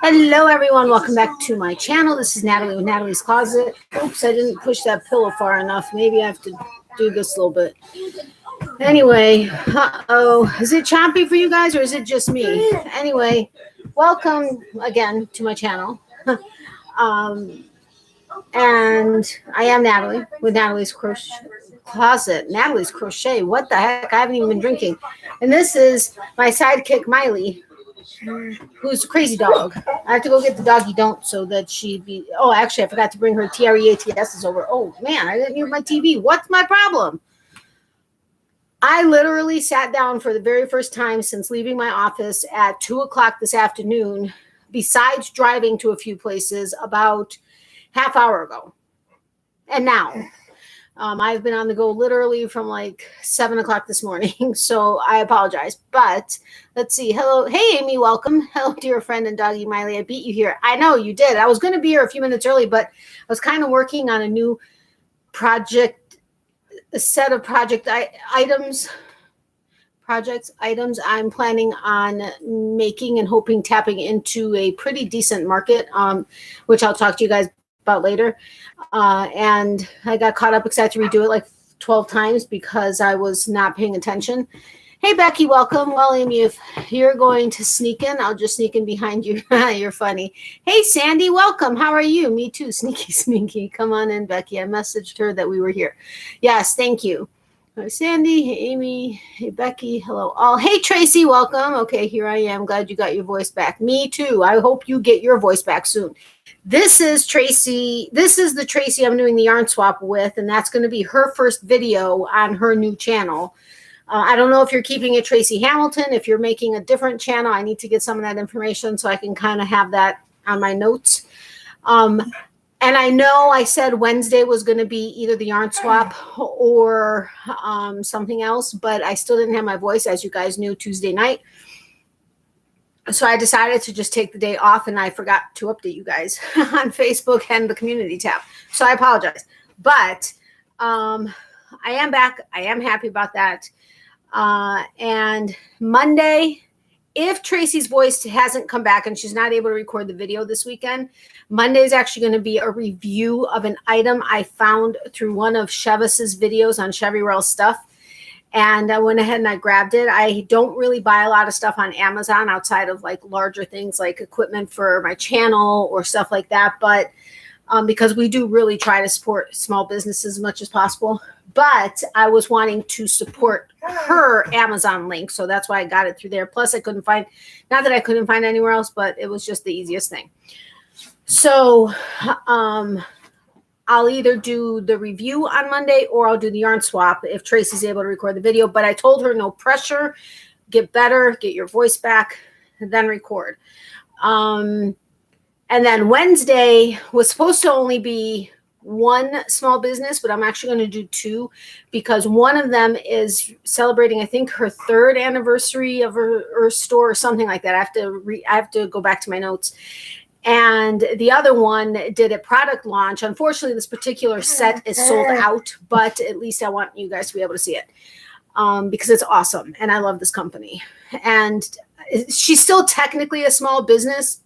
Hello, everyone. Welcome back to my channel. This is Natalie with Natalie's Closet. Oops, I didn't push that pillow far enough. Maybe I have to do this a little bit. Anyway, is it choppy for you guys or is it just me? Anyway, welcome again to my channel. And I am Natalie with Natalie's Closet. Natalie's Crochet. What the heck? I haven't even been drinking. And this is my sidekick, Miley, who's a crazy dog. I have to go get the doggy don't so that she'd be... Oh, actually, I forgot to bring her TREATSs over. Oh, man, I didn't mute my TV. What's my problem? I literally sat down for the very first time since leaving my office at 2 o'clock this afternoon, besides driving to a few places, about half hour ago. And now... I've been on the go literally from like 7 o'clock this morning, so I apologize. But let's see. Hello. Hey, Amy, welcome. Hello, dear friend and doggy Miley. I beat you here. I know you did. I was going to be here a few minutes early, but I was kind of working on a new project, a set of projects I'm planning on making and hoping tapping into a pretty decent market, which I'll talk to you guys about later. And I got caught up, excited to redo it like 12 times because I was not paying attention. Hey, Becky, welcome. Well, Amy, if you're going to sneak in, I'll just sneak in behind you. You're funny. Hey, Sandy, welcome. How are you? Me too. Sneaky, sneaky. Come on in, Becky. I messaged her that we were here. Yes, thank you. Hi, Sandy. Hey, Amy. Hey, Becky. Hello, all. Hey, Tracy, welcome. Okay, here I am. Glad you got your voice back. Me too. I hope you get your voice back soon. This is Tracy. This is the Tracy I'm doing the yarn swap with, and that's going to be her first video on her new channel. I don't know if you're keeping it Tracy Hamilton. If you're making a different channel, I need to get some of that information so I can kind of have that on my notes. And I know I said Wednesday was going to be either the yarn swap or something else, but I still didn't have my voice, as you guys knew, Tuesday night. So I decided to just take the day off, and I forgot to update you guys on Facebook and the community tab. So I apologize. But I am back. I am happy about that. And Monday, if Tracy's voice hasn't come back and she's not able to record the video this weekend, Monday is actually going to be a review of an item I found through one of Chevis's videos on Chevy Rail Stuff. And I went ahead and I grabbed it. I don't really buy a lot of stuff on Amazon outside of like larger things like equipment for my channel or stuff like that. But because we do really try to support small businesses as much as possible. But I was wanting to support her Amazon link. So that's why I got it through there. Plus I couldn't find, not that I couldn't find anywhere else, but it was just the easiest thing. So I'll either do the review on Monday or I'll do the yarn swap if Tracy's able to record the video. But I told her no pressure, get better, get your voice back, and then record. And then Wednesday was supposed to only be one small business, but I'm actually going to do two because one of them is celebrating, I think, her 3rd anniversary of her store or something like that. I have to go back to my notes. And the other one did a product launch. Unfortunately, this particular set is sold out, but at least I want you guys to be able to see it because it's awesome. And I love this company. And she's still technically a small business,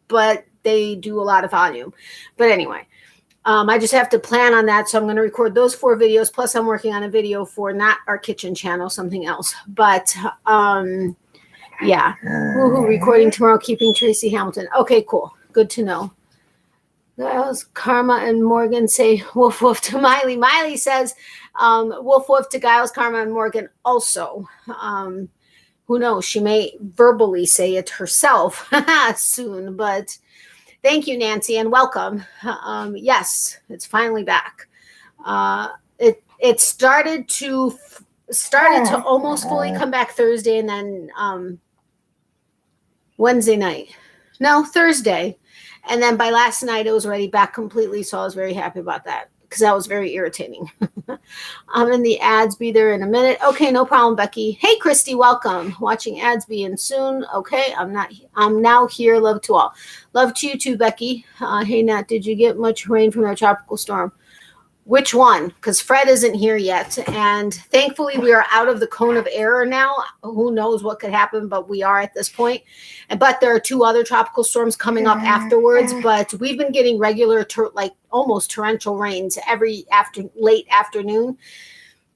but they do a lot of volume. But anyway, I just have to plan on that. So I'm going to record those 4 videos. Plus, I'm working on a video for not our kitchen channel, something else. But yeah, woohoo, recording tomorrow, keeping Tracy Hamilton. Okay, cool. Good to know. Girls, Karma and Morgan say woof woof to Miley. Miley says woof woof to Giles, Karma, and Morgan also. Who knows? She may verbally say it herself soon. But thank you, Nancy, and welcome. Yes, it's finally back. It started to almost fully come back Thursday, and then Wednesday night. No, Thursday. And then by last night, it was already back completely. So I was very happy about that because that was very irritating. I'm in the ads. Be there in a minute. Okay, no problem, Becky. Hey, Christy, welcome. Watching ads be in soon. Okay, I'm now here. Love to all. Love to you too, Becky. Hey, Nat, did you get much rain from that tropical storm? which one, because Fred isn't here yet. And thankfully we are out of the cone of error now. Who knows what could happen, but we are at this point. But there are 2 other tropical storms coming up afterwards, but we've been getting regular, like almost torrential rains every late afternoon.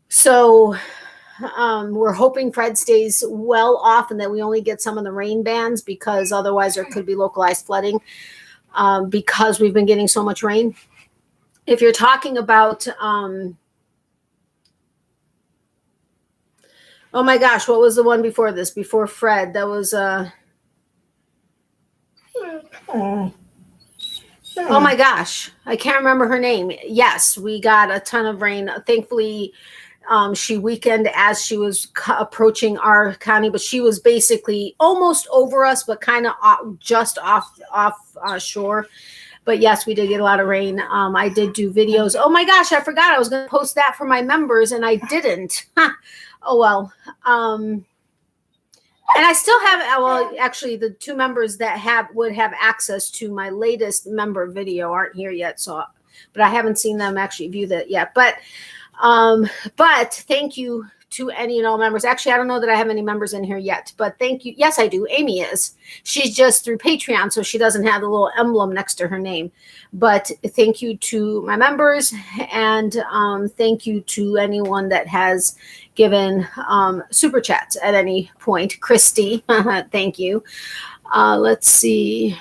So we're hoping Fred stays well off and that we only get some of the rain bands, because otherwise there could be localized flooding because we've been getting so much rain. If you're talking about, oh my gosh, what was the one before this, before Fred? That was, oh my gosh, I can't remember her name. Yes, we got a ton of rain. Thankfully, she weakened as she was approaching our county, but she was basically almost over us, but kind of just off shore. But yes, we did get a lot of rain. I did do videos. Oh my gosh, I forgot I was going to post that for my members and I didn't. Oh well. And I still have, well, actually the 2 members that would have access to my latest member video aren't here yet. So, but I haven't seen them actually view that yet. But thank you to any and all members. Actually, I don't know that I have any members in here yet, but thank you. Yes, I do. Amy is. She's just through Patreon, so she doesn't have the little emblem next to her name. But thank you to my members, and thank you to anyone that has given super chats at any point. Christy, thank you. Let's see.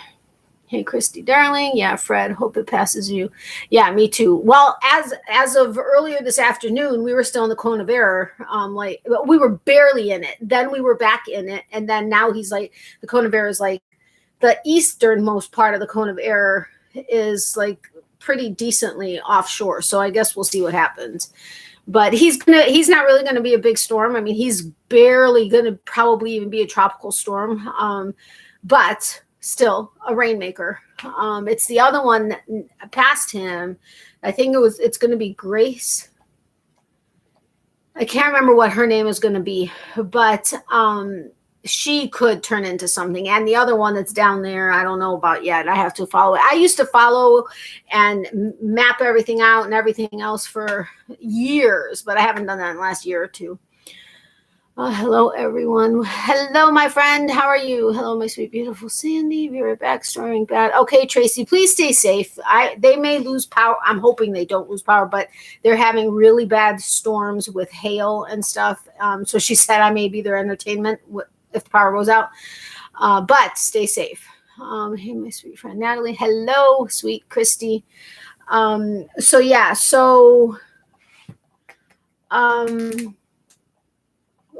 Hey, Christy, darling. Yeah, Fred, hope it passes you. Yeah, me too. Well, as of earlier this afternoon, we were still in the cone of error. Like we were barely in it. Then we were back in it. And then now he's like, the cone of error is like the easternmost part of the cone of error is like pretty decently offshore. So I guess we'll see what happens. But he's not really going to be a big storm. I mean, he's barely going to probably even be a tropical storm. But still a rainmaker. It's the other one past him. I think it's going to be Grace. I can't remember what her name is going to be, but she could turn into something. And the other one that's down there, I don't know about yet. I have to follow it. I used to follow and map everything out and everything else for years, but I haven't done that in the last year or 2. Hello, everyone. Hello, my friend. How are you? Hello, my sweet, beautiful Sandy. Be right back. Storming bad. Okay, Tracy, please stay safe. They may lose power. I'm hoping they don't lose power, but they're having really bad storms with hail and stuff. So she said I may be their entertainment if the power goes out. But stay safe. Hey, my sweet friend Natalie. Hello, sweet Christy. So yeah. So.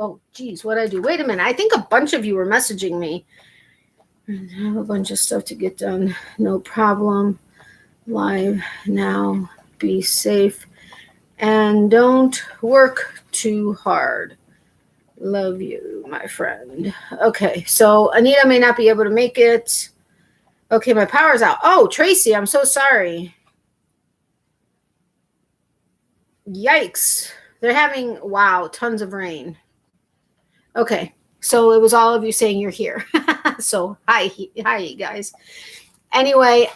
Oh, geez, what'd I do? Wait a minute. I think a bunch of you were messaging me. I have a bunch of stuff to get done. No problem. Live now. Be safe. And don't work too hard. Love you, my friend. Okay, so Anita may not be able to make it. Okay, my power's out. Oh, Tracy, I'm so sorry. Yikes. They're having, wow, tons of rain. Okay, so it was all of you saying you're here. So hi guys. Anyway,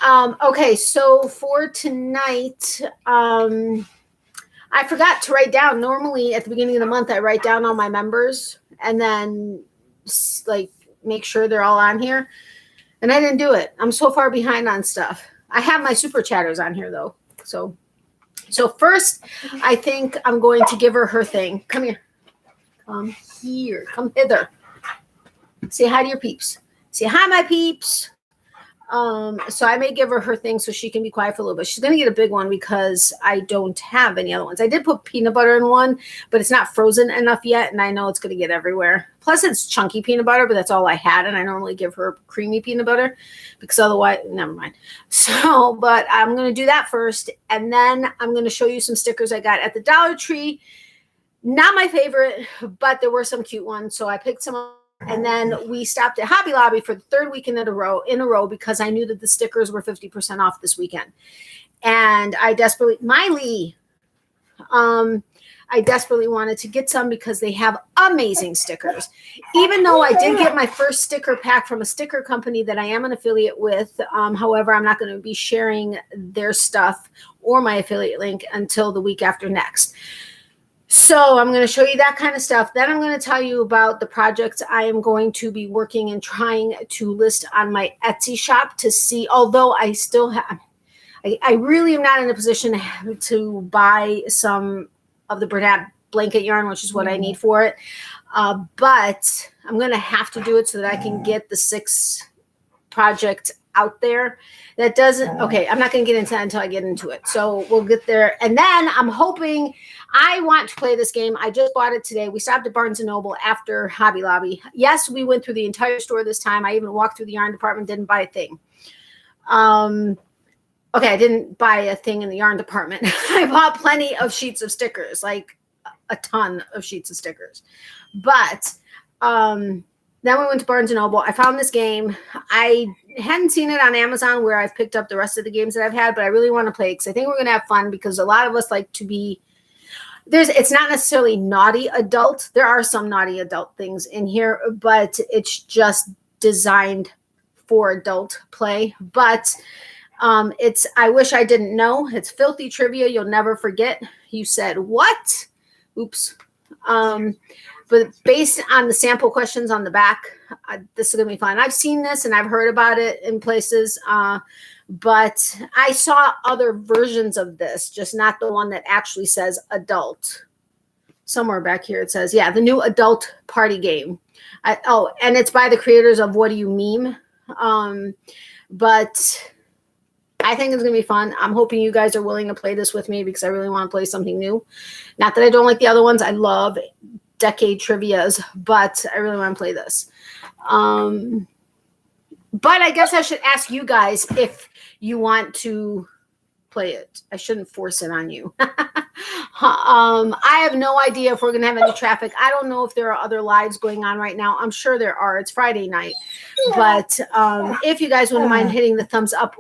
okay, so for tonight, I forgot to write down. Normally at the beginning of the month, I write down all my members and then like make sure they're all on here. And I didn't do it. I'm so far behind on stuff. I have my super chatters on here though. So first, I think I'm going to give her thing. Come here. Come here. Come hither. Say hi to your peeps. Say hi, my peeps. So I may give her thing so she can be quiet for a little bit. She's going to get a big one because I don't have any other ones. I did put peanut butter in one, but it's not frozen enough yet, and I know it's going to get everywhere. Plus, it's chunky peanut butter, but that's all I had, and I normally give her creamy peanut butter because otherwise, never mind. So, but I'm going to do that first, and then I'm going to show you some stickers I got at the Dollar Tree. Not my favorite, but there were some cute ones, so I picked some up. And then we stopped at Hobby Lobby for the third weekend in a row because I knew that the stickers were 50% off this weekend. And I desperately, Miley, I desperately wanted to get some because they have amazing stickers. Even though I did get my first sticker pack from a sticker company that I am an affiliate with, however, I'm not going to be sharing their stuff or my affiliate link until the week after next. So I'm going to show you that kind of stuff. Then I'm going to tell you about the projects I am going to be working and trying to list on my Etsy shop to see, although I still have, I really am not in a position to buy some of the Bernat blanket yarn, which is what I need for it. But I'm going to have to do it so that I can get the 6 project out there. That doesn't, okay, I'm not going to get into that until I get into it. So we'll get there. And then I'm hoping, I want to play this game. I just bought it today. We stopped at Barnes & Noble after Hobby Lobby. Yes, we went through the entire store this time. I even walked through the yarn department, didn't buy a thing. Okay, I didn't buy a thing in the yarn department. I bought plenty of sheets of stickers, like a ton of sheets of stickers. But then we went to Barnes & Noble. I found this game. I hadn't seen it on Amazon where I've picked up the rest of the games that I've had, but I really want to play it because I think we're going to have fun because a lot of us like to be, it's not necessarily naughty adult. There are some naughty adult things in here, but it's just designed for adult play. But it's, I wish I didn't know. It's filthy trivia. You'll never forget. You said, what? Oops. But based on the sample questions on the back, this is going to be fun. I've seen this and I've heard about it in places, but I saw other versions of this, just not the one that actually says adult. Somewhere back here it says, yeah, the new adult party game. And it's by the creators of What Do You Meme? But I think it's going to be fun. I'm hoping you guys are willing to play this with me because I really want to play something new. Not that I don't like the other ones. I love decade trivias, but I really want to play this. But I guess I should ask you guys if you want to play it. I shouldn't force it on you. I have no idea if we're going to have any traffic. I don't know if there are other lives going on right now. I'm sure there are. It's Friday night. But if you guys wouldn't mind hitting the thumbs up,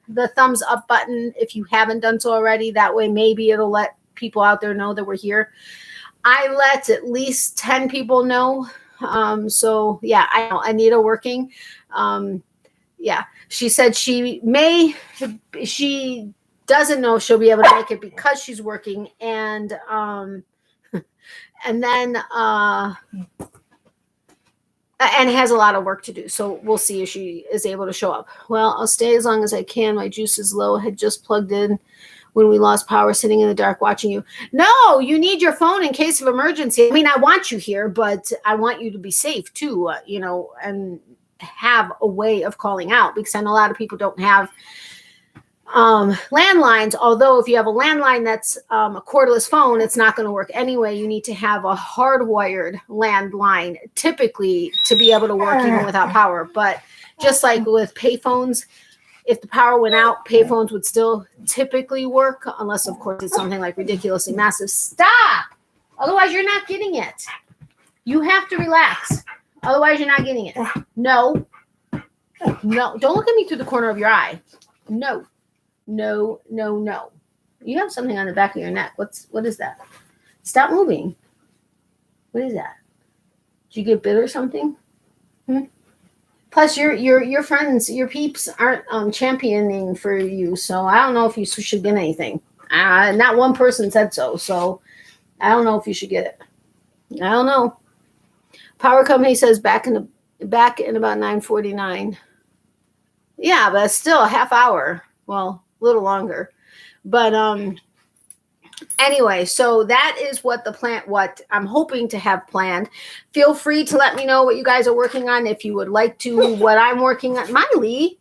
the thumbs up button if you haven't done so already. That way maybe it'll let people out there know that we're here. I let at least 10 people know. So yeah, I know Anita working. Yeah, she said she doesn't know if she'll be able to make it because she's working, and then and has a lot of work to do. So we'll see if she is able to show up. Well, I'll stay as long as I can. My juice is low. Had just plugged in when we lost power, sitting in the dark watching you. No, you need your phone in case of emergency. I mean, I want you here, but I want you to be safe too, and have a way of calling out, because I know a lot of people don't have landlines. Although if you have a landline that's a cordless phone, it's not going to work anyway. You need to have a hardwired landline typically to be able to work even without power. But just like with payphones, if the power went out, payphones would still typically work, unless of course it's something like ridiculously massive. Stop! Otherwise you're not getting it. You have to relax. Otherwise you're not getting it. No. Don't look at me through the corner of your eye. No. No. You have something on the back of your neck. What is that? Stop moving. What is that? Did you get bit or something? Plus, your friends, your peeps aren't championing for you, so I don't know if you should get anything. Not one person said so I don't know if you should get it. I don't know. Power company says back in about 9:49. Yeah, but it's still a half hour. Well, a little longer. But anyway, so that is what I'm hoping to have planned. Feel free to let me know what you guys are working on if you would like to. What I'm working on, Miley.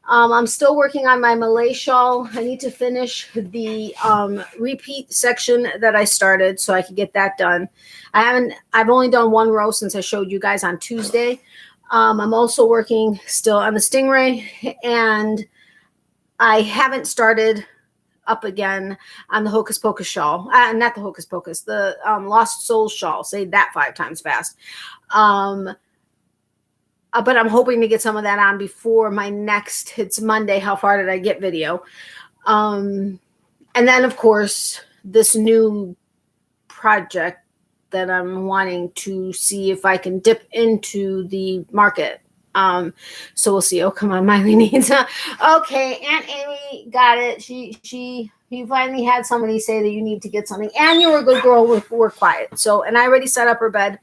I'm still working on my Malay shawl. I need to finish the repeat section that I started so I could get that done. I've only done one row since I showed you guys on Tuesday. I'm also working still on the Stingray, and I haven't started up again on the Hocus Pocus shawl. Not the Hocus Pocus, the Lost Souls shawl. Say that 5 times fast. But I'm hoping to get some of that on before my next, it's Monday, How Far Did I Get video. And then, of course, this new project that I'm wanting to see if I can dip into the market. So we'll see. Oh, come on, Miley needs. Okay, Aunt Amy got it. You finally had somebody say that you need to get something, and you were a good girl. We're quiet. So, and I already set up her bed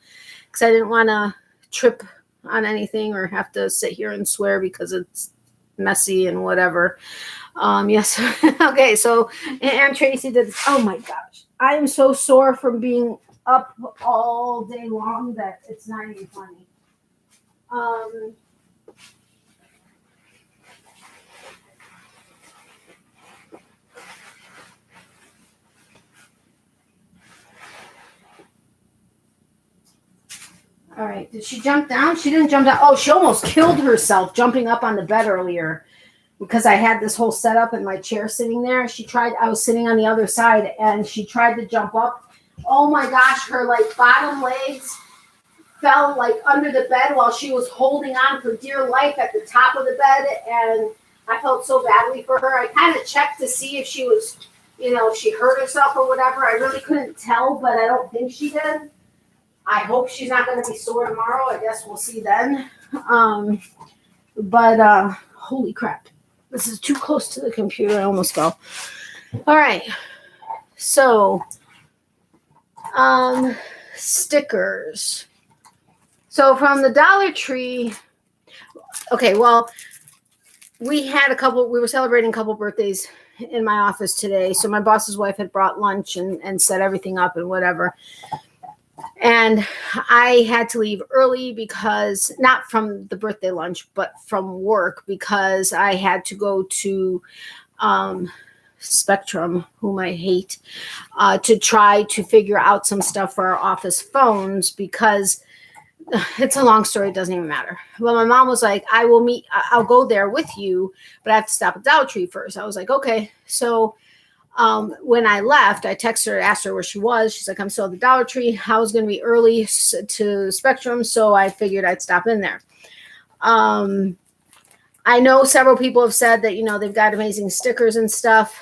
because I didn't want to trip on anything or have to sit here and swear because it's messy and whatever. Yes. Okay. So Aunt Tracy did. Oh my gosh, I am so sore from being up all day long that it's not even funny. All right. Did she jump down? She didn't jump down. Oh, she almost killed herself jumping up on the bed earlier because I had this whole setup in my chair sitting there. I was sitting on the other side and she tried to jump up. Oh my gosh, her like bottom legs fell like under the bed while she was holding on for dear life at the top of the bed. And I felt so badly for her. I kind of checked to see if she was, if she hurt herself or whatever. I really couldn't tell, but I don't think she did. I hope she's not going to be sore tomorrow. I guess we'll see then. But holy crap. This is too close to the computer. I almost fell. All right. So, stickers. So from the Dollar Tree. Okay, well, we were celebrating a couple birthdays in my office today. So my boss's wife had brought lunch and set everything up and whatever. And I had to leave early because, not from the birthday lunch, but from work because I had to go to Spectrum, whom I hate, to try to figure out some stuff for our office phones because it's a long story. It doesn't even matter. Well, my mom was like, I'll go there with you, but I have to stop at Dollar Tree first. I was like, okay. So when I left, I texted her, asked her where she was. She's like, I'm still at the Dollar Tree. I was going to be early to Spectrum, so I figured I'd stop in there. I know several people have said that, they've got amazing stickers and stuff.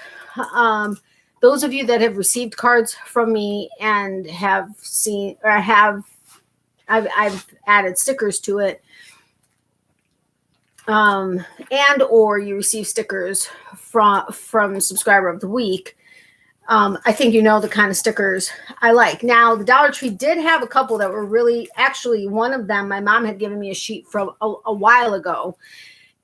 Those of you that have received cards from me and have seen, or I've added stickers to it. And or you receive stickers from Subscriber of the Week. I think the kind of stickers I like. Now, the Dollar Tree did have a couple that were really, actually, one of them, my mom had given me a sheet from a while ago,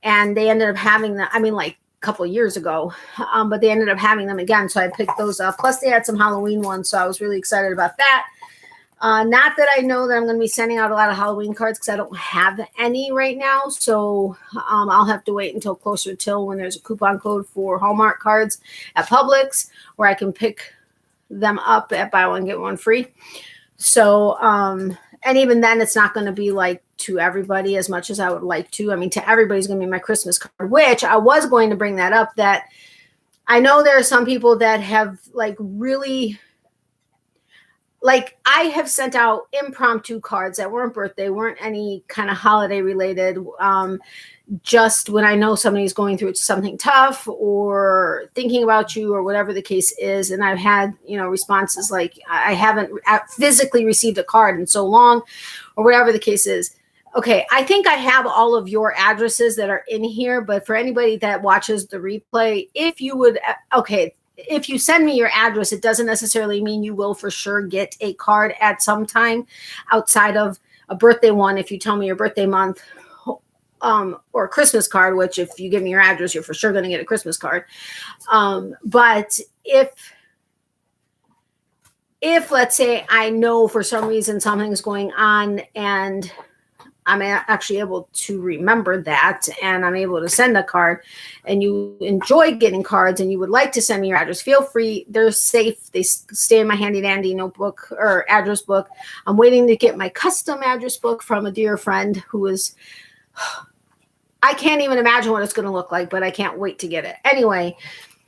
and they ended up having them, like a couple of years ago, but they ended up having them again, so I picked those up. Plus, they had some Halloween ones, so I was really excited about that. Not that I know that I'm going to be sending out a lot of Halloween cards because I don't have any right now. So I'll have to wait until closer till when there's a coupon code for Hallmark cards at Publix where I can pick them up at buy one, get one free. So, and even then it's not going to be like to everybody as much as I would like to. To everybody's going to be my Christmas card, which I was going to bring that up, that I know there are some people that have really... I have sent out impromptu cards that weren't any kind of holiday related. Just when I know somebody's going through something tough or thinking about you or whatever the case is. And I've had, responses like, I haven't physically received a card in so long or whatever the case is. Okay. I think I have all of your addresses that are in here, but for anybody that watches the replay, if you send me your address, it doesn't necessarily mean you will for sure get a card at some time outside of a birthday one. If you tell me your birthday month, or a Christmas card, which if you give me your address, you're for sure going to get a Christmas card. But if let's say I know for some reason something's going on and I'm actually able to remember that and I'm able to send a card and you enjoy getting cards and you would like to send me your address, feel free. They're safe. They stay in my handy dandy notebook or address book. I'm waiting to get my custom address book from a dear friend who is, I can't even imagine what it's going to look like, but I can't wait to get it. Anyway,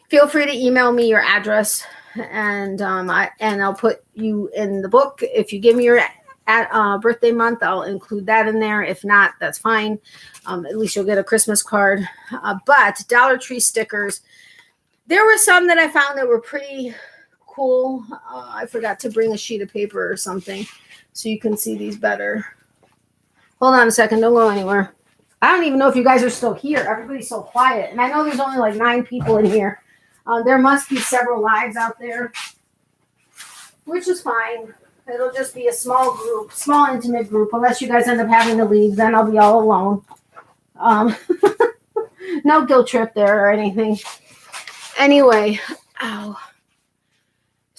feel free to email me your address and I'll put you in the book. If you give me your birthday month, I'll include that in there. If not, that's fine. At least you'll get a Christmas card. But Dollar Tree stickers, there were some that I found that were pretty cool. I forgot to bring a sheet of paper or something so you can see these better. Hold on a second. Don't go anywhere. I don't even know if you guys are still here. Everybody's so quiet. And I know there's only like 9 people in here. There must be several lives out there, which is fine. It'll just be a small group, small intimate group, unless you guys end up having to leave. Then I'll be all alone. No guilt trip there or anything. Anyway, ow.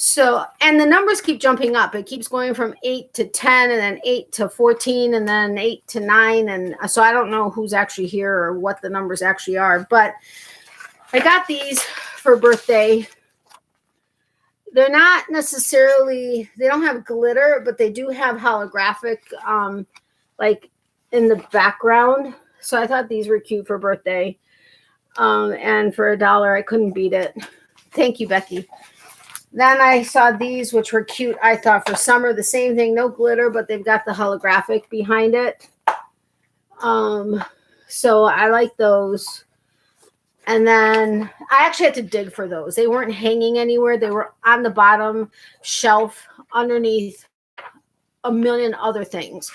So, and the numbers keep jumping up. It keeps going from 8 to 10 and then 8 to 14 and then 8 to 9. And so I don't know who's actually here or what the numbers actually are. But I got these for birthday. They're not necessarily, they don't have glitter, but they do have holographic, like in the background. So I thought these were cute for birthday. And for $1, I couldn't beat it. Thank you, Becky. Then I saw these, which were cute, I thought, for summer. The same thing, no glitter, but they've got the holographic behind it. So I like those. And then I actually had to dig for those. They weren't hanging anywhere. They were on the bottom shelf underneath a million other things.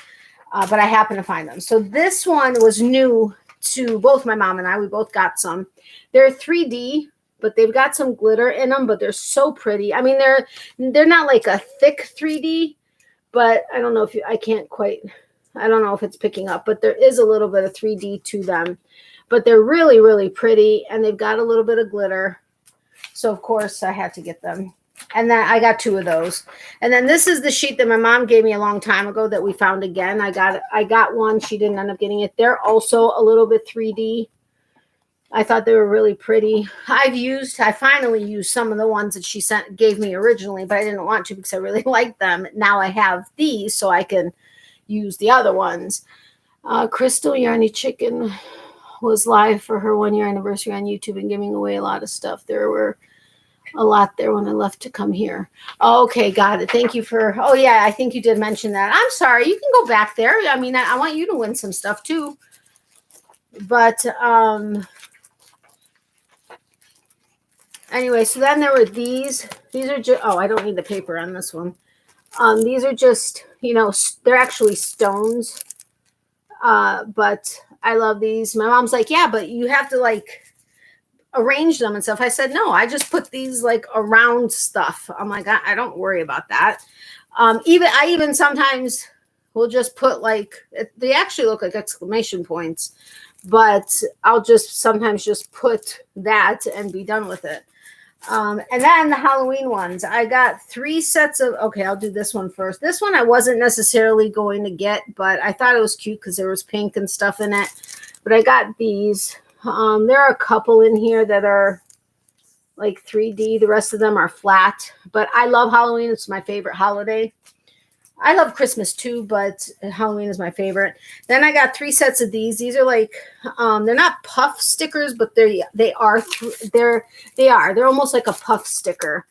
But I happened to find them. So this one was new to both my mom and I. We both got some. They're 3D. But they've got some glitter in them, but they're so pretty. I mean, they're not like a thick 3D, but I don't know if I don't know if it's picking up, but there is a little bit of 3D to them. But they're really, really pretty, and they've got a little bit of glitter. So, of course, I had to get them. And then I got 2 of those. And then this is the sheet that my mom gave me a long time ago that we found again. I got one. She didn't end up getting it. They're also a little bit 3D. I thought they were really pretty. I finally used some of the ones that she gave me originally, but I didn't want to because I really liked them. Now I have these so I can use the other ones. Crystal Yarny Chicken was live for her 1-year anniversary on YouTube and giving away a lot of stuff. There were a lot there when I left to come here. Okay, got it. Thank you for, oh yeah, I think you did mention that. I'm sorry, you can go back there. I mean, I want you to win some stuff too. But, anyway, so then there were these. These are just, oh, I don't need the paper on this one. These are just, they're actually stones. But I love these. My mom's like, yeah, but you have to like arrange them and stuff. I said, no, I just put these like around stuff. I'm like, I don't worry about that. I even sometimes will just put like, they actually look like exclamation points, but I'll just sometimes just put that and be done with it. And then the Halloween ones, I got 3 sets of, okay, I'll do this one first. This one I wasn't necessarily going to get, but I thought it was cute because there was pink and stuff in it. But I got these. There are a couple in here that are like 3D. The rest of them are flat. But I love Halloween. It's my favorite holiday. I love Christmas too, but Halloween is my favorite. Then I got 3 sets of these. These are like, they're not puff stickers, but they're almost like a puff sticker.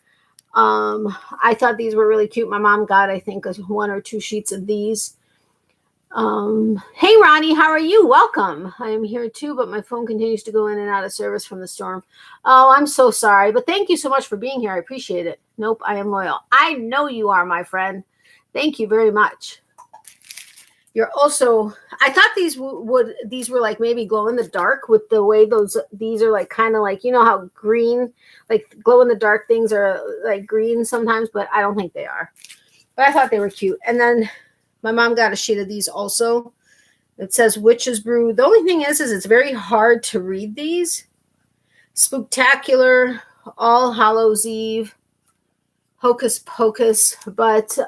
I thought these were really cute. My mom got, I think, 1 or 2 sheets of these. Hey, Ronnie, how are you? Welcome. I am here too, but my phone continues to go in and out of service from the storm. Oh, I'm so sorry, but thank you so much for being here. I appreciate it. Nope, I am loyal. I know you are, my friend. Thank you very much. You're also, I thought these were like maybe glow in the dark with the way these are like kind of like, you know how green, like glow in the dark things are like green sometimes, but I don't think they are. But I thought they were cute. And then my mom got a sheet of these also. It says Witch's Brew. The only thing is it's very hard to read these. Spooktacular, All Hallows Eve, Hocus Pocus, but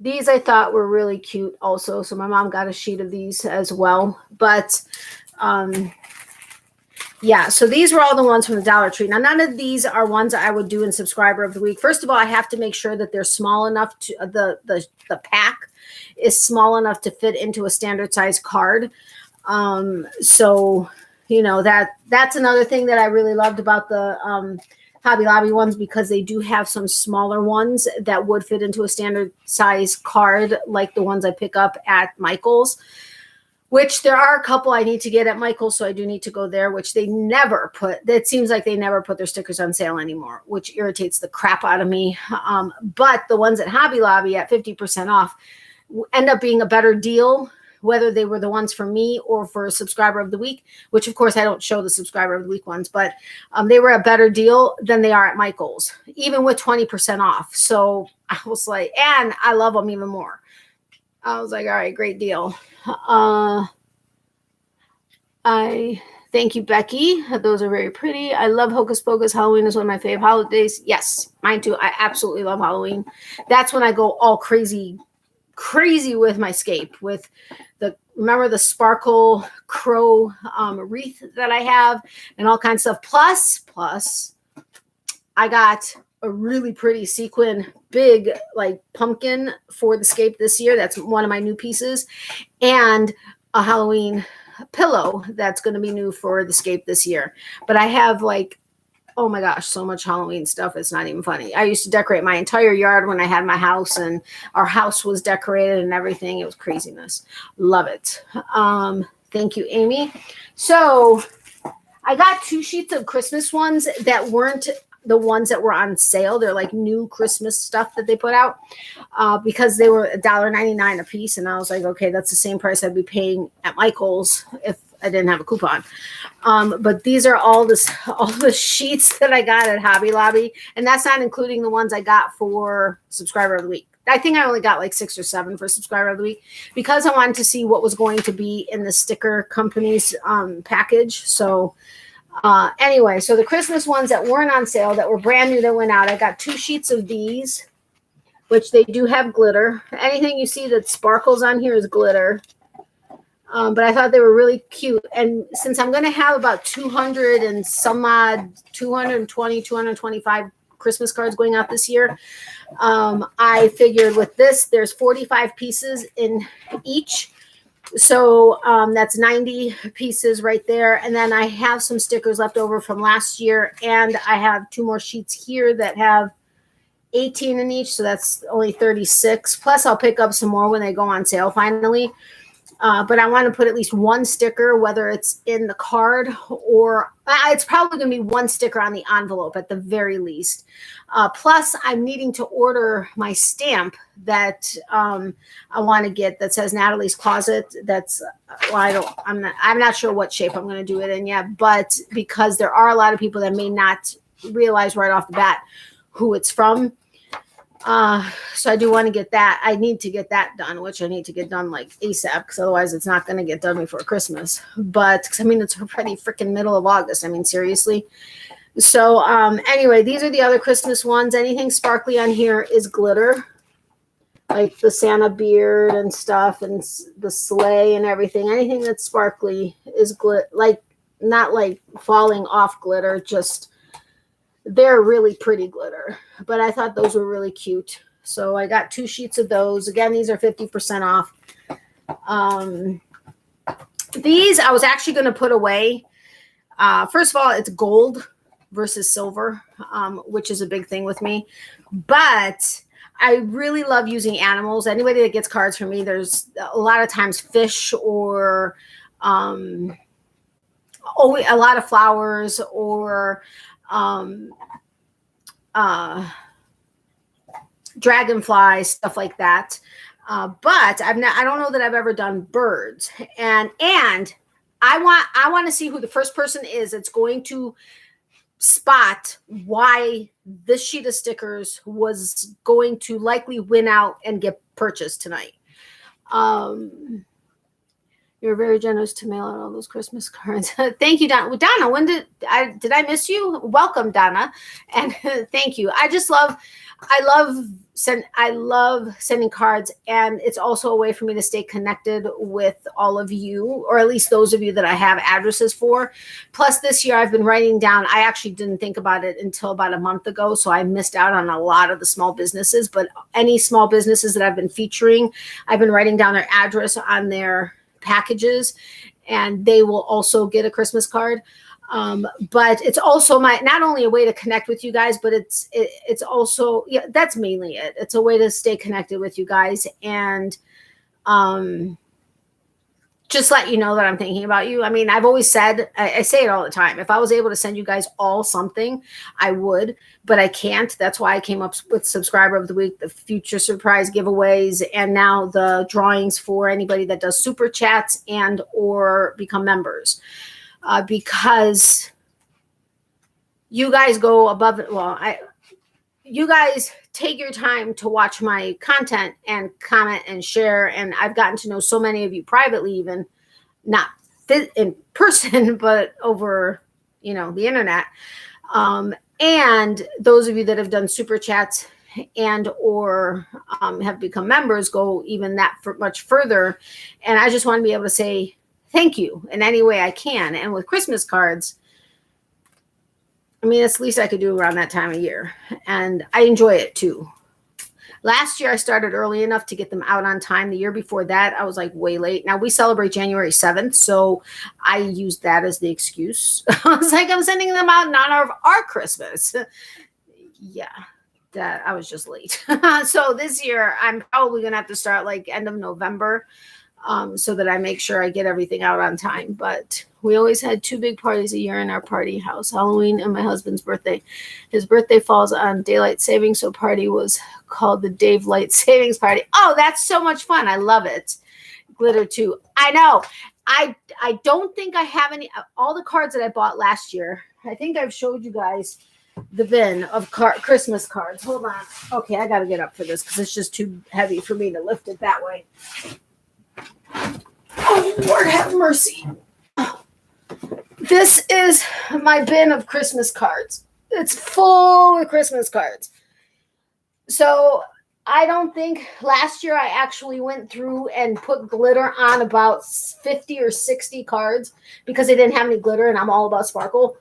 these I thought were really cute also. So my mom got a sheet of these as well. But yeah, so these were all the ones from the Dollar Tree. Now, none of these are ones I would do in Subscriber of the Week. First of all, I have to make sure that they're small enough to the pack is small enough to fit into a standard size card. So that's another thing that I really loved about the Hobby Lobby ones, because they do have some smaller ones that would fit into a standard size card like the ones I pick up at Michael's, which there are a couple I need to get at Michael's, so I do need to go there, which they never put. It seems like they never put their stickers on sale anymore, which irritates the crap out of me. But the ones at Hobby Lobby at 50% off end up being a better deal, whether they were the ones for me or for a subscriber of the week, which of course I don't show the subscriber of the week ones, but they were a better deal than they are at Michael's, even with 20% off. So I was like, and I love them even more. I was like, all right, great deal. I thank you, Becky. Those are very pretty. I love Hocus Pocus. Halloween is one of my favorite holidays. Yes, mine too. I absolutely love Halloween. That's when I go all crazy with my scape, with remember the sparkle crow wreath that I have and all kinds of stuff. Plus I got a really pretty sequin big like pumpkin for the scape this year. That's one of my new pieces, and a Halloween pillow that's going to be new for the scape this year. But I have like, oh my gosh, so much Halloween stuff. It's not even funny. I used to decorate my entire yard when I had my house, and our house was decorated and everything. It was craziness. Love it. Thank you, Amy. So I got 2 sheets of Christmas ones that weren't the ones that were on sale. They're like new Christmas stuff that they put out because they were $1.99 a piece. And I was like, okay, that's the same price I'd be paying at Michael's if I didn't have a coupon. But these are all the sheets that I got at Hobby Lobby. And that's not including the ones I got for Subscriber of the Week. I think I only got like 6 or 7 for Subscriber of the Week because I wanted to see what was going to be in the sticker company's package. So anyway, so the Christmas ones that weren't on sale, that were brand new, that went out, I got 2 sheets of these, which they do have glitter. Anything you see that sparkles on here is glitter. But I thought they were really cute. And since I'm going to have about 200 and some odd, 220, 225 Christmas cards going out this year, I figured with this, there's 45 pieces in each. So that's 90 pieces right there. And then I have some stickers left over from last year. And I have 2 more sheets here that have 18 in each. So that's only 36. Plus I'll pick up some more when they go on sale finally. But I want to put at least 1 sticker, whether it's in the card or it's probably going to be 1 sticker on the envelope at the very least. Plus, I'm needing to order my stamp that I want to get that says Natalie's Closet. That's I'm not sure what shape I'm going to do it in yet, but because there are a lot of people that may not realize right off the bat who it's from. So I do want to get that. I need to get that done, which I need to get done like ASAP, because otherwise it's not going to get done before Christmas. But I mean, it's already freaking middle of August. I mean, seriously. So anyway, these are the other Christmas ones. Anything sparkly on here is glitter, like the Santa beard and stuff, and the sleigh and everything. Anything that's sparkly is glitter, like not like falling off glitter, just they're really pretty glitter. But I thought those were really cute. So I got 2 sheets of those. Again, these are 50% off. These I was actually going to put away. First of all, it's gold versus silver, which is a big thing with me. But I really love using animals. Anybody that gets cards from me, there's a lot of times fish or a lot of flowers or dragonflies, stuff like that. But I don't know that I've ever done birds. And I want to see who the first person is that's going to spot why this sheet of stickers was going to likely win out and get purchased tonight. You're very generous to mail out all those Christmas cards. Thank you, Donna. Donna, when did I miss you? Welcome, Donna, and thank you. I love sending cards, and it's also a way for me to stay connected with all of you, or at least those of you that I have addresses for. Plus, this year I've been writing down. I actually didn't think about it until about a month ago, so I missed out on a lot of the small businesses. But any small businesses that I've been featuring, I've been writing down their address on their packages, and they will also get a Christmas card. But it's also not only a way to connect with you guys, but it's also, yeah, that's mainly it. It's a way to stay connected with you guys. And just let you know that I'm thinking about you. I mean, I've always said, I say it all the time. If I was able to send you guys all something, I would, but I can't. That's why I came up with Subscriber of the Week, the future surprise giveaways, and now the drawings for anybody that does super chats and or become members. Because you guys go above it. Well, you guys take your time to watch my content and comment and share. And I've gotten to know so many of you privately, even not in person, but over, the internet. And those of you that have done super chats and or have become members go even that much further. And I just want to be able to say thank you in any way I can. And with Christmas cards, I mean, it's the least I could do around that time of year. And I enjoy it too. Last year, I started early enough to get them out on time. The year before that, I was like way late. Now we celebrate January 7th. So I used that as the excuse. I was like, I'm sending them out in honor of our Christmas. Yeah, that I was just late. So this year, I'm probably going to have to start like end of November. So that I make sure I get everything out on time. But we always had 2 big parties a year in our party house, Halloween and my husband's birthday. His birthday falls on daylight savings, so party was called the Dave Light Savings Party. Oh, that's so much fun. I love it. Glitter too. I know. I don't think I have any, all the cards that I bought last year. I think I've showed you guys the bin of Christmas cards. Hold on. Okay, I got to get up for this because it's just too heavy for me to lift it that way. Oh, Lord have mercy. This is my bin of Christmas cards. It's full of Christmas cards. So I don't think last year I actually went through and put glitter on about 50 or 60 cards because I didn't have any glitter and I'm all about sparkle.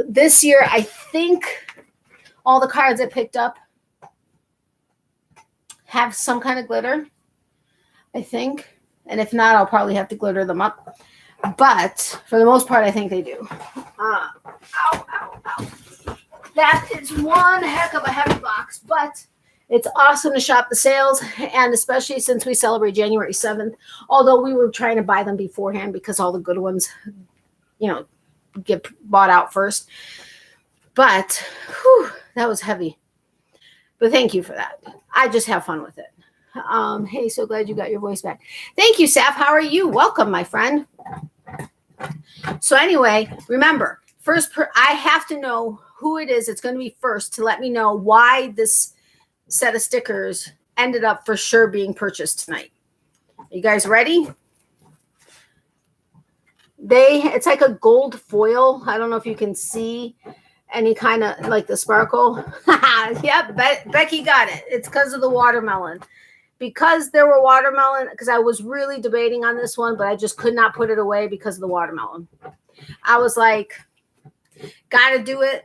This year, I think all the cards I picked up have some kind of glitter, I think. And if not, I'll probably have to glitter them up. But for the most part, I think they do. Ow, ow, ow. That is one heck of a heavy box. But it's awesome to shop the sales. And especially since we celebrate January 7th. Although we were trying to buy them beforehand because all the good ones, get bought out first. But that was heavy. But thank you for that. I just have fun with it. Hey, so glad you got your voice back. Thank you, Saf. How are you? Welcome, my friend. So anyway, remember, I have to know who it is that's going to be first to let me know why this set of stickers ended up for sure being purchased tonight. Are you guys ready? It's like a gold foil. I don't know if you can see any kind of like the sparkle. Yep, Becky got it. It's because of the watermelon. Because there were watermelon, because I was really debating on this one, but I just could not put it away because of the watermelon. I was like, gotta do it.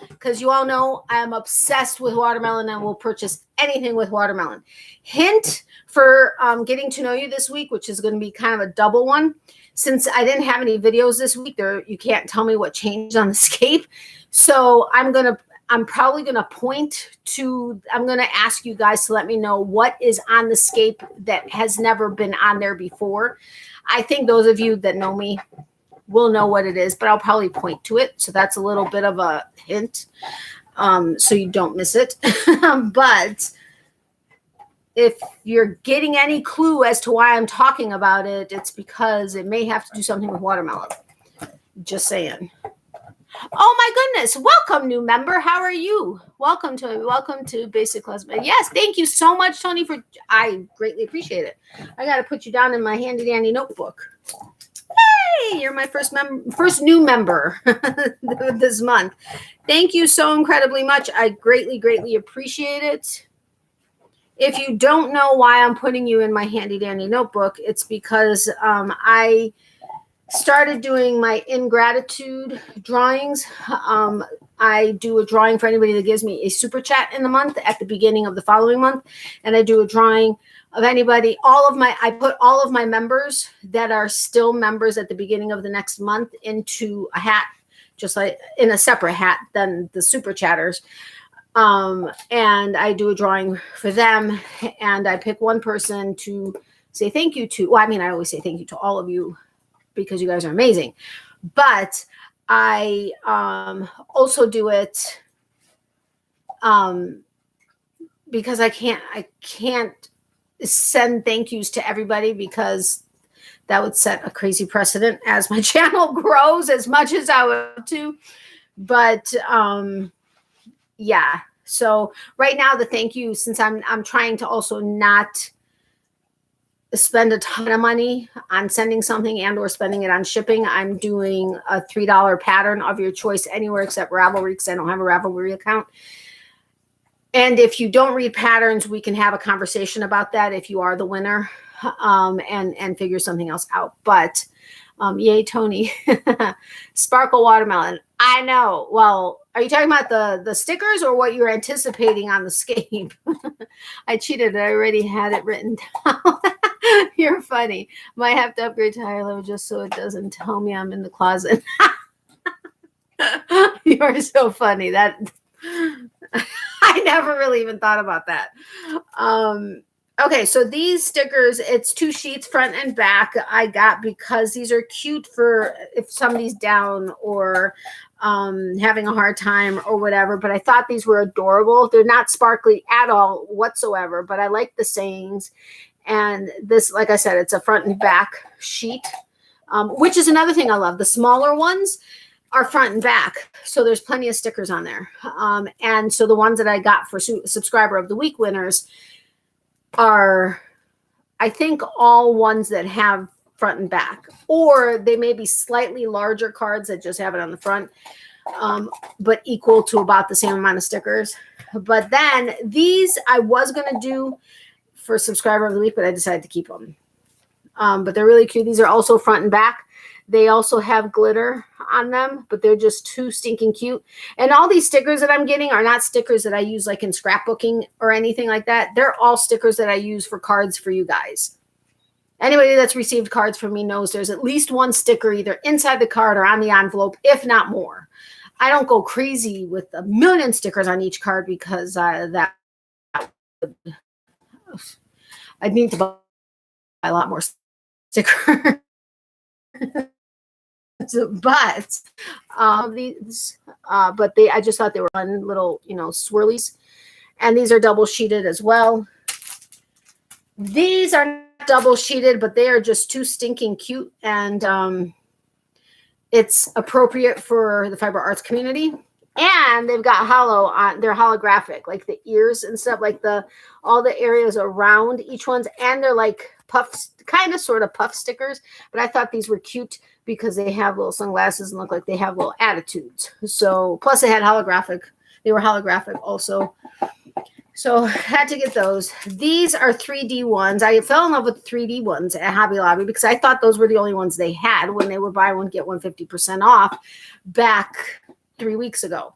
Because you all know I am obsessed with watermelon and will purchase anything with watermelon. Hint for getting to know you this week, which is going to be kind of a double one. Since I didn't have any videos this week, you can't tell me what changed on the scape. So I'm probably going to I'm going to ask you guys to let me know what is on the scape that has never been on there before. I think those of you that know me will know what it is, but I'll probably point to it. So that's a little bit of a hint, so you don't miss it. But if you're getting any clue as to why I'm talking about it, it's because it may have to do something with watermelon. Just saying. Oh my goodness. Welcome, new member. How are you? Welcome to Basic Husband. Yes, thank you so much, Tony, I greatly appreciate it. I got to put you down in my handy dandy notebook. Hey, you're my first new member this month. Thank you so incredibly much. I greatly, greatly appreciate it. If you don't know why I'm putting you in my handy dandy notebook, it's because I started doing my ingratitude drawings. I do a drawing for anybody that gives me a super chat in the month at the beginning of the following month. And I do a drawing of anybody, I put all of my members that are still members at the beginning of the next month into a hat, just like in a separate hat than the super chatters. And I do a drawing for them, and I pick one person to say thank you to, well, I mean, I always say thank you to all of you because you guys are amazing. But I also do it because I can't send thank yous to everybody because that would set a crazy precedent as my channel grows as much as I would to. But yeah. So right now the thank you, since I'm trying to also not spend a ton of money on sending something and or spending it on shipping, I'm doing a $3 pattern of your choice anywhere except Ravelry because I don't have a Ravelry account. And if you don't read patterns, we can have a conversation about that if you are the winner, and figure something else out. But yay, Tony. Sparkle watermelon. I know. Well, are you talking about the stickers or what you're anticipating on the scape? I cheated. I already had it written down. You're funny. Might have to upgrade to higher level just so it doesn't tell me I'm in the closet. You're so funny. That I never really even thought about that. Okay, so these stickers, it's 2 sheets, front and back, I got because these are cute for if somebody's down or having a hard time or whatever. But I thought these were adorable. They're not sparkly at all whatsoever, but I like the sayings. And this, like I said, it's a front and back sheet, which is another thing I love. The smaller ones are front and back. So there's plenty of stickers on there. And so the ones that I got for subscriber of the week winners are, I think, all ones that have front and back, or they may be slightly larger cards that just have it on the front, but equal to about the same amount of stickers. But then these I was going to do for subscriber of the week, but I decided to keep them. But they're really cute. These are also front and back. They also have glitter on them, but they're just too stinking cute. And all these stickers that I'm getting are not stickers that I use like in scrapbooking or anything like that. They're all stickers that I use for cards for you guys. Anybody that's received cards from me knows there's at least one sticker either inside the card or on the envelope, if not more. I don't go crazy with a million stickers on each card because I'd need to buy a lot more stickers. But these, I just thought they were fun little, swirlies, and these are double sheeted as well. These are not double sheeted, but they are just too stinking cute, and it's appropriate for the fiber arts community. And they've got hollow on, they're holographic, like the ears and stuff, like all the areas around each one's, and they're like puffs, kind of sort of puff stickers. But I thought these were cute because they have little sunglasses and look like they have little attitudes. So plus they had holographic, they were holographic also. So had to get those. These are 3D ones. I fell in love with the 3D ones at Hobby Lobby because I thought those were the only ones they had when they were buy one, get one 50% off back 3 weeks ago.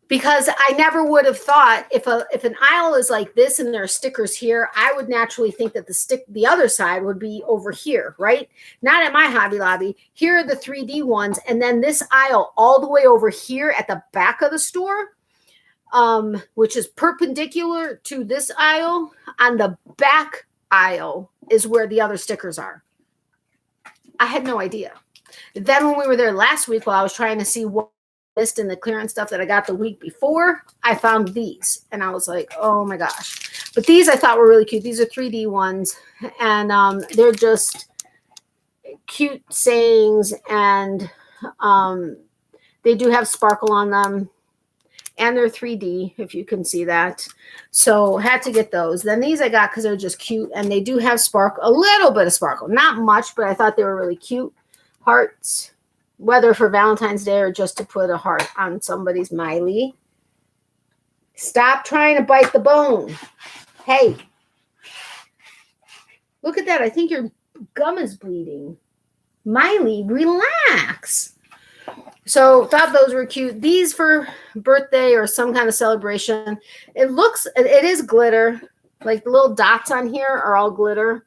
Because I never would have thought if an aisle is like this and there are stickers here, I would naturally think that the other side would be over here, right? Not at my Hobby Lobby. Here are the 3D ones, and then this aisle all the way over here at the back of the store, which is perpendicular to this aisle. On the back aisle is where the other stickers are. I had no idea. Then when we were there last week, while I was trying to see what list and the clearance stuff that I got the week before, I found these and I was like, oh my gosh. But these I thought were really cute. These are 3D ones, and they're just cute sayings, and they do have sparkle on them, and they're 3D, if you can see that. So had to get those. Then these I got because they're just cute, and they do have sparkle, a little bit of sparkle, not much, but I thought they were really cute. Hearts, whether for Valentine's Day or just to put a heart on somebody's Miley. Stop trying to bite the bone. Hey, look at that. I think your gum is bleeding. Miley, relax. So thought those were cute. These for birthday or some kind of celebration. It is glitter. Like the little dots on here are all glitter.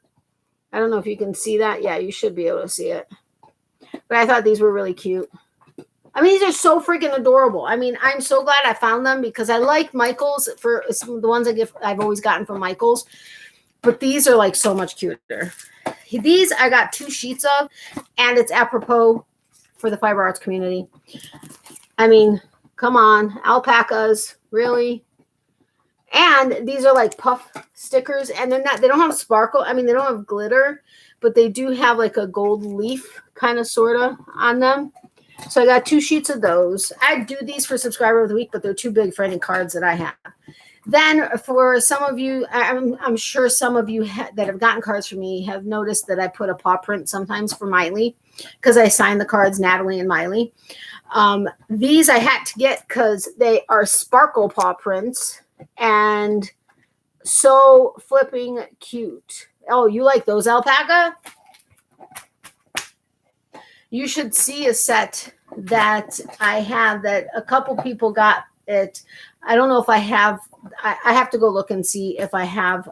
I don't know if you can see that. Yeah, you should be able to see it. But I thought these were really cute. I mean, these are so freaking adorable. I mean, I'm so glad I found them because I like Michaels for the ones I've always gotten from Michaels. But these are like so much cuter. These I got 2 sheets of, and it's apropos for the fiber arts community. I mean, come on, alpacas, really? And these are like puff stickers, and they don't have sparkle. I mean, they don't have glitter, but they do have like a gold leaf kind of sort of on them. So I got 2 sheets of those. I do these for subscriber of the week, but they're too big for any cards that I have. Then for some of you, I'm sure some of you that have gotten cards from me have noticed that I put a paw print sometimes for Miley, because I signed the cards Natalie and Miley. These I had to get because they are sparkle paw prints and so flipping cute. Oh, you like those, alpaca? You should see a set that I have that a couple people got it. I don't know if I have. I have to go look and see if I have,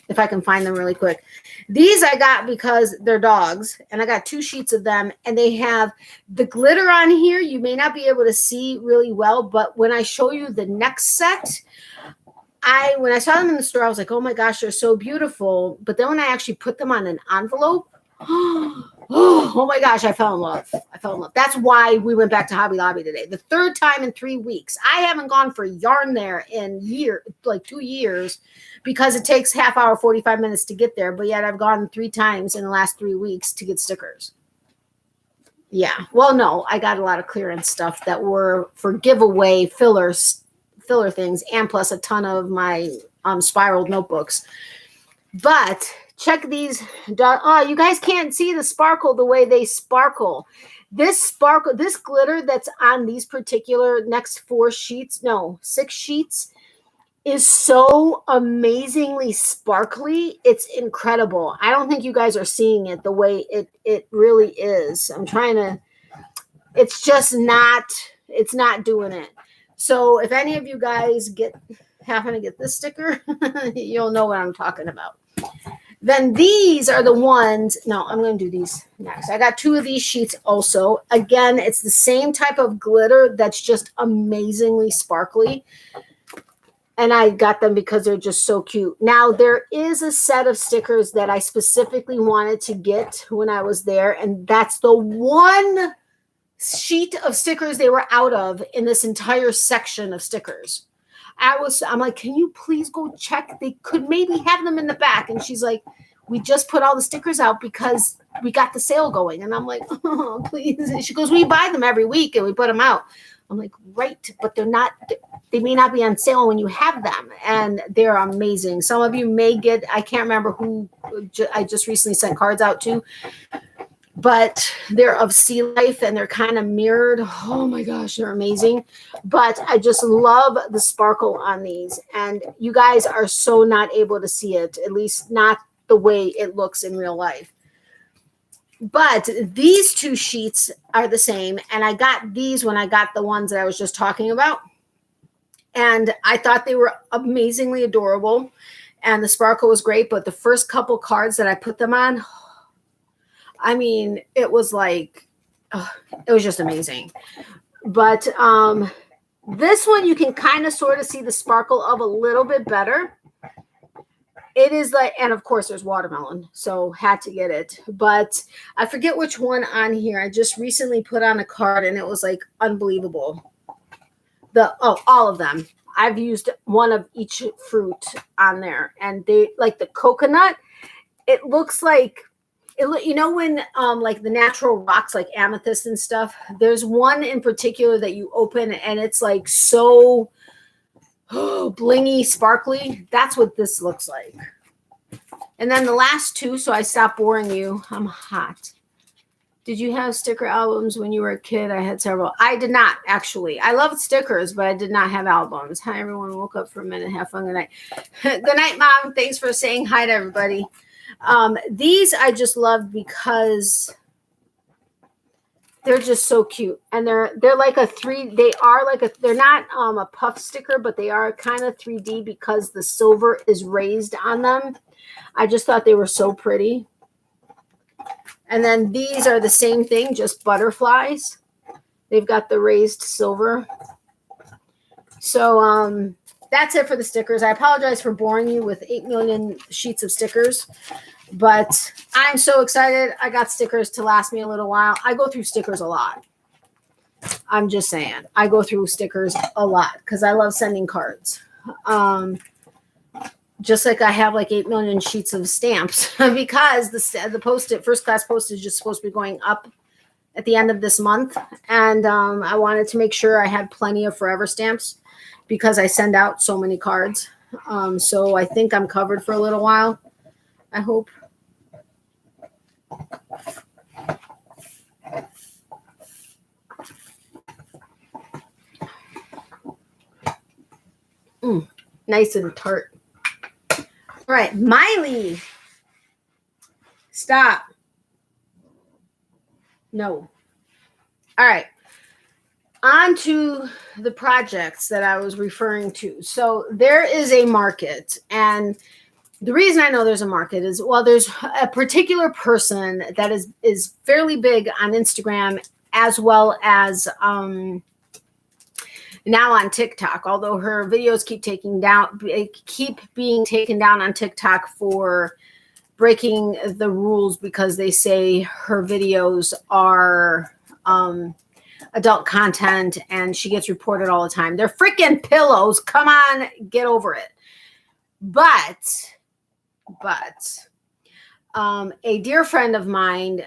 if I can find them really quick. These I got because they're dogs, and I got 2 sheets of them, and they have the glitter on here. You may not be able to see really well, but when I show you the next set, when I saw them in the store, I was like, oh my gosh, they're so beautiful. But then when I actually put them on an envelope, oh my gosh, I fell in love. That's why we went back to Hobby Lobby today. The 3rd time in 3 weeks. I haven't gone for yarn there in 2 years, because it takes half hour, 45 minutes to get there. But yet I've gone 3 times in the last 3 weeks to get stickers. Yeah. Well, no, I got a lot of clearance stuff that were for giveaway filler things, and plus a ton of my spiraled notebooks. But check these. Oh, you guys can't see the sparkle the way they sparkle. This glitter that's on these particular next 6 sheets is so amazingly sparkly. It's incredible. I don't think you guys are seeing it the way it really is. It's not doing it. So if any of you guys happen to get this sticker, you'll know what I'm talking about. Then these are the ones. No, I'm going to do these next. I got 2 of these sheets also. Again, it's the same type of glitter that's just amazingly sparkly. And I got them because they're just so cute. Now, there is a set of stickers that I specifically wanted to get when I was there. And that's the one sheet of stickers they were out of in this entire section of stickers. I'm like, can you please go check? They could maybe have them in the back. And she's like, we just put all the stickers out because we got the sale going. And I'm like, oh, please. And she goes, we buy them every week and we put them out. I'm like, right, but they may not be on sale when you have them. And they're amazing. Some of you may get, I can't remember who I just recently sent cards out to, but they're of sea life and they're kind of mirrored. Oh my gosh, they're amazing. But I just love the sparkle on these. And you guys are so not able to see it, at least not the way it looks in real life. But these 2 sheets are the same. And I got these when I got the ones that I was just talking about. And I thought they were amazingly adorable. And the sparkle was great. But the first couple cards that I put them on, I mean, it was like, it was just amazing. But this one, you can kind of sort of see the sparkle of a little bit better. It is like, and of course there's watermelon, so had to get it. But I forget which one on here. I just recently put on a card and it was like unbelievable. All of them. I've used one of each fruit on there, and they like the coconut. It looks like, when like the natural rocks like amethyst and stuff, there's one in particular that you open and it's like so blingy, sparkly. That's what this looks like. And then the last 2, so I stopped boring you. I'm hot. Did you have sticker albums when you were a kid? I had several. I did not, actually. I loved stickers, but I did not have albums. Hi, everyone. Woke up for a minute. Have fun. Good night. Good night, Mom. Thanks for saying hi to everybody. These I just loved because they're just so cute. And they're like they're not a puff sticker, but they are kind of 3D because the silver is raised on them. I just thought they were so pretty. And then these are the same thing, just butterflies. They've got the raised silver. So that's it for the stickers. I apologize for boring you with 8 million sheets of stickers, but I'm so excited. I got stickers to last me a little while. I go through stickers a lot. I'm just saying. I go through stickers a lot because I love sending cards. Just like I have like 8 million sheets of stamps because the post-it first class postage is supposed to be going up at the end of this month. And I wanted to make sure I had plenty of forever stamps because I send out so many cards. So I think I'm covered for a little while. I hope. Nice and tart. All right, Miley. Stop. No. All right. On to the projects that I was referring to. So there is a market, and the reason I know there's a market is, well, there's a particular person that is fairly big on Instagram as well as now on TikTok, although her videos keep being taken down on TikTok for breaking the rules because they say her videos are adult content and she gets reported all the time. They're freaking pillows. Come on, get over it. But a dear friend of mine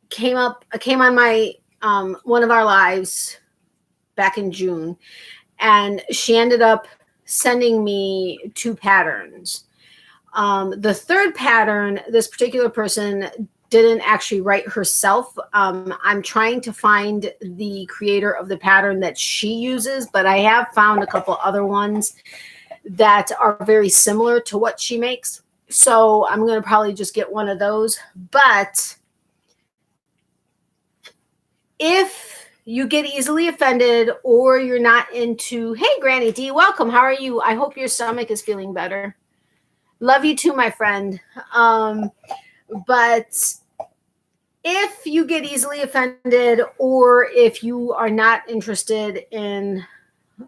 came on my one of our lives back in June, and she ended up sending me 2 patterns. The third pattern, this particular person didn't actually write herself. I'm trying to find the creator of the pattern that she uses, but I have found a couple other ones that are very similar to what she makes. So I'm going to probably just get one of those. But if you get easily offended or you're not into, hey, Granny D, welcome. How are you? I hope your stomach is feeling better. Love you too, my friend. But if you get easily offended or if you are not interested in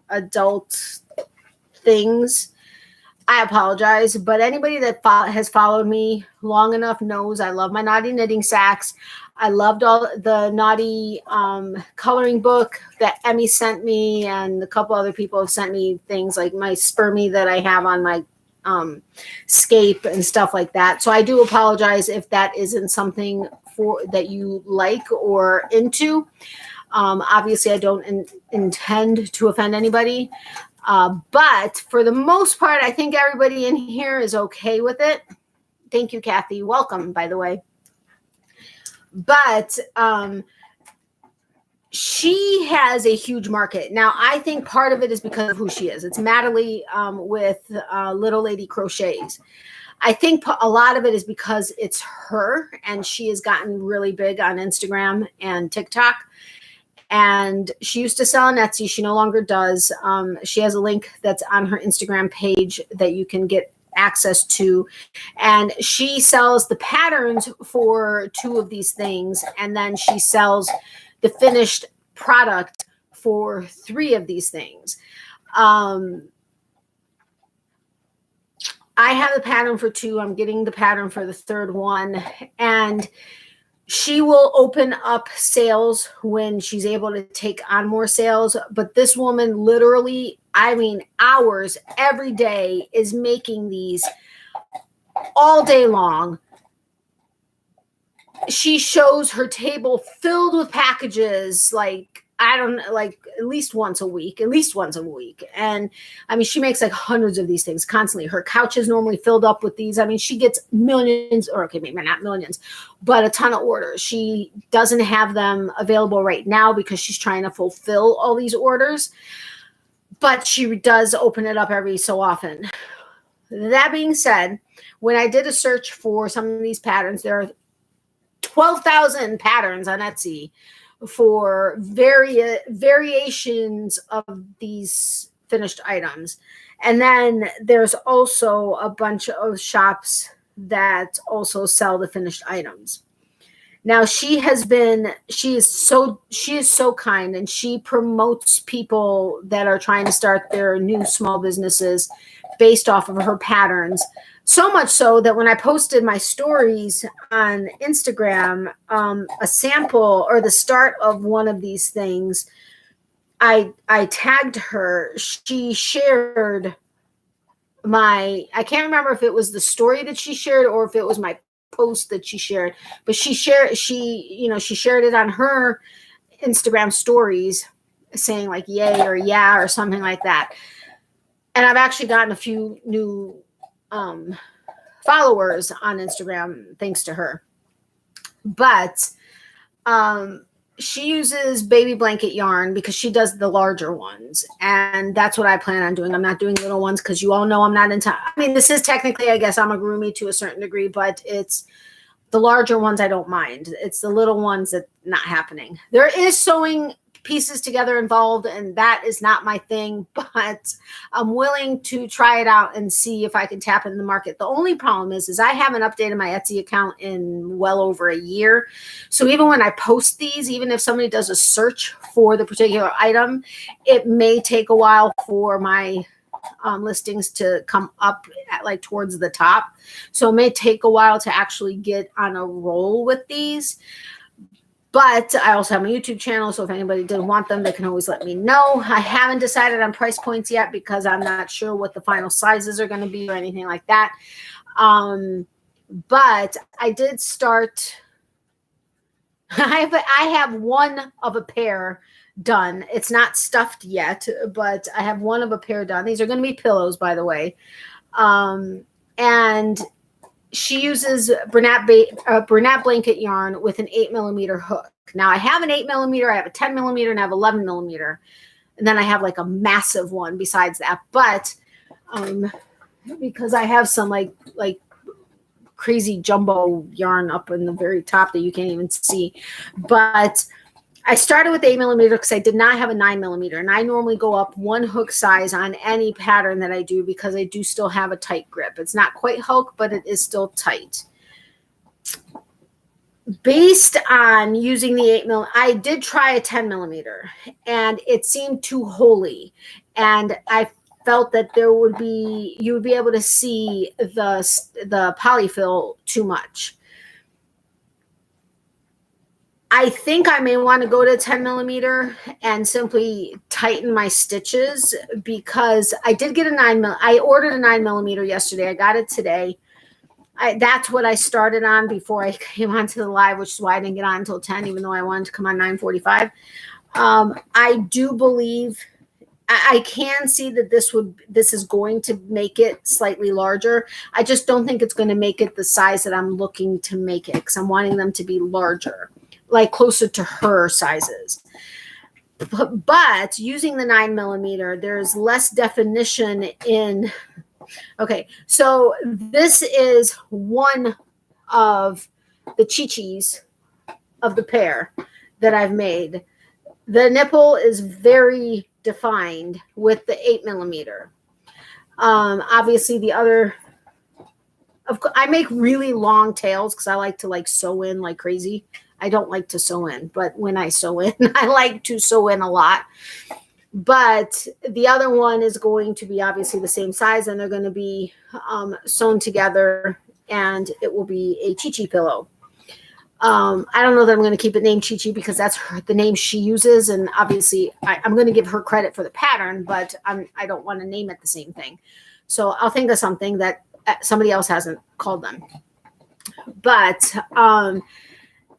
adult things, I apologize. But anybody that has followed me long enough knows I love my naughty knitting sacks. I loved all the naughty coloring book that Emmy sent me, and a couple other people have sent me things like my Spermie that I have on my scape and stuff like that. So I do apologize if that isn't something that you like or into. Obviously, I don't intend to offend anybody. But for the most part, I think everybody in here is okay with it. Thank you, Kathy. Welcome, by the way. But she has a huge market. Now, I think part of it is because of who she is. It's Natalie with Little Lady Crochets. I think a lot of it is because it's her, and she has gotten really big on Instagram and TikTok. And she used to sell on Etsy. She no longer does. She has a link that's on her Instagram page that you can get access to. And she sells the patterns for 2 of these things. And then she sells the finished product for 3 of these things. I have the pattern for 2. I'm getting the pattern for the 3rd one. And she will open up sales when she's able to take on more sales. But this woman literally, I mean, hours every day is making these all day long. She shows her table filled with packages, like, I don't know, like at least once a week. And I mean, she makes like hundreds of these things constantly. Her couch is normally filled up with these. I mean, she gets millions, or okay, maybe not millions, but a ton of orders. She doesn't have them available right now because she's trying to fulfill all these orders, but she does open it up every so often. That being said, when I did a search for some of these patterns, there are 12,000 patterns on Etsy for variations of these finished items. And then there's also a bunch of shops that also sell the finished items. Now she is so kind, and she promotes people that are trying to start their new small businesses based off of her patterns. So much so that when I posted my stories on Instagram, a sample or the start of one of these things, I tagged her. She shared I can't remember if it was the story that she shared or if it was my post that she shared, but she shared it on her Instagram stories saying like yay or yeah or something like that. And I've actually gotten a few new followers on Instagram thanks to her. But she uses baby blanket yarn because she does the larger ones, and that's what I plan on doing. I'm not doing little ones because you all know I'm not into, I mean, this is technically, I guess I'm a groomie to a certain degree, but it's the larger ones I don't mind. It's the little ones that not happening. There is sewing pieces together involved, and that is not my thing, but I'm willing to try it out and see if I can tap into the market. The only problem is I haven't updated my Etsy account in well over a year. So even when I post these, even if somebody does a search for the particular item, it may take a while for my listings to come up at like towards the top. So it may take a while to actually get on a roll with these. But I also have my YouTube channel, so if anybody did want them, they can always let me know. I haven't decided on price points yet because I'm not sure what the final sizes are going to be or anything like that. But I did start. I have one of a pair done. It's not stuffed yet, but I have one of a pair done. These are going to be pillows, by the way. And she uses Bernat blanket yarn with an 8mm hook. Now I have an 8mm, I have a 10mm, and I have 11mm. And then I have like a massive one besides that. But because I have some like crazy jumbo yarn up in the very top that you can't even see. But I started with 8mm because I did not have a 9mm, and I normally go up one hook size on any pattern that I do because I do still have a tight grip. It's not quite hook, but it is still tight. Based on using the 8mm, I did try a 10mm, and it seemed too holy, and I felt that you would be able to see the polyfill too much. I think I may want to go to 10mm and simply tighten my stitches because I did get a 9mm. I ordered a 9mm yesterday. I got it today. That's what I started on before I came onto the live, which is why I didn't get on until 10, even though I wanted to come on 9:45. I do believe I can see that this is going to make it slightly larger. I just don't think it's going to make it the size that I'm looking to make it because I'm wanting them to be larger, like closer to her sizes. But using the 9mm, there's less definition in. Okay, so this is one of the chi-chis of the pair that I've made. The nipple is very defined with the 8mm. Obviously the other, I make really long tails because I like to like sew in like crazy. I don't like to sew in, but when I sew in, I like to sew in a lot. But the other one is going to be obviously the same size, and they're going to be sewn together, and it will be a chi-chi pillow. I don't know that I'm going to keep it named Chi-Chi because that's the name she uses, and obviously I'm going to give her credit for the pattern, but I don't want to name it the same thing. So I'll think of something that somebody else hasn't called them. But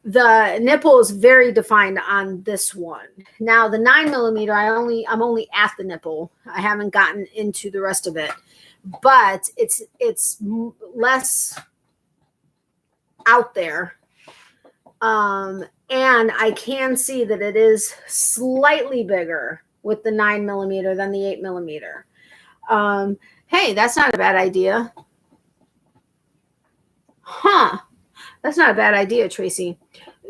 the nipple is very defined on this one. Now the 9mm, I'm only at the nipple. I haven't gotten into the rest of it, but it's less out there. And I can see that it is slightly bigger with the 9mm than the 8mm. Hey, that's not a bad idea. Huh. That's not a bad idea, Tracy.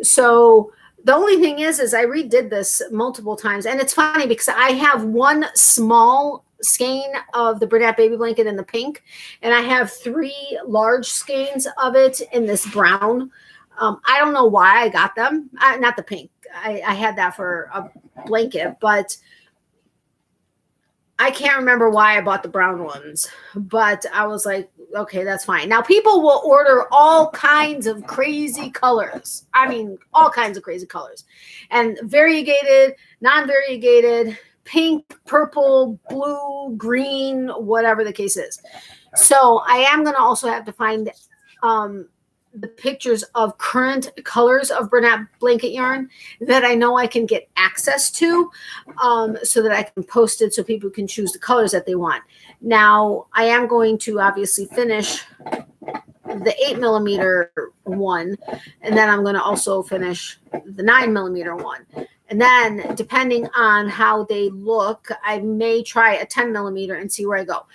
So the only thing is I redid this multiple times. And it's funny because I have one small skein of the Bernat baby blanket in the pink, and I have 3 large skeins of it in this brown. I don't know why I got them. Not the pink. I had that for a blanket, but I can't remember why I bought the brown ones. But I was like, okay, that's fine. Now, people will order all kinds of crazy colors. I mean, all kinds of crazy colors. And variegated, non-variegated, pink, purple, blue, green, whatever the case is. So I am going to also have to find the pictures of current colors of Bernat blanket yarn that I know I can get access to, so that I can post it so people can choose the colors that they want. Now, I am going to obviously finish the 8mm one, and then I'm going to also finish the 9mm one. And then, depending on how they look, I may try a 10mm and see where I go.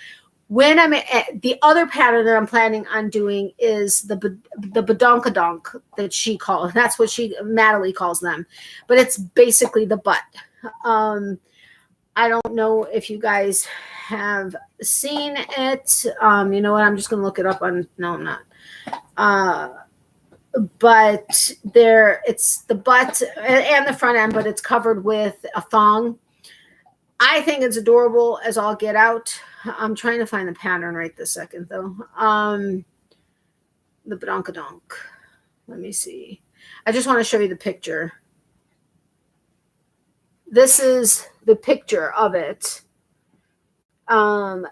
When I'm at the other pattern that I'm planning on doing is the badonkadonk that she calls. That's what Natalie calls them, but it's basically the butt. I don't know if you guys have seen it. You know what? I'm just gonna look it up on. No, I'm not. But it's the butt and the front end, but it's covered with a thong. I think it's adorable as all get out. I'm trying to find the pattern right this second, though. The badonkadonk. Let me see. I just want to show you the picture. This is the picture of it. I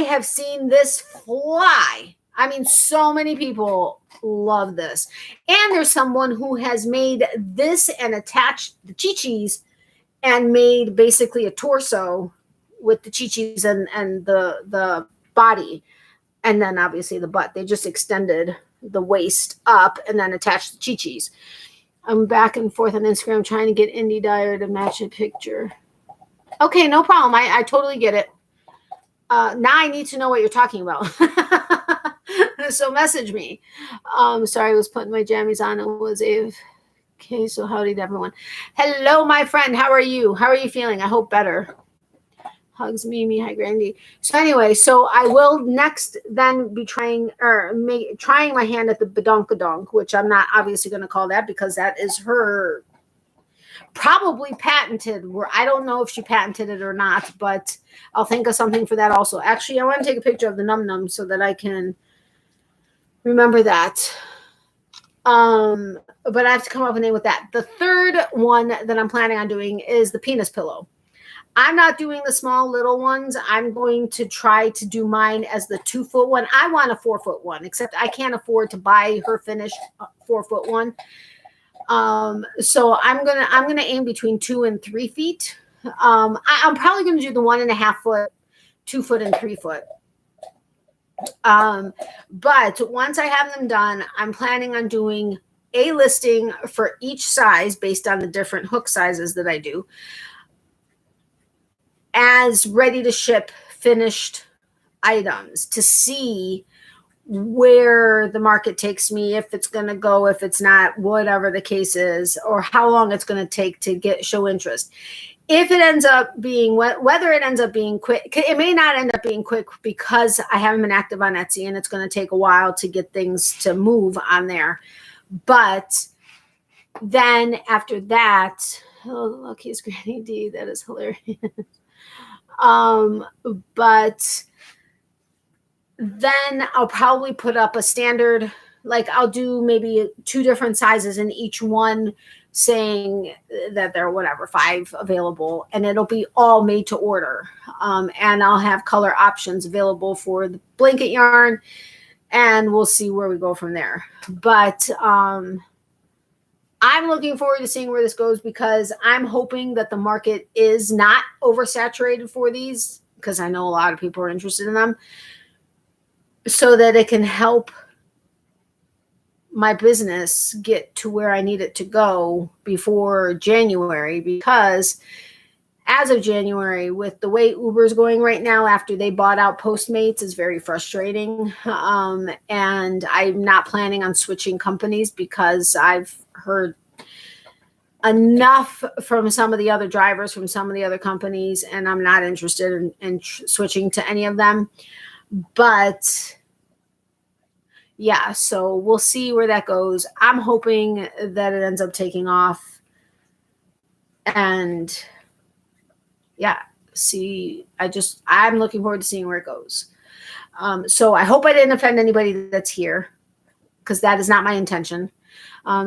have seen this fly. I mean, so many people love this. And there's someone who has made this and attached the chi-chis and made basically a torso with the chi-chis and the body, and then obviously the butt. They just extended the waist up and then attached the chi-chis. I'm back and forth on Instagram trying to get Indie Dyer to match a picture. Okay, no problem. I totally get it. Now I need to know what you're talking about. So message me. Sorry, I was putting my jammies on. It was okay, so howdy to everyone. Hello, my friend. How are you? How are you feeling? I hope better. Hugs, Mimi. Hi, Grandy. So anyway, so I will next then be trying my hand at the badonkadonk, which I'm not obviously going to call that because that is her probably patented. Where I don't know if she patented it or not, but I'll think of something for that also. Actually, I want to take a picture of the num num so that I can remember that. But I have to come up with a name with that. The third one that I'm planning on doing is the penis pillow. I'm not doing the small little ones. I'm going to try to do mine as the 2-foot one. I want a 4-foot one, except I can't afford to buy her finished 4-foot one. So I'm gonna aim between 2 and 3 feet. I'm probably gonna do the 1.5 foot, 2 foot, and 3 foot. But once I have them done, I'm planning on doing a listing for each size based on the different hook sizes that I do, as ready to ship finished items to see where the market takes me, if it's going to go, if it's not, whatever the case is, or how long it's going to take to show interest. If it ends up being, whether it ends up being quick, it may not end up being quick because I haven't been active on Etsy and it's going to take a while to get things to move on there. But then after that, oh, look, he's Granny D. That is hilarious. But then I'll probably put up a standard, like I'll do maybe 2 different sizes in each one, saying that there are whatever 5 available, and it'll be all made to order. And I'll have color options available for the blanket yarn, and we'll see where we go from there. But I'm looking forward to seeing where this goes, because I'm hoping that the market is not oversaturated for these, because I know a lot of people are interested in them, so that it can help my business get to where I need it to go before January. Because as of January, with the way Uber's going right now after they bought out Postmates, is very frustrating. And I'm not planning on switching companies, because I've heard enough from some of the other drivers from some of the other companies, and I'm not interested in switching to any of them. But yeah, so we'll see where that goes. I'm hoping that it ends up taking off. And yeah, I'm looking forward to seeing where it goes. So I hope I didn't offend anybody that's here, because that is not my intention.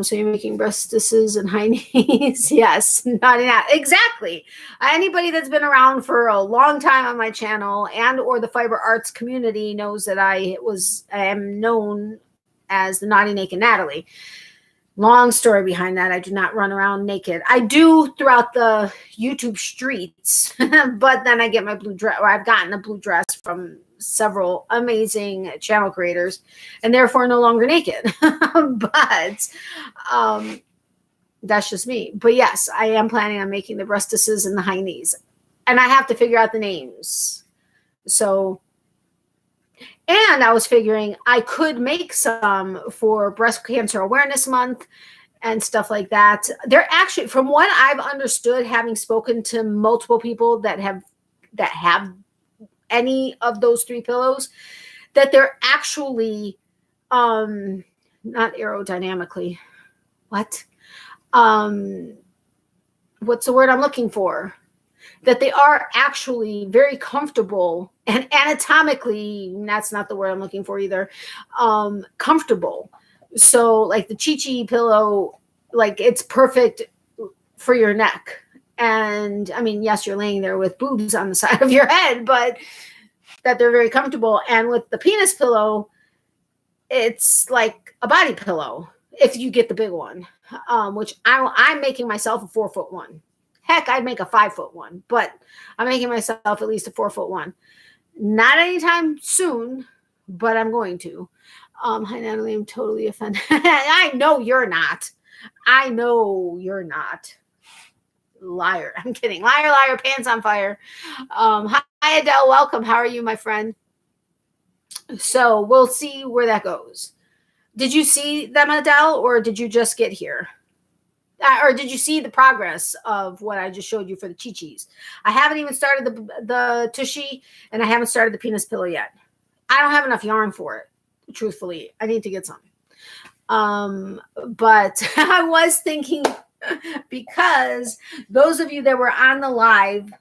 So you're making breastises and high knees. Yes, not exactly. Anybody that's been around for a long time on my channel and or the fiber arts community knows that I am known as the Naughty Naked Natalie. Long story behind that. I do not run around naked. I do throughout the YouTube streets, but then I get my blue dress, or I've gotten a blue dress from several amazing channel creators, and therefore no longer naked. But that's just me. But yes, I am planning on making the breastises and the high knees, and I have to figure out the names. So, and I was figuring I could make some for Breast Cancer Awareness Month and stuff like that. They're actually, from what I've understood, having spoken to multiple people that have any of those 3 pillows, that they're actually not aerodynamically. What's the word I'm looking for? That they are actually very comfortable, and anatomically, that's not the word I'm looking for either, comfortable. So like the Chi-Chi pillow, like it's perfect for your neck. And I mean, yes, you're laying there with boobs on the side of your head, but that they're very comfortable. And with the penis pillow, it's like a body pillow if you get the big one, which I'm making myself a 4-foot one. Heck, I'd make a 5-foot one, but I'm making myself at least a 4-foot one. Not anytime soon, but I'm going to. Hi, Natalie, I'm totally offended. I know you're not. I know you're not. Liar. I'm kidding. Liar, liar, pants on fire. Hi, Adele. Welcome. How are you, my friend? So we'll see where that goes. Did you see them, Adele, or did you just get here? Or did you see the progress of what I just showed you for the Chi-Chis? I haven't even started the Tushy, and I haven't started the penis pillow yet. I don't have enough yarn for it, truthfully. I need to get some. But I was thinking, because those of you that were on the live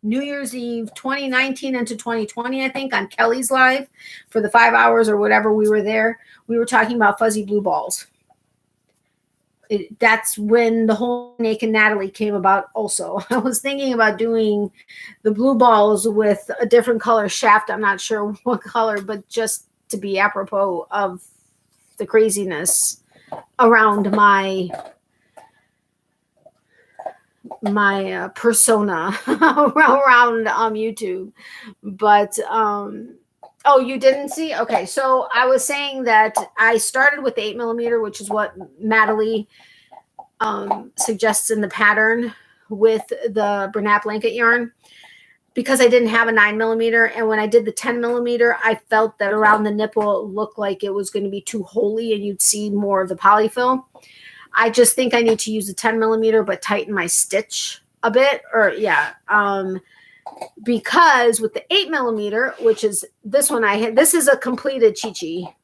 New Year's Eve 2019 into 2020, I think, on Kelly's live for the 5 hours or whatever we were there, we were talking about fuzzy blue balls. That's when the whole Naked Natalie came about also. I was thinking about doing the blue balls with a different color shaft. I'm not sure what color, but just to be apropos of the craziness around my persona around YouTube. But oh, you didn't see? Okay, so I was saying that I started with the 8mm, which is what Natalie suggests in the pattern with the Bernat blanket yarn, because I didn't have a 9mm. And when I did the 10mm, I felt that around the nipple it looked like it was going to be too holy and you'd see more of the polyfill. I just think I need to use the 10mm, but tighten my stitch a bit, or yeah. Because with the 8mm, which is this one this is a completed Chi-Chi.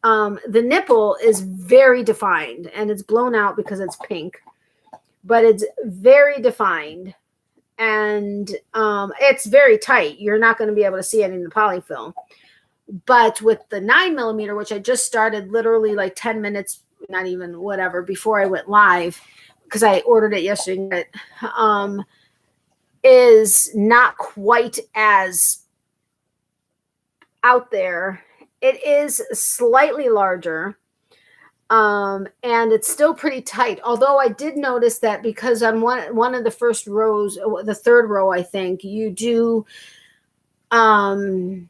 The nipple is very defined, and it's blown out because it's pink, but it's very defined, and it's very tight. You're not going to be able to see any of the polyfill. But with the 9mm, which I just started literally like 10 minutes, not even whatever, before I went live, because I ordered it yesterday, is not quite as out there. It is slightly larger, and it's still pretty tight. Although I did notice that because on one of the first rows, the third row, I think you do, I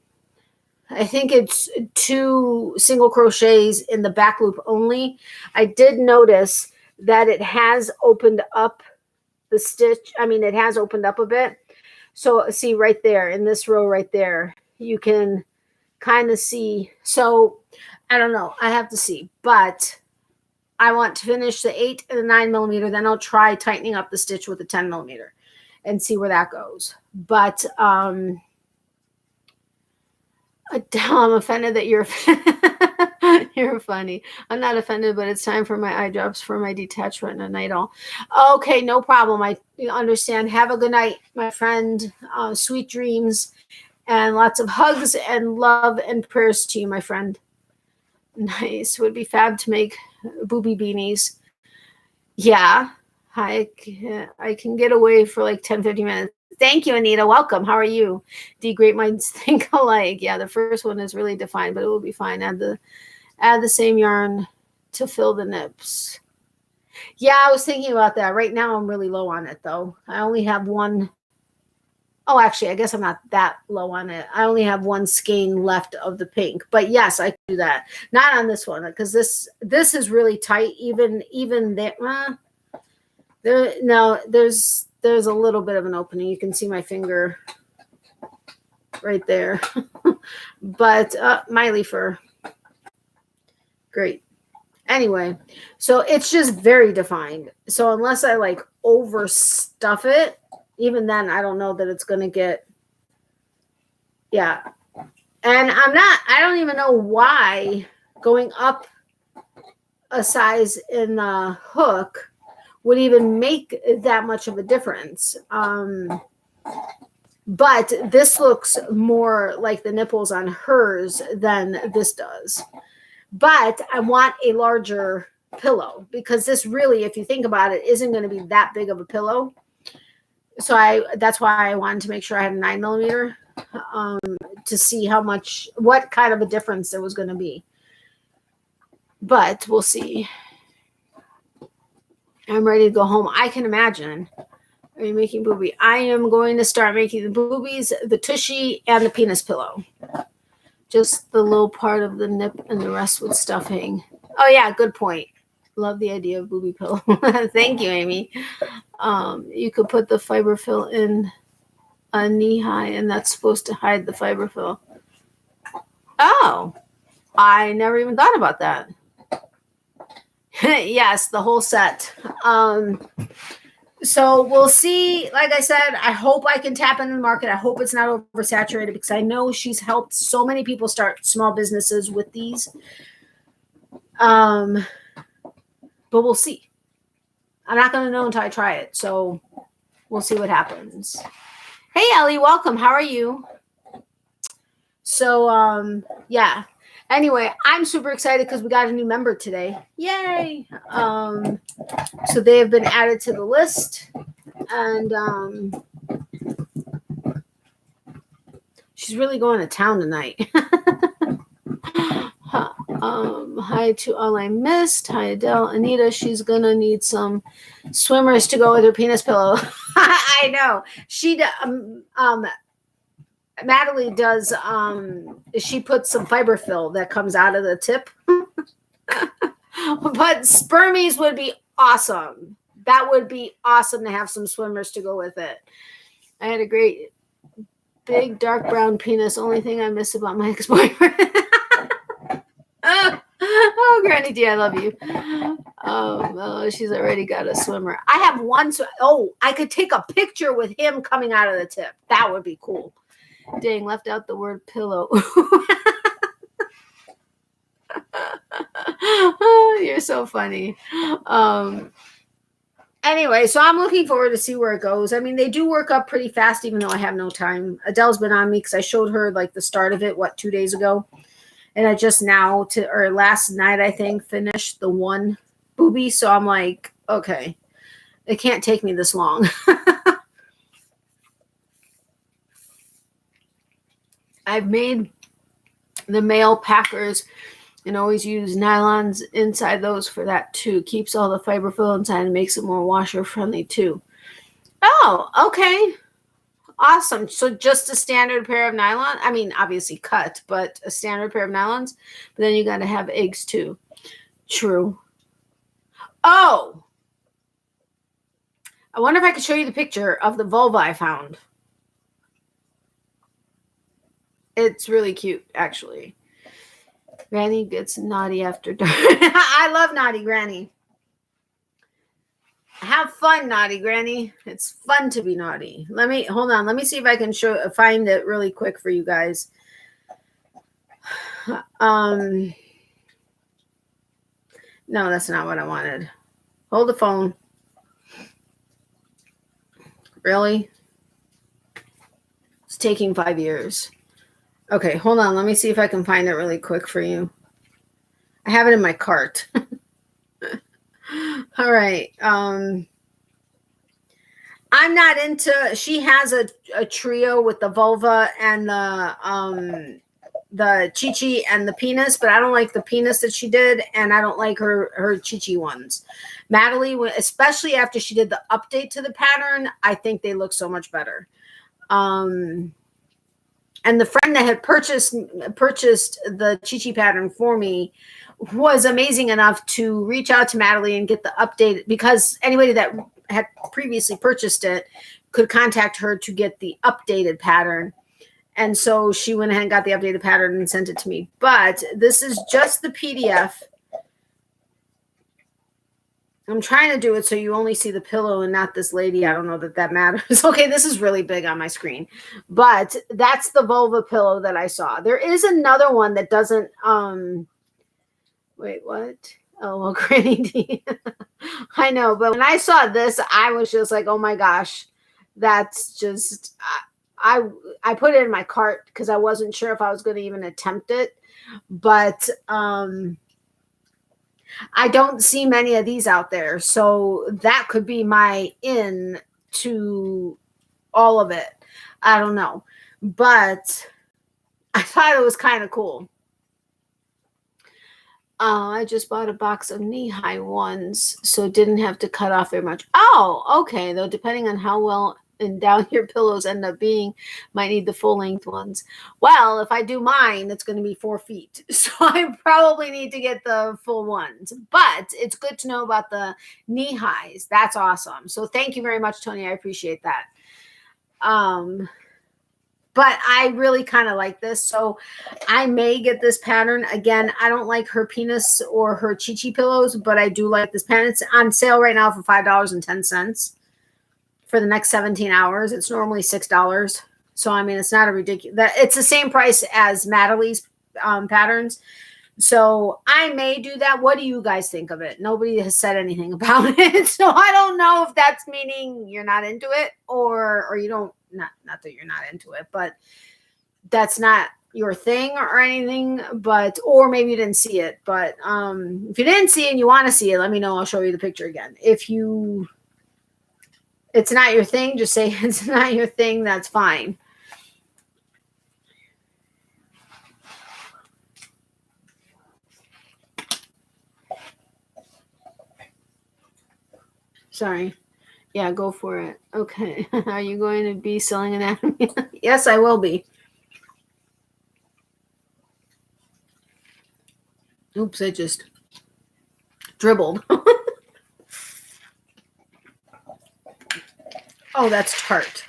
think it's 2 single crochets in the back loop only. I did notice that it has opened up the stitch. I mean, it has opened up a bit. So see right there in this row right there, you can kind of see. So I don't know. I have to see. But I want to finish the 8 and the 9mm. Then I'll try tightening up the stitch with the 10mm and see where that goes. But I'm offended that you're You're funny. I'm not offended, but it's time for my eye drops for my detached retina night all. Okay, no problem. I understand. Have a good night, my friend. Sweet dreams and lots of hugs and love and prayers to you, my friend. Nice. Would be fab to make booby beanies. Yeah, I can get away for like 10, 15 minutes. Thank you, Anita. Welcome. How are you? The great minds think alike. Yeah, the first one is really defined, but it will be fine. Add the same yarn to fill the nips. Yeah, I was thinking about that. Right now, I'm really low on it, though. I only have one. Oh, actually, I guess I'm not that low on it. I only have one skein left of the pink. But yes, I can do that. Not on this one, because this is really tight. Even there. There's a little bit of an opening. You can see my finger right there. But Miley fur. Great. Anyway, so it's just very defined. So unless I like overstuff it, even then I don't know that it's going to get, yeah. And I don't even know why going up a size in the hook would even make that much of a difference. But this looks more like the nipples on hers than this does. But I want a larger pillow because this really, if you think about it, isn't going to be that big of a pillow. So that's why I wanted to make sure I had a 9mm to see what kind of a difference there was going to be. But we'll see. I'm ready to go home. I can imagine. Are you making booby? I am going to start making the boobies, the tushy, and the penis pillow. Just the little part of the nip and the rest with stuffing. Oh, yeah, good point. Love the idea of booby pillow. Thank you, Amy. You could put the fiber fill in a knee high, and that's supposed to hide the fiber fill. Oh, I never even thought about that. Yes, the whole set. So we'll see. Like I said, I hope I can tap into the market. I hope it's not oversaturated because I know she's helped so many people start small businesses with these. But we'll see. I'm not going to know until I try it. So we'll see what happens. Hey, Ellie, welcome. How are you? So, yeah. Anyway, I'm super excited because we got a new member today. Yay. So they have been added to the list. And she's really going to town tonight. Hi to all I missed. Hi, Adele. Anita, she's going to need some swimmers to go with her penis pillow. I know. Natalie does, she puts some fiber fill that comes out of the tip. But spermies would be awesome. That would be awesome to have some swimmers to go with it. I had a great big dark brown penis. Only thing I miss about my ex-boyfriend. Oh, Granny D, I love you. She's already got a swimmer. I have one. I could take a picture with him coming out of the tip. That would be cool. Dang, left out the word pillow. Oh, you're so funny. Anyway, so I'm looking forward to see where it goes. I mean, they do work up pretty fast, even though I have no time. Adele's been on me because I showed her like the start of it, 2 days ago. And I just last night, I think, finished the one booby. So I'm like, okay, it can't take me this long. I've made the male packers and always use nylons inside those for that too. Keeps all the fiber fill inside and makes it more washer friendly too. Oh, okay. Awesome. So just a standard pair of nylon. I mean, obviously cut, but a standard pair of nylons. But then you got to have eggs too. True. Oh, I wonder if I could show you the picture of the vulva I found. It's really cute, actually. Granny gets naughty after dark. I love naughty Granny. Have fun, naughty Granny. It's fun to be naughty. Hold on. Let me see if I can find it really quick for you guys. No, that's not what I wanted. Hold the phone. Really? It's taking 5 years. Okay, hold on. Let me see if I can find it really quick for you. I have it in my cart. All right. I'm not into, she has a trio with the vulva and the chi-chi and the penis, but I don't like the penis that she did, and I don't like her chi-chi ones. Natalie, especially after she did the update to the pattern, I think they look so much better. And the friend that had purchased the chi-chi pattern for me was amazing enough to reach out to Natalie and get the update, because anybody that had previously purchased it could contact her to get the updated pattern. And so she went ahead and got the updated pattern and sent it to me. But this is just the PDF. I'm trying to do it so you only see the pillow and not this lady. I don't know that matters. Okay, this is really big on my screen. But that's the vulva pillow that I saw. There is another one that doesn't... Wait, what? Oh, well, Granny D. I know, but when I saw this, I was just like, oh my gosh, that's just... I put it in my cart because I wasn't sure if I was going to even attempt it. But I don't see many of these out there. So that could be my in to all of it. I don't know. But I thought it was kind of cool. I just bought a box of knee-high ones, so didn't have to cut off very much. Oh, okay. Though depending on how well and down your pillows end up being, might need the full length ones. Well, if I do mine, it's going to be 4 feet. So I probably need to get the full ones, but it's good to know about the knee highs. That's awesome. So thank you very much, Tony. I appreciate that. But I really kind of like this. So I may get this pattern. Again, I don't like her penis or her chi-chi pillows, but I do like this pattern. It's on sale right now for $5.10. For the next 17 hours. It's normally $6. So, I mean, it's not a ridiculous... It's the same price as Natalie's patterns. So, I may do that. What do you guys think of it? Nobody has said anything about it. So, I don't know if that's meaning you're not into it or you don't... Not that you're not into it, but that's not your thing or anything. But... Or maybe you didn't see it. But if you didn't see it and you want to see it, let me know. I'll show you the picture again. If you... It's not your thing, just say it's not your thing. That's fine. Sorry. Yeah, go for it. Okay. Are you going to be selling anatomy? Yes, I will be. Oops, I just dribbled. Oh, that's tart.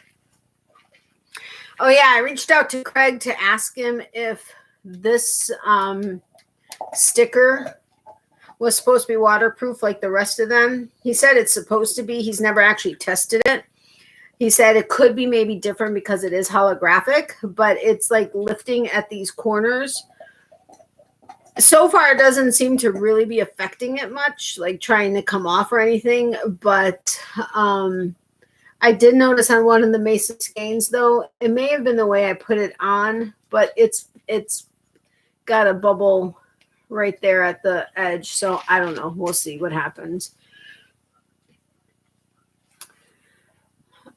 Oh, yeah, I reached out to Craig to ask him if this sticker was supposed to be waterproof like the rest of them. He said it's supposed to be. He's never actually tested it. He said it could be maybe different because it is holographic, but it's like lifting at these corners. So far, it doesn't seem to really be affecting it much, like trying to come off or anything, but... I did notice on one of the Mason skeins, though, it may have been the way I put it on, but it's got a bubble right there at the edge. So I don't know. We'll see what happens.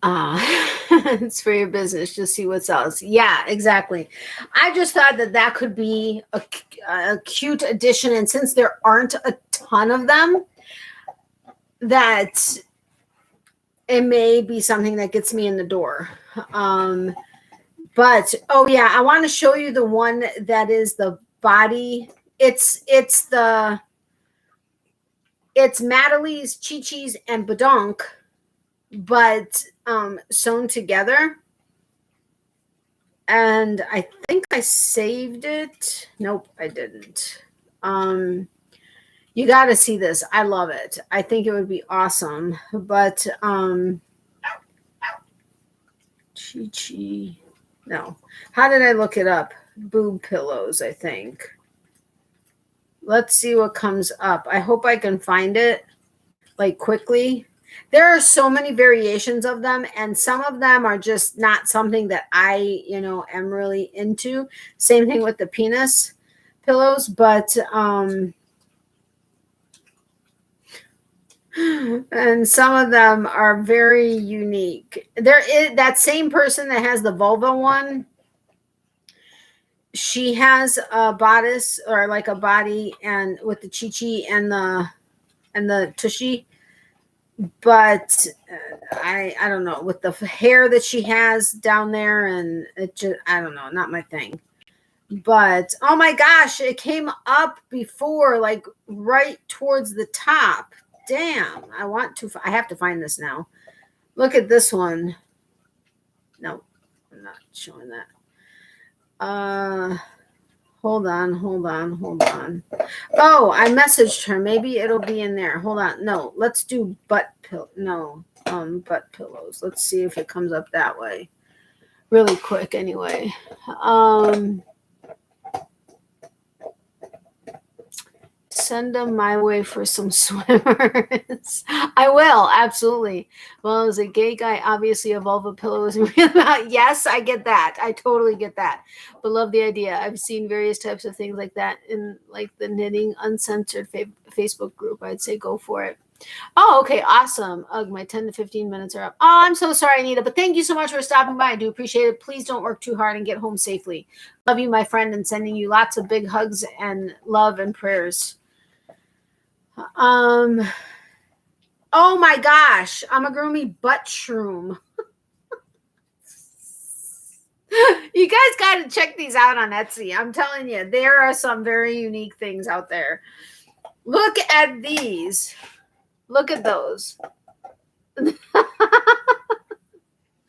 It's for your business. Just see what sells. Yeah, exactly. I just thought that could be a cute addition. And since there aren't a ton of them, that... it may be something that gets me in the door. But, oh yeah, I want to show you the one that is the body. It's Natalie's, Chi-Chi's, and Badonk, but sewn together. And I think I saved it. Nope, I didn't. You got to see this. I love it. I think it would be awesome. But Chi-Chi. No. How did I look it up? Boob pillows, I think. Let's see what comes up. I hope I can find it like quickly. There are so many variations of them, and some of them are just not something that I, am really into. Same thing with the penis pillows, but and some of them are very unique. There is that same person that has the vulva one. She has a bodice or like a body and with the chi-chi and the tushy, but I don't know, with the hair that she has down there, and it just, I don't know, not my thing. But oh my gosh, it came up before, like right towards the top. Damn, I have to find this now. Look at this one. No, I'm not showing that. Hold on. Oh, I messaged her. Maybe it'll be in there. Hold on. No, let's do butt pillows. Let's see if it comes up that way. Really quick anyway. Send them my way for some swimmers. I will, absolutely. Well, as a gay guy, obviously a vulva pillow isn't real about. Yes, I get that. I totally get that. But love the idea. I've seen various types of things like that in like the Knitting Uncensored Facebook group. I'd say go for it. Oh, okay, awesome. Ugh, my 10 to 15 minutes are up. Oh, I'm so sorry, Anita, but thank you so much for stopping by. I do appreciate it. Please don't work too hard and get home safely. Love you, my friend, and sending you lots of big hugs and love and prayers. Oh my gosh, amigurumi butt shroom. You guys got to check these out on Etsy. I'm telling you, there are some very unique things out there. Look at these. Look at those.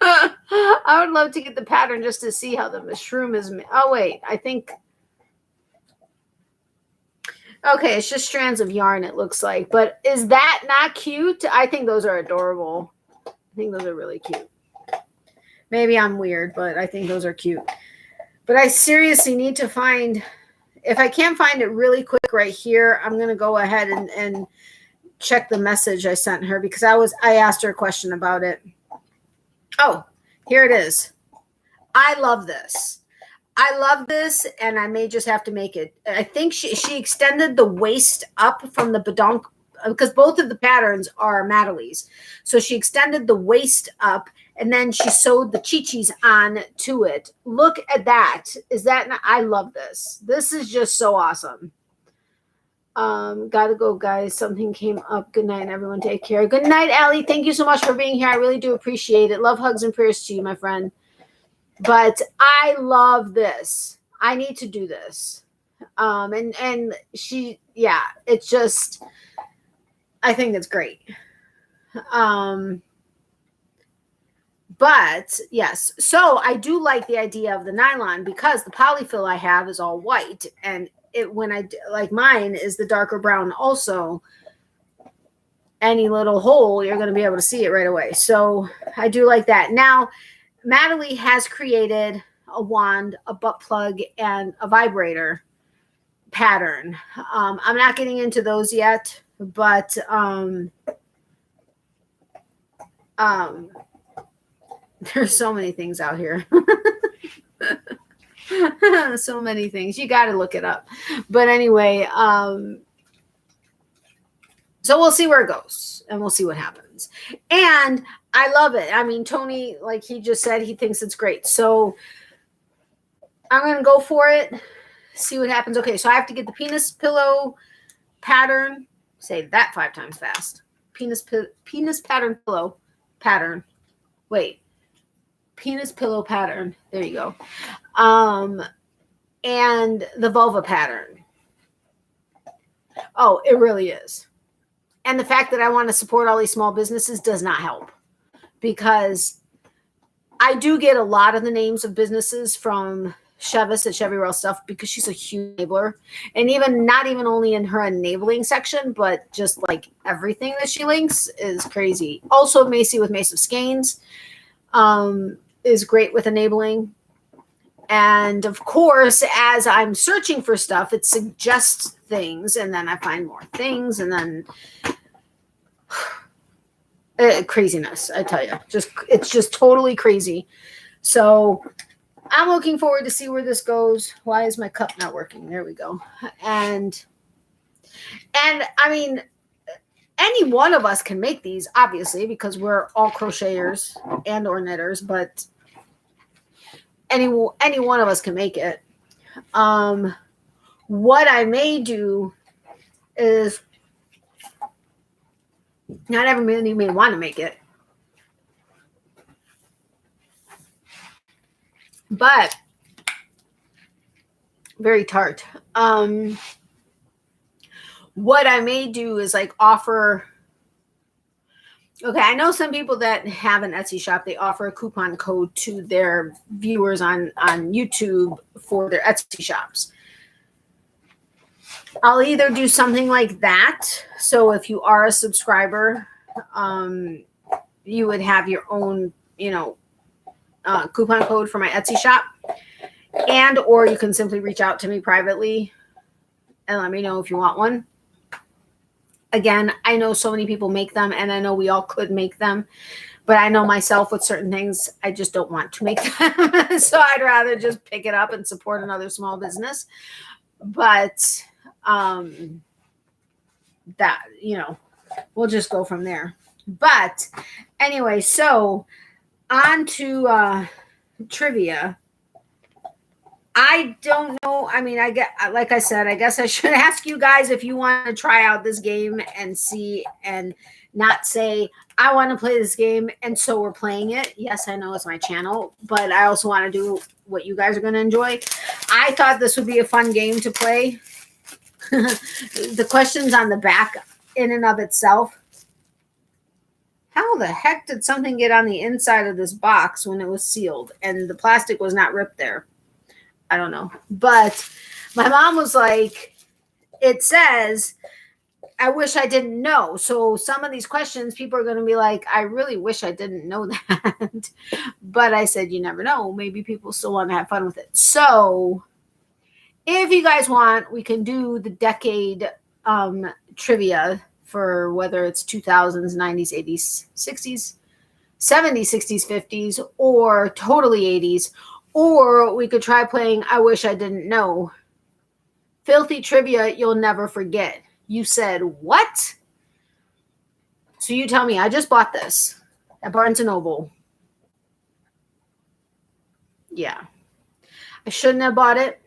I would love to get the pattern just to see how the mushroom is made. Oh wait, I think. Okay, it's just strands of yarn, it looks like. But is that not cute? I think those are adorable. I think those are really cute. Maybe I'm weird, but I think those are cute. But I seriously need to find, if I can't find it really quick right here, I'm going to go ahead and check the message I sent her, because I asked her a question about it. Oh, here it is. I love this. And I may just have to make it. I think she extended the waist up from the badonk, because both of the patterns are Natalie's. So she extended the waist up, and then she sewed the chi-chis on to it. Look at that. Is that not, I love this. This is just so awesome. Gotta go, guys. Something came up. Good night, everyone. Take care. Good night, Allie. Thank you so much for being here. I really do appreciate it. Love, hugs, and prayers to you, my friend. But I love this. I need to do this. And she, yeah, it's just, I think it's great. But yes, so I do like the idea of the nylon, because the polyfill I have is all white, and like mine is the darker brown also. Any little hole, you're going to be able to see it right away. So I do like that. Now, Natalie has created a wand, a butt plug, and a vibrator pattern. I'm not getting into those yet, but there's so many things out here. So many things. You got to look it up. But anyway, so we'll see where it goes, and we'll see what happens. And I love it. I mean, Tony, like he just said, he thinks it's great. So I'm going to go for it, see what happens. Okay, so I have to get the penis pillow pattern. Say that 5 times fast. Penis pattern pillow pattern. Wait. Penis pillow pattern. There you go. And the vulva pattern. Oh, it really is. And the fact that I want to support all these small businesses does not help, because I do get a lot of the names of businesses from Chevis at Chevy Rail Stuff, because she's a huge enabler. And even not even only in her enabling section, but just like everything that she links is crazy. Also, Macy with Mace of Skeins is great with enabling. And of course, as I'm searching for stuff, it suggests things, and then I find more things, and then craziness, I tell you. It's just totally crazy. So I'm looking forward to see where this goes. Why is my cup not working? There we go. And I mean, any one of us can make these, obviously, because we're all crocheters and or knitters, but any one of us can make it. What I may do is, not everybody may want to make it, but very tart. What I may do is like offer. Okay, I know some people that have an Etsy shop, they offer a coupon code to their viewers on YouTube for their Etsy shops. I'll either do something like that. So if you are a subscriber, you would have your own, coupon code for my Etsy shop. And or you can simply reach out to me privately and let me know if you want one. Again, I know so many people make them, and I know we all could make them, but I know myself with certain things, I just don't want to make them. So I'd rather just pick it up and support another small business. But that, we'll just go from there. But anyway, so on to trivia. I don't know. I mean, like I said, I guess I should ask you guys if you want to try out this game and see, and not say, I want to play this game, and so we're playing it. Yes, I know it's my channel, but I also want to do what you guys are going to enjoy. I thought this would be a fun game to play. The questions on the back in and of itself. How the heck did something get on the inside of this box when it was sealed and the plastic was not ripped there? I don't know. But my mom was like, it says, I wish I didn't know. So some of these questions, people are going to be like, I really wish I didn't know that. But I said, you never know. Maybe people still want to have fun with it. So if you guys want, we can do the decade trivia for whether it's 2000s, 90s, 80s, 60s, 70s, 60s, 50s, or totally 80s. Or we could try playing I Wish I Didn't Know. Filthy trivia you'll never forget. You said, what? So you tell me. I just bought this at Barnes & Noble. Yeah. I shouldn't have bought it,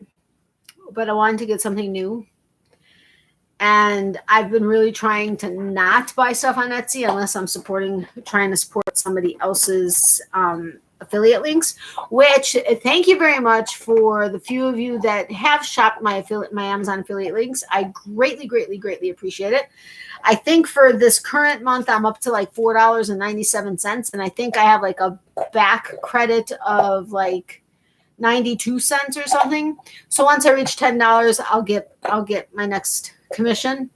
but I wanted to get something new. And I've been really trying to not buy stuff on Etsy unless I'm trying to support somebody else's affiliate links, which thank you very much for the few of you that have shopped my Amazon affiliate links. I greatly, greatly, greatly appreciate it. I think for this current month, I'm up to like $4.97. And I think I have like a back credit of like 92 cents or something. So once I reach $10, I'll get my next commission.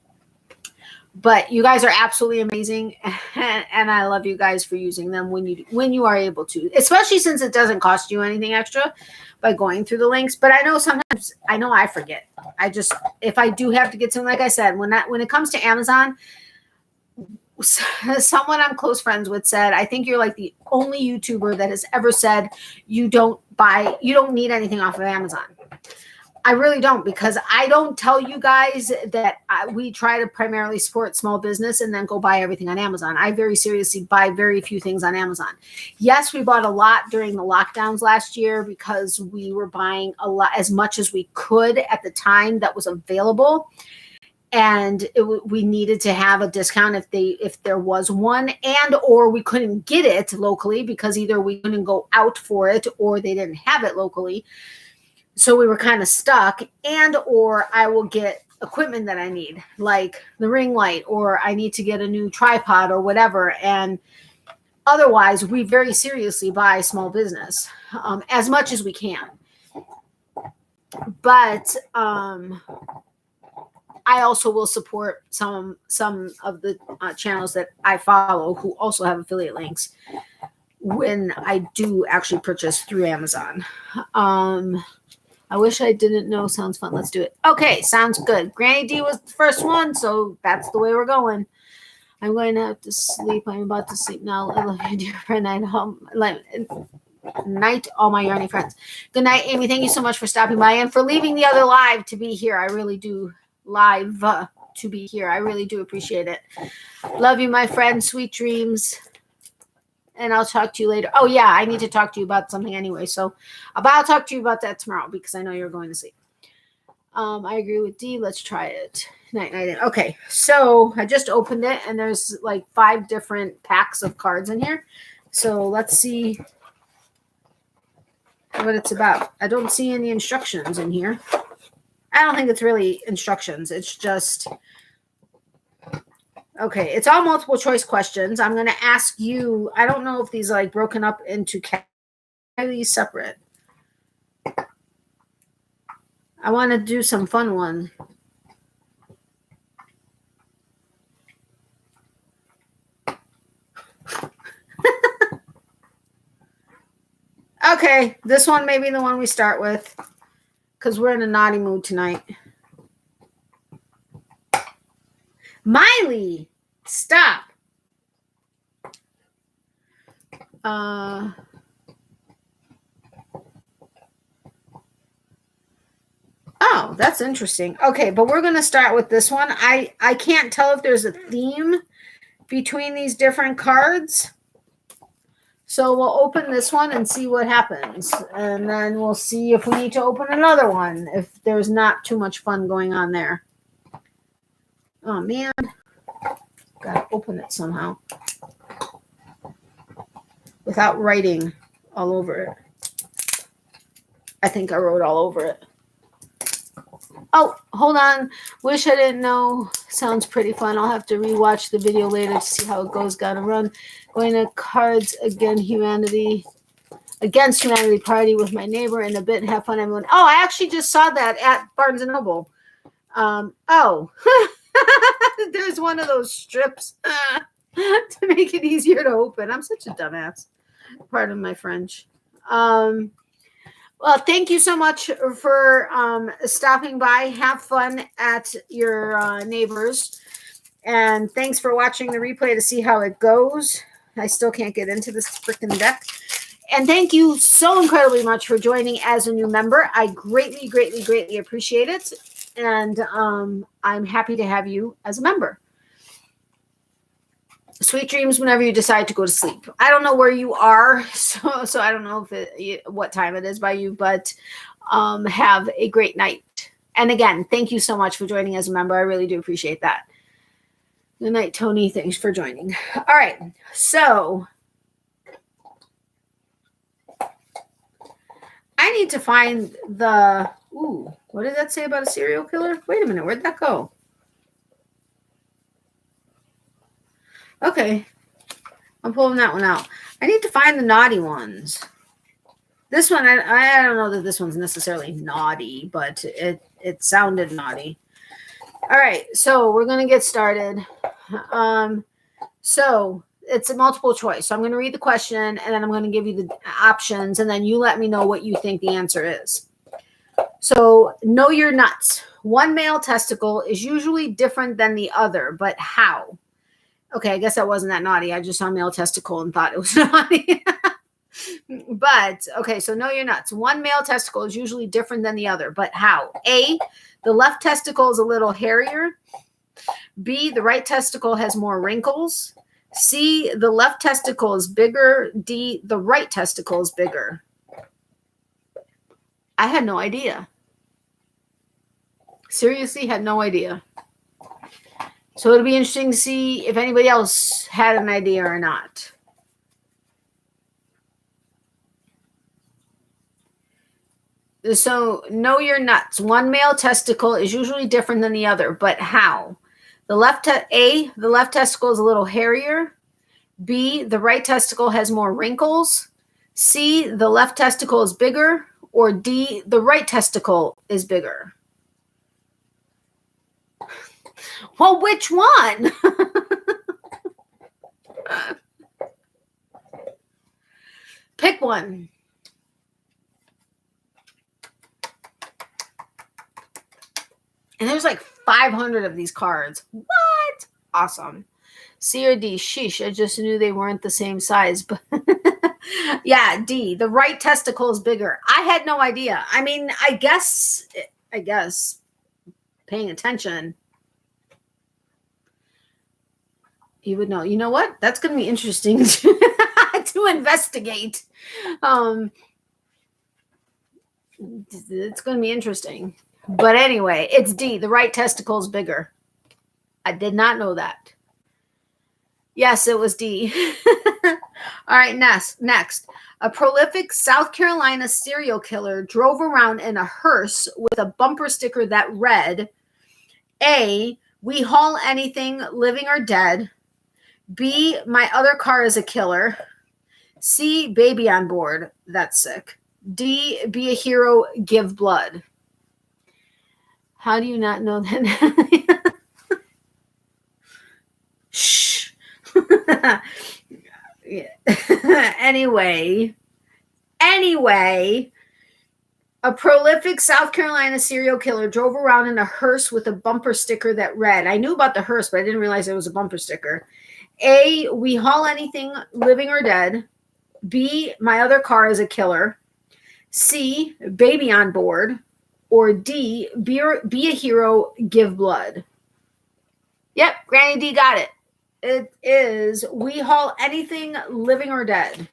But you guys are absolutely amazing, and I love you guys for using them when you are able to, especially since it doesn't cost you anything extra by going through the links. But I know sometimes I forget. If I do have to get something, like I said, when it comes to Amazon, someone I'm close friends with said, I think you're like the only YouTuber that has ever said you don't need anything off of Amazon. I really don't, because I don't tell you guys that we try to primarily support small business and then go buy everything on Amazon. I very seriously buy very few things on Amazon. Yes, we bought a lot during the lockdowns last year because we were buying a lot, as much as we could at the time that was available. And we needed to have a discount if there was one, and or we couldn't get it locally because either we couldn't go out for it or they didn't have it locally. So we were kind of stuck, and or I will get equipment that I need, like the ring light, or I need to get a new tripod or whatever. And otherwise, we very seriously buy small business as much as we can. But I also will support some of the channels that I follow who also have affiliate links. when I do actually purchase through Amazon. I wish I didn't know. Sounds fun. Let's do it. Okay, sounds good. Granny D was the first one, so that's the way we're going. I'm going to have to sleep. I'm about to sleep now. I love you, dear friend. Night, all my yarny friends. Good night, Amy. Thank you so much for stopping by and for leaving the other live to be here. I really do to be here. I really do appreciate it. Love you, my friend. Sweet dreams. And I'll talk to you later. Oh, yeah, I need to talk to you about something anyway. So I'll talk to you about that tomorrow because I know you're going to sleep. I agree with D. Let's try it. Night. Okay, so I just opened it, and there's like 5 different packs of cards in here. So let's see what it's about. I don't see any instructions in here. I don't think it's really instructions. It's just... Okay, it's all multiple choice questions. I'm going to ask you, I don't know if these are like broken up into categories separate. I want to do some fun ones. Okay, this one may be the one we start with because we're in a naughty mood tonight. Miley, stop. Oh, that's interesting. Okay, but we're going to start with this one. I can't tell if there's a theme between these different cards. So we'll open this one and see what happens. And then we'll see if we need to open another one, if there's not too much fun going on there. Oh, man. Got to open it somehow without writing all over it. I think I wrote all over it. Oh, hold on. Wish I didn't know. Sounds pretty fun. I'll have to rewatch the video later to see how it goes. Gotta run. Going to Cards Against Humanity party with my neighbor in a bit and have fun. Everyone. Oh, I actually just saw that at Barnes & Noble. There's one of those strips to make it easier to open. I'm such a dumbass. Pardon my French. Well, thank you so much for stopping by. Have fun at your neighbors. And thanks for watching the replay to see how it goes. I still can't get into this freaking deck. And thank you so incredibly much for joining as a new member. I greatly, greatly, greatly appreciate it. And I'm happy to have you as a member. Sweet dreams whenever you decide to go to sleep. I don't know where you are, so I don't know what time it is by you, but have a great night. And again, thank you so much for joining as a member. I really do appreciate that. Good night, Tony. Thanks for joining. All right, so I need to find the... Ooh, what did that say about a serial killer? Wait a minute, where'd that go? Okay, I'm pulling that one out. I need to find the naughty ones. This one, I don't know that this one's necessarily naughty, but it sounded naughty. All right, so we're going to get started. So it's a multiple choice. So I'm going to read the question, and then I'm going to give you the options, and then you let me know what you think the answer is. So know your nuts. One male testicle is usually different than the other, but how? Okay, I guess that wasn't that naughty. I just saw male testicle and thought it was naughty. But, okay, so know your nuts. One male testicle is usually different than the other, but how? A, the left testicle is a little hairier. B, the right testicle has more wrinkles. C, the left testicle is bigger. D, the right testicle is bigger. I had no idea. Seriously, had no idea. So it'll be interesting to see if anybody else had an idea or not. So know your nuts. One male testicle is usually different than the other, but how? The left testicle is a little hairier. B, the right testicle has more wrinkles. C, the left testicle is bigger. Or D, the right testicle is bigger. Well, which one? Pick one. And there's like 500 of these cards. What? Awesome. C or D? Sheesh, I just knew they weren't the same size. But yeah, D. The right testicle is bigger. I had no idea. I mean, I guess paying attention, you would know. You know what? That's going to be interesting to investigate. It's going to be interesting. But anyway, it's D. The right testicle is bigger. I did not know that. Yes, it was D. All right, next. A prolific South Carolina serial killer drove around in a hearse with a bumper sticker that read, A, we haul anything, living or dead. B, my other car is a killer. C, baby on board. That's sick. D, be a hero, give blood. How do you not know that? Shh. Anyway, a prolific South Carolina serial killer drove around in a hearse with a bumper sticker that read, I knew about the hearse, but I didn't realize it was a bumper sticker. A, we haul anything, living or dead. B, my other car is a killer. C, baby on board. Or D, be a hero, give blood. Yep, Granny D got it. It is, we haul anything, living or dead.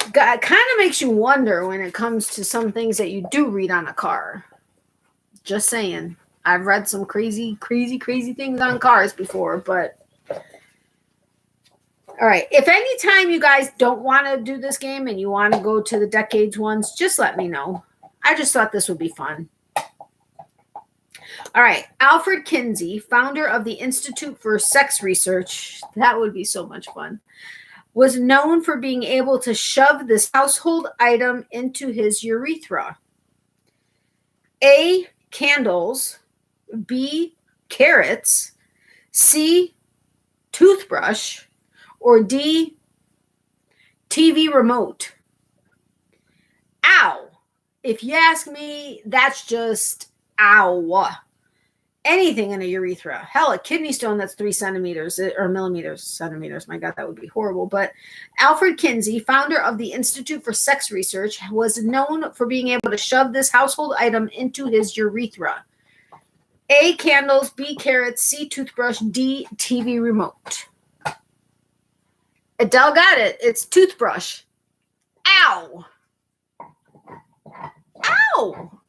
It kind of makes you wonder when it comes to some things that you do read on a car. Just saying. I've read some crazy things on cars before, but all right. If any time you guys don't want to do this game and you want to go to the decades ones, just let me know. I just thought this would be fun. All right. Alfred Kinsey, founder of the Institute for Sex Research, that would be so much fun, was known for being able to shove this household item into his urethra. A, candles. B, carrots. C, toothbrush. Or D, TV remote. Ow. If you ask me, that's just ow. Anything in a urethra. Hell, a kidney stone that's 3 centimeters or millimeters, centimeters. My God, that would be horrible. But Alfred Kinsey, founder of the Institute for Sex Research, was known for being able to shove this household item into his urethra. A, candles. B, carrots. C, toothbrush. D, TV remote. Adele got it. It's toothbrush. Ow. Ow.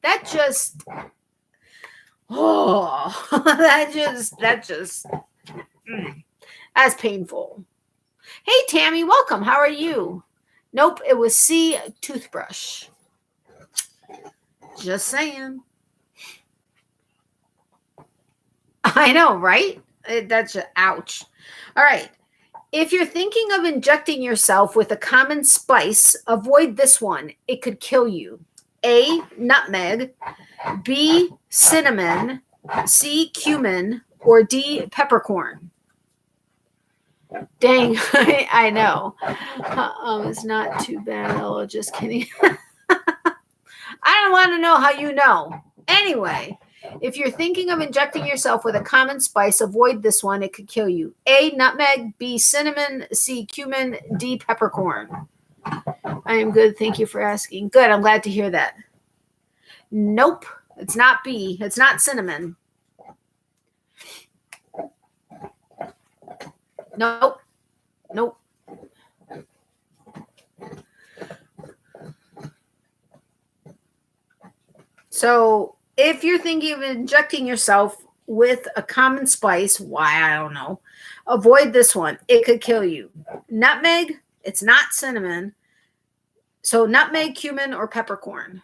That just, that's painful. Hey, Tammy, welcome. How are you? Nope, it was C, toothbrush. Just saying. I know, right? That's just, ouch. All right. If you're thinking of injecting yourself with a common spice, avoid this one. It could kill you. A, nutmeg. B, cinnamon. C, cumin. Or D, peppercorn. Dang, I know. It's not too bad. Oh, just kidding. I don't want to know how you know. Anyway. If you're thinking of injecting yourself with a common spice, avoid this one. It could kill you. A, nutmeg. B, cinnamon. C, cumin. D, peppercorn. I am good. Thank you for asking. Good. I'm glad to hear that. Nope. It's not B. It's not cinnamon. Nope. Nope. So, if you're thinking of injecting yourself with a common spice, why, I don't know, avoid this one. It could kill you. Nutmeg, it's not cinnamon. So nutmeg, cumin, or peppercorn.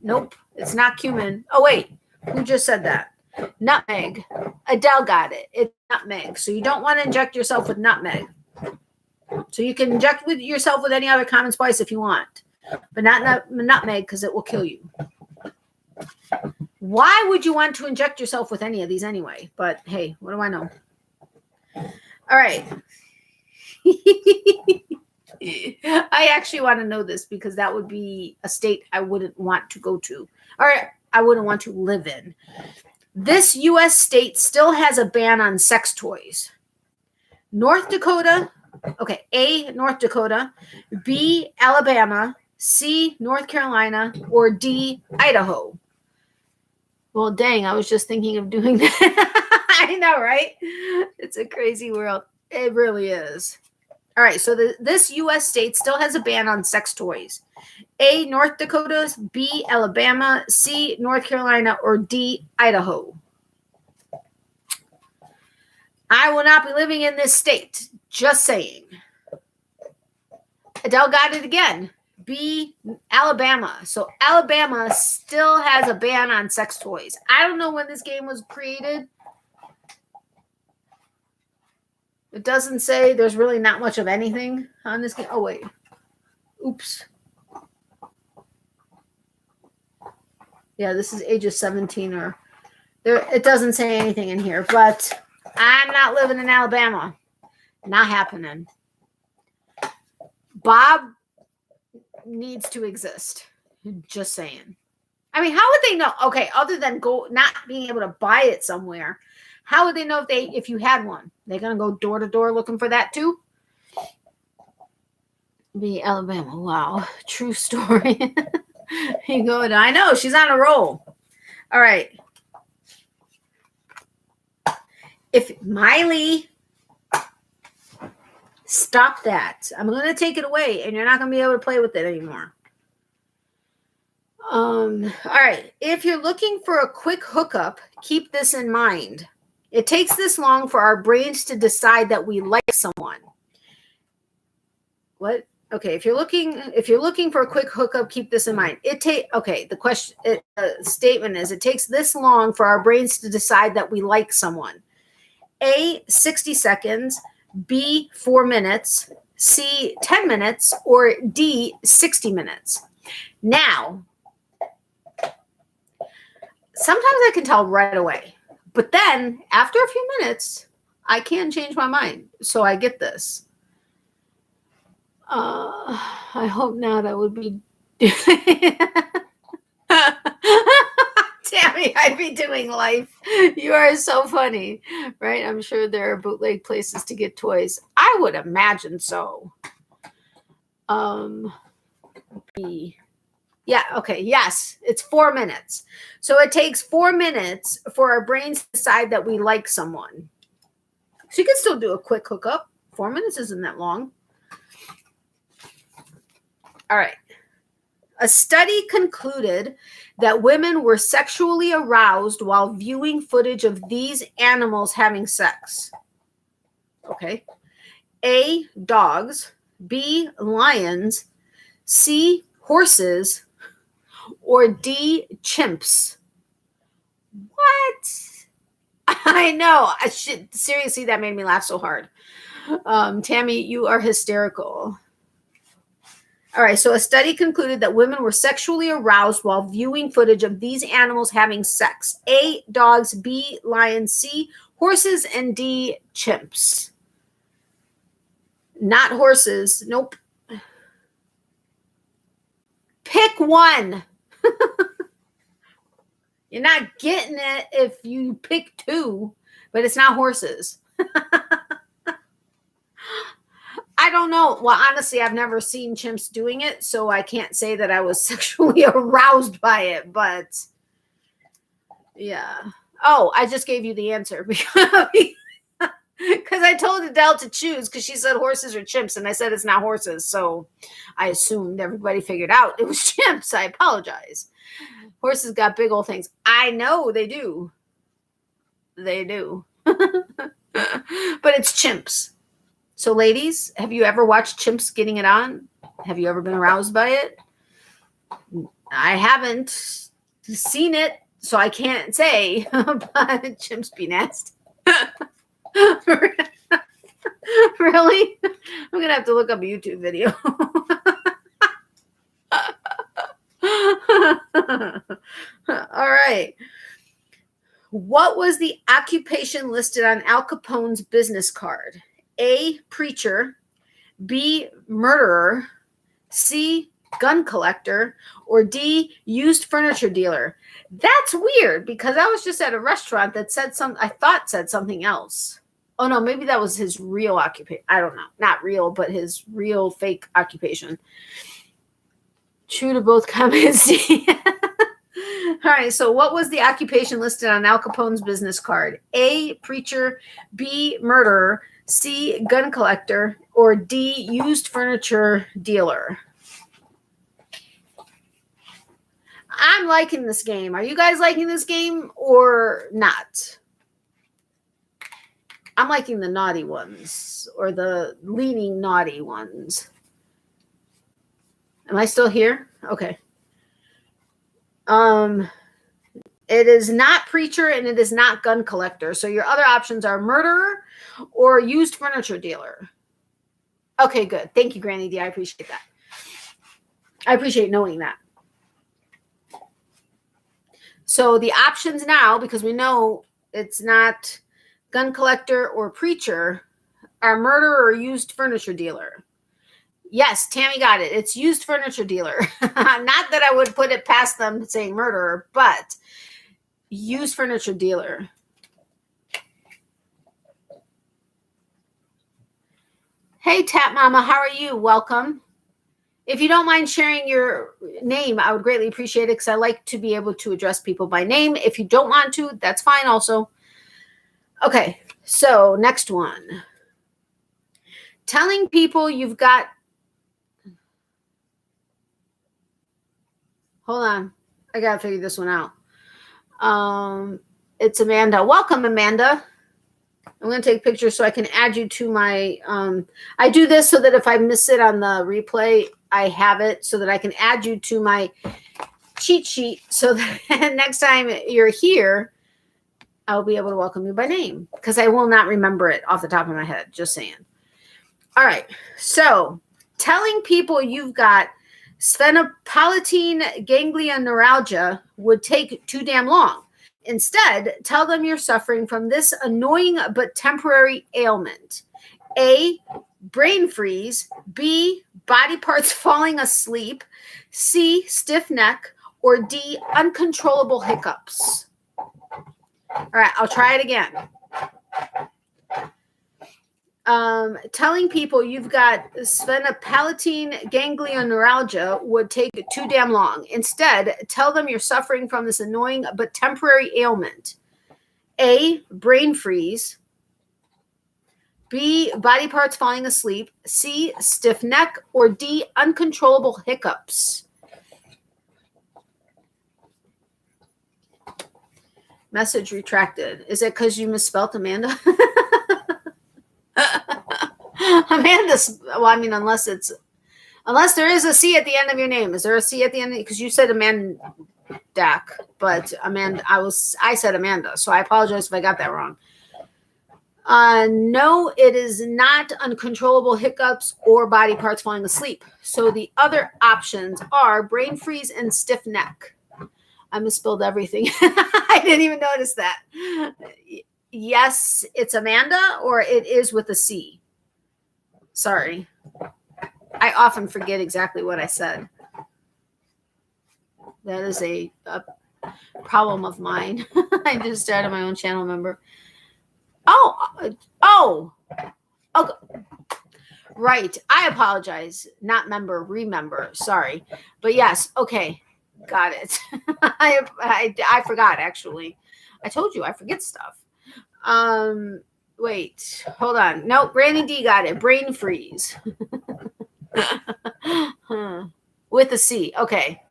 Nope, it's not cumin. Oh, wait, who just said that? Nutmeg. Adele got it. It's nutmeg. So you don't want to inject yourself with nutmeg. So you can inject yourself with any other common spice if you want, but not nutmeg because it will kill you. Why would you want to inject yourself with any of these anyway? But hey, what do I know? All right. I actually want to know this because that would be a state I wouldn't want to go to, or I wouldn't want to live in. This U.S. state still has a ban on sex toys. North Dakota, okay, A, North Dakota, B, Alabama, C, North Carolina, or D, Idaho. Well, dang, I was just thinking of doing that. I know, right? It's a crazy world. It really is. All right, so this U.S. state still has a ban on sex toys. A, North Dakota, B, Alabama, C, North Carolina, or D, Idaho. I will not be living in this state. Just saying. Adele got it again. B, Alabama. So Alabama still has a ban on sex toys. I don't know when this game was created. It doesn't say. There's really not much of anything on this game. Oh, wait. Oops. Yeah, this is ages 17 or there. It doesn't say anything in here, but I'm not living in Alabama. Not happening. Bob needs to exist. Just saying. I mean, how would they know? Okay, other than not being able to buy it somewhere, how would they know if you had one? They're gonna go door to door looking for that too? Be Alabama. Wow, true story. You go. I know she's on a roll. All right. If Miley, stop that. I'm going to take it away and you're not going to be able to play with it anymore. All right. If you're looking for a quick hookup, keep this in mind. It takes this long for our brains to decide that we like someone. What? Okay, if you're looking for a quick hookup, keep this in mind. The statement is it takes this long for our brains to decide that we like someone. A, 60 seconds, B, 4 minutes, C, 10 minutes, or D, 60 minutes. Now, sometimes I can tell right away, but then after a few minutes, I can change my mind. So I get this. I hope not. I would be. Tammy, I'd be doing life. You are so funny, right? I'm sure there are bootleg places to get toys. I would imagine so. Yeah, okay, yes, it's 4 minutes. So it takes 4 minutes for our brains to decide that we like someone. So you can still do a quick hookup. 4 minutes isn't that long. All right. A study concluded that women were sexually aroused while viewing footage of these animals having sex. Okay. A, dogs. B, lions. C, horses. Or D, chimps. What? I know. Seriously, that made me laugh so hard. Tammy, you are hysterical. All right, so a study concluded that women were sexually aroused while viewing footage of these animals having sex. A, dogs, B, lions, C, horses, and D, chimps. Not horses. Nope. Pick one. You're not getting it if you pick two, but it's not horses. I don't know. Well, honestly, I've never seen chimps doing it, so I can't say that I was sexually aroused by it, but yeah. Oh, I just gave you the answer because I told Adele to choose because she said horses or chimps, and I said it's not horses, so I assumed everybody figured out it was chimps. I apologize. Horses got big old things. I know they do. They do. But it's chimps. So, ladies, have you ever watched chimps getting it on? Have you ever been aroused by it? I haven't seen it, so I can't say, but chimps be nasty. Really? I'm going to have to look up a YouTube video. All right. What was the occupation listed on Al Capone's business card? A, preacher, B, murderer, C, gun collector, or D, used furniture dealer? That's weird because I was just at a restaurant that said said something else. Oh no, maybe that was his real occupation. I don't know. Not real, but his real fake occupation. True to both comments. All right, so what was the occupation listed on Al Capone's business card? A, preacher, B, murderer, C, gun collector, or D, used furniture dealer? I'm liking this game. Are you guys liking this game or not? I'm liking the naughty ones or the leaning naughty ones. Am I still here? Okay. It is not preacher and it is not gun collector. So your other options are murderer or used furniture dealer. Okay, good. Thank you, Granny D. I appreciate that. I appreciate knowing that. So the options now, because we know it's not gun collector or preacher, are murderer or used furniture dealer. Yes, Tammy got it. It's used furniture dealer. Not that I would put it past them saying murderer, but used furniture dealer. Hey, Tap Mama, how are you? Welcome. If you don't mind sharing your name, I would greatly appreciate it because I like to be able to address people by name. If you don't want to, that's fine also. Okay, so next one. Telling people you've got... Hold on. I got to figure this one out. It's Amanda. Welcome, Amanda. I'm going to take pictures so I can add you to my... I do this so that if I miss it on the replay, I have it so that I can add you to my cheat sheet so that next time you're here, I'll be able to welcome you by name because I will not remember it off the top of my head. Just saying. All right. So telling people you've got sphenopalatine ganglioneuralgia would take too damn long. Instead, tell them you're suffering from this annoying but temporary ailment. A, brain freeze. B, body parts falling asleep. C, stiff neck. Or D, uncontrollable hiccups. All right, I'll try it again. Telling people you've got sphenopalatine ganglioneuralgia would take too damn long. Instead, tell them you're suffering from this annoying but temporary ailment. A, brain freeze. B, body parts falling asleep. C, stiff neck. Or D, uncontrollable hiccups. Message retracted. Is it because you misspelled Amanda? Amanda's, well, I mean, unless there is a C at the end of your name. Is there a C at the end? Because you said Amanda, but Amanda, I said Amanda, so I apologize if I got that wrong. No, it is not uncontrollable hiccups or body parts falling asleep. So the other options are brain freeze and stiff neck. I misspelled everything. I didn't even notice that. Yes, it's Amanda, or it is with a C. Sorry. I often forget exactly what I said. That is a problem of mine. I just started my own channel member. Oh, right. I apologize. Not member, remember. Sorry. But yes, okay. Got it. I forgot, actually. I told you I forget stuff. Wait, hold on. Nope, Granny D got it. Brain freeze. With a C. Okay.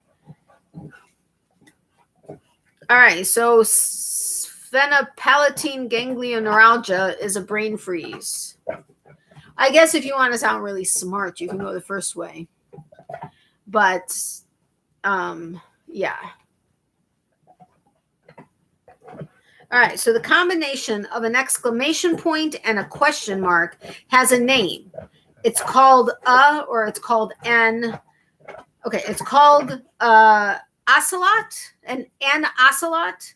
All right, so sphenopalatine ganglioneuralgia is a brain freeze. I guess if you want to sound really smart, you can go the first way. But, yeah. All right, so the combination of an exclamation point and a question mark has a name. It's called or it's called an. Okay, it's called ocelot, an ocelot,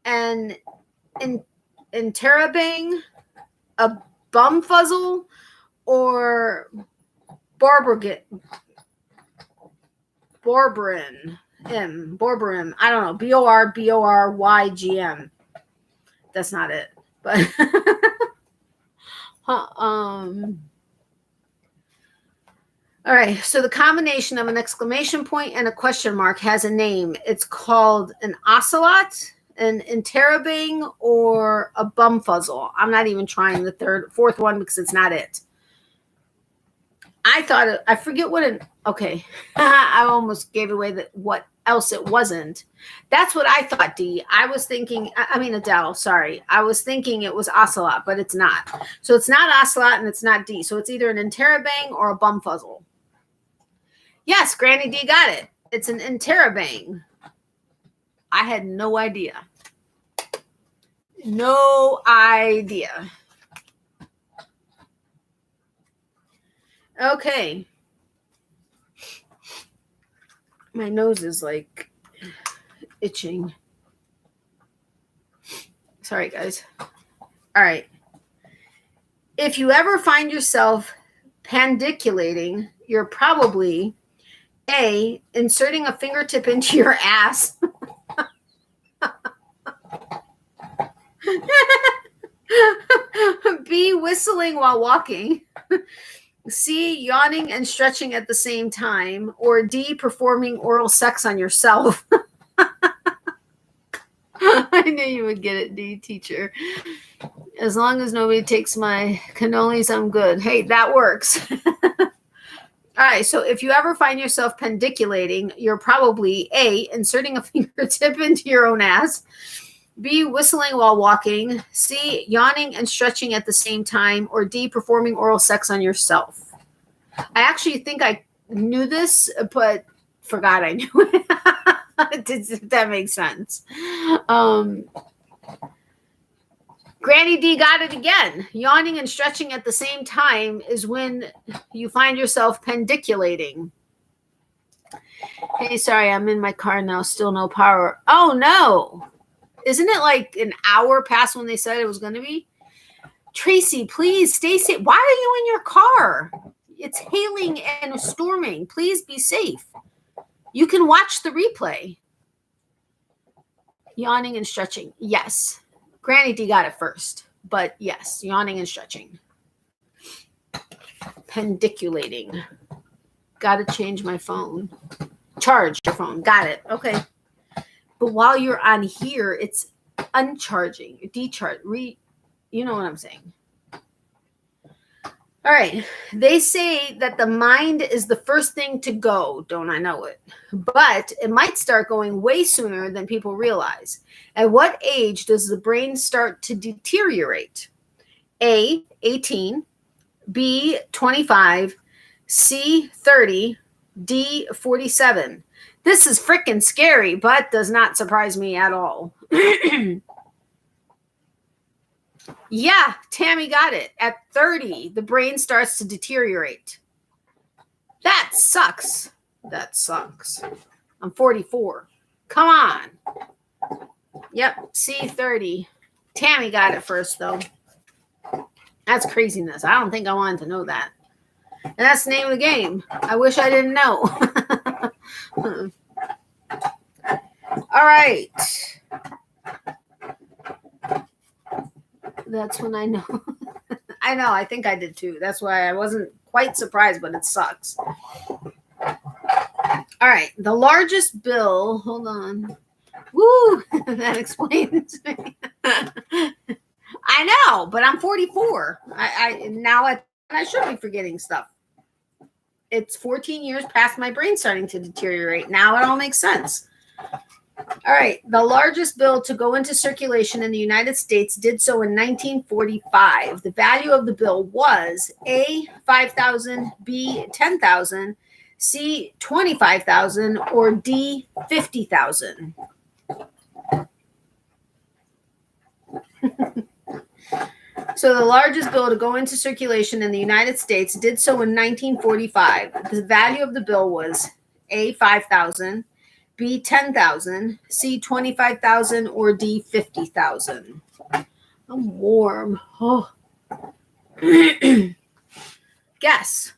an interrobang, a Bumfuzzle or Barbarin. Borbarim. I don't know. Borborygm. That's not it. But all right. So the combination of an exclamation point and a question mark has a name. It's called an ocelot, an interrobang, or a bumfuzzle. I'm not even trying the fourth one because it's not it. I forget what okay. I almost gave away what else it wasn't. That's what I thought, D. I was thinking, Adele, sorry. I was thinking it was ocelot, but it's not. So it's not ocelot and it's not D. So it's either an interrobang or a bumfuzzle. Yes, Granny D got it. It's an interrobang. I had no idea. No idea. Okay. My nose is like itching. Sorry, guys. All right. If you ever find yourself pandiculating, you're probably A, inserting a fingertip into your ass. B, whistling while walking. C, yawning and stretching at the same time. Or D, performing oral sex on yourself. I knew you would get it, D, teacher. As long as nobody takes my cannolis, I'm good. Hey, that works. All right, so if you ever find yourself pendiculating, you're probably A, inserting a fingertip into your own ass. B, whistling while walking. C, yawning and stretching at the same time. Or D, performing oral sex on yourself. I actually think I knew this, but forgot I knew it. If that makes sense. Granny D got it again. Yawning and stretching at the same time is when you find yourself pendiculating. Hey, sorry, I'm in my car now. Still no power. Oh, no. Isn't it like an hour past when they said it was going to be? Tracy, please stay safe. Why are you in your car? It's hailing and storming. Please be safe. You can watch the replay. Yawning and stretching. Yes. Granny D got it first. But yes, yawning and stretching. Pendiculating. Got to change my phone. Charge your phone. Got it. Okay. But while you're on here, it's uncharging, decharge, you know what I'm saying. All right. They say that the mind is the first thing to go. Don't I know it? But it might start going way sooner than people realize. At what age does the brain start to deteriorate? A, 18, B, 25, C, 30, D, 47. This is freaking scary, but does not surprise me at all. Yeah, Tammy got it. At 30, the brain starts to deteriorate. That sucks. That sucks. I'm 44. Come on. Yep, C30. Tammy got it first, though. That's craziness. I don't think I wanted to know that. And that's the name of the game. I wish I didn't know. All right. That's when I know. I know. I think I did too. That's why I wasn't quite surprised, but it sucks. All right. The largest bill. Hold on. Woo. That explains me. I know, but I'm 44. I should be forgetting stuff. It's 14 years past my brain starting to deteriorate. Now it all makes sense. All right. The largest bill to go into circulation in the United States did so in 1945. The value of the bill was A, $5,000, B, $10,000, C, $25,000, or D, $50,000. So the largest bill to go into circulation in the United States did so in 1945. The value of the bill was A, $5,000, B, $10,000, C, $25,000, or D, $50,000. I'm warm. Oh. Guess.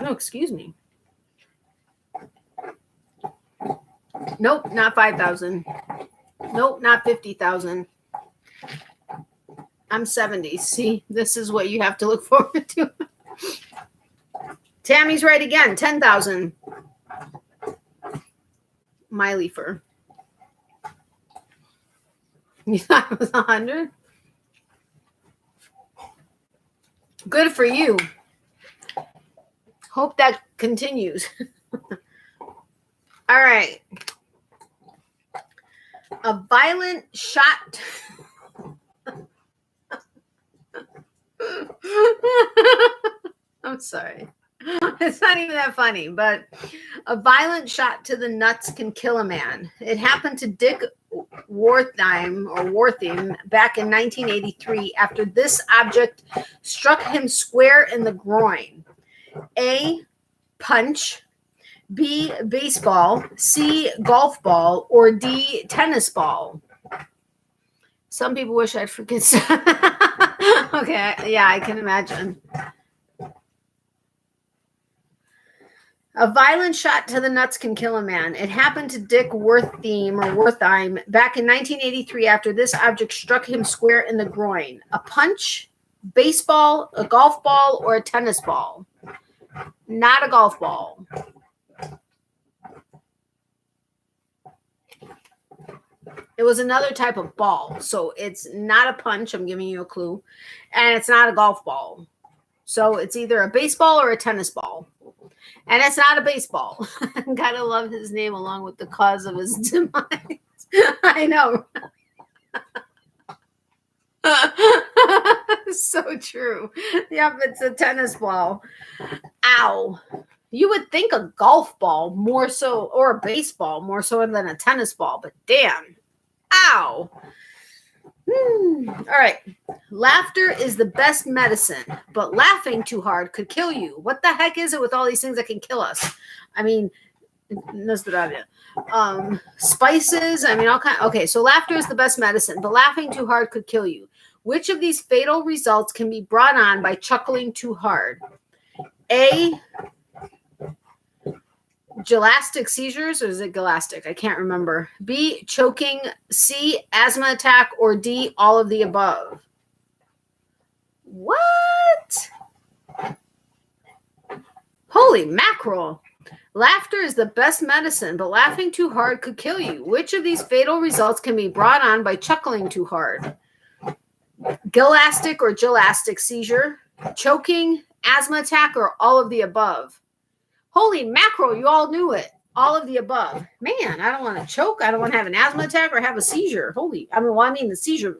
No, excuse me. Nope, not 5,000. Nope, not 50,000. I'm 70. See, this is what you have to look forward to. Tammy's right again. 10,000. Miley fur. You thought it was 100? Good for you. Hope that continues. All right. A violent shot. I'm sorry. It's not even that funny, but a violent shot to the nuts can kill a man. It happened to Dick Worthing back in 1983 after this object struck him square in the groin. A, punch. B, baseball. C, golf ball. Or D, tennis ball. Some people wish I'd forget. Okay, yeah, I can imagine. A violent shot to the nuts can kill a man. It happened to Dick Worthing back in 1983 after this object struck him square in the groin. A punch, baseball, a golf ball, or a tennis ball? Not a golf ball. It was another type of ball. So it's not a punch. I'm giving you a clue. And it's not a golf ball. So it's either a baseball or a tennis ball. And it's not a baseball. Gotta love his name along with the cause of his demise. I know. So true. Yep, it's a tennis ball. Ow. You would think a golf ball more so, or a baseball more so than a tennis ball, but damn. Ow. All right. Laughter is the best medicine, but laughing too hard could kill you. What the heck is it with all these things that can kill us? I mean, spices. I mean, all kind. Okay, so laughter is the best medicine, but laughing too hard could kill you. Which of these fatal results can be brought on by chuckling too hard? A, gelastic seizures, or is it galactic? I can't remember. B, choking. C, asthma attack. Or D, all of the above. What? Holy mackerel. Laughter is the best medicine, but laughing too hard could kill you. Which of these fatal results can be brought on by chuckling too hard? Galactic or gelastic seizure, choking, asthma attack, or all of the above? Holy mackerel, you all knew it. All of the above. Man, I don't want to choke. I don't want to have an asthma attack or have a seizure. The seizure.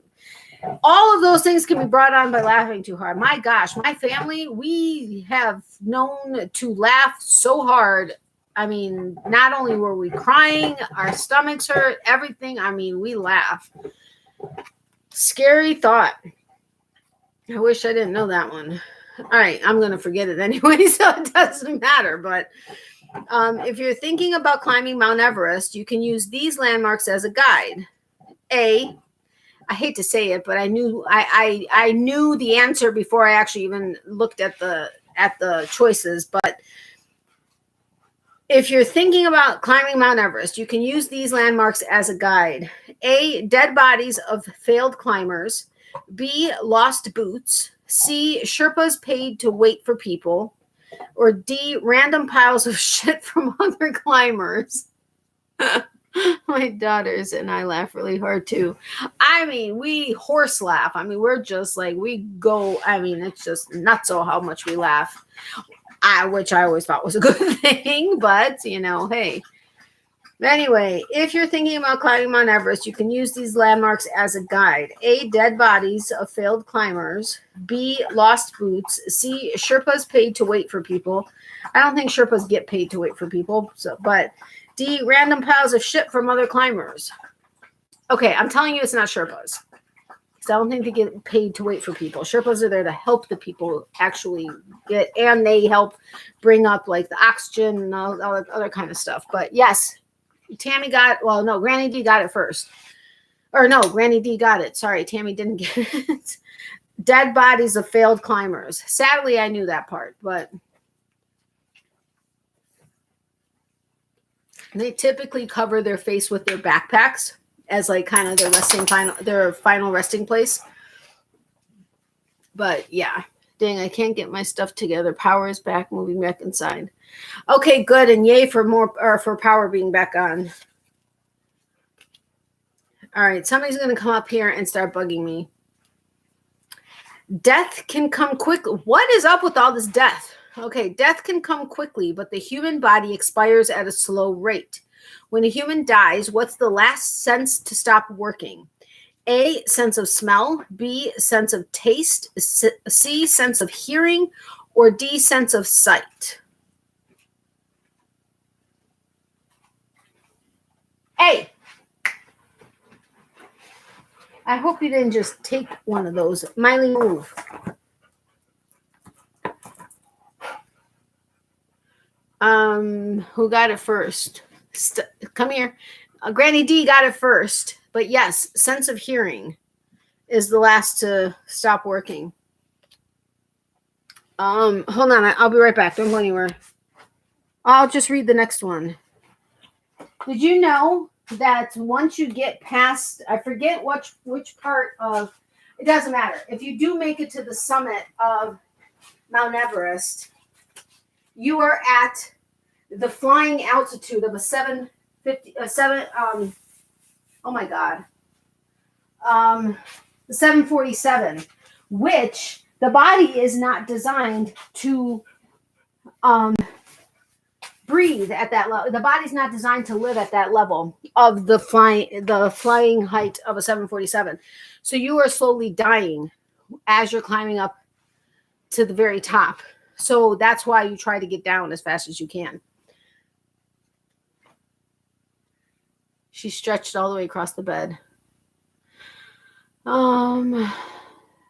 All of those things can be brought on by laughing too hard. My gosh, my family, we have known to laugh so hard. I mean, not only were we crying, our stomachs hurt, everything. I mean, we laugh. Scary thought. I wish I didn't know that one. All right, I'm going to forget it anyway, so it doesn't matter. But if you're thinking about climbing Mount Everest, you can use these landmarks as a guide. A, I hate to say it, but I knew the answer before I actually even looked at the choices. But if you're thinking about climbing Mount Everest, you can use these landmarks as a guide. A, dead bodies of failed climbers. B, lost boots. C, Sherpas paid to wait for people. Or D, random piles of shit from other climbers. My daughters and I laugh really hard too. I mean, we horse laugh. I mean, we're just like, we go, I mean, it's just nuts how much we laugh. Which I always thought was a good thing, but hey. Anyway, if you're thinking about climbing Mount Everest, you can use these landmarks as a guide. A, dead bodies of failed climbers. B, lost boots. C, Sherpas paid to wait for people. I don't think Sherpas get paid to wait for people, but D, random piles of shit from other climbers. Okay, I'm telling you it's not Sherpas. Because I don't think they get paid to wait for people. Sherpas are there to help the people actually get, and they help bring up like the oxygen and all that other kind of stuff. But yes, Tammy Granny D got it first. Or no, Granny D got it. Sorry, Tammy didn't get it. Dead bodies of failed climbers. Sadly, I knew that part, but they typically cover their face with their backpacks as like kind of their final resting place. But yeah, dang, I can't get my stuff together. Power is back, moving back inside. Okay, good, and yay for for power being back on. All right, somebody's gonna come up here and start bugging me. Death can come quickly. What is up with all this death? Okay, death can come quickly, but the human body expires at a slow rate. When a human dies, what's the last sense to stop working? A, sense of smell. B, sense of taste. C, sense of hearing. Or D, sense of sight. A. I hope you didn't just take one of those. Miley, move. Who got it first? Come here. Granny D got it first. But yes, sense of hearing is the last to stop working. Hold on. I'll be right back. Don't go anywhere. I'll just read the next one. Did you know that once you get past, I forget which part of, it doesn't matter. If you do make it to the summit of Mount Everest, you are at the flying altitude of the 747, which the body is not designed to breathe at that level. The body's not designed to live at that level of the flying height of a 747. So you are slowly dying as you're climbing up to the very top. So that's why you try to get down as fast as you can. She stretched all the way across the bed.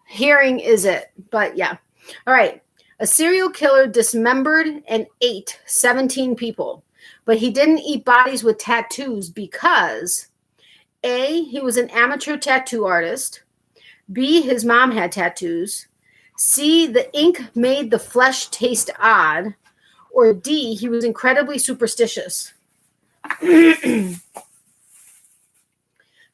Hearing is it, but yeah. All right. A serial killer dismembered and ate 17 people, but he didn't eat bodies with tattoos because A, he was an amateur tattoo artist. B, his mom had tattoos. C, the ink made the flesh taste odd. Or D, he was incredibly superstitious.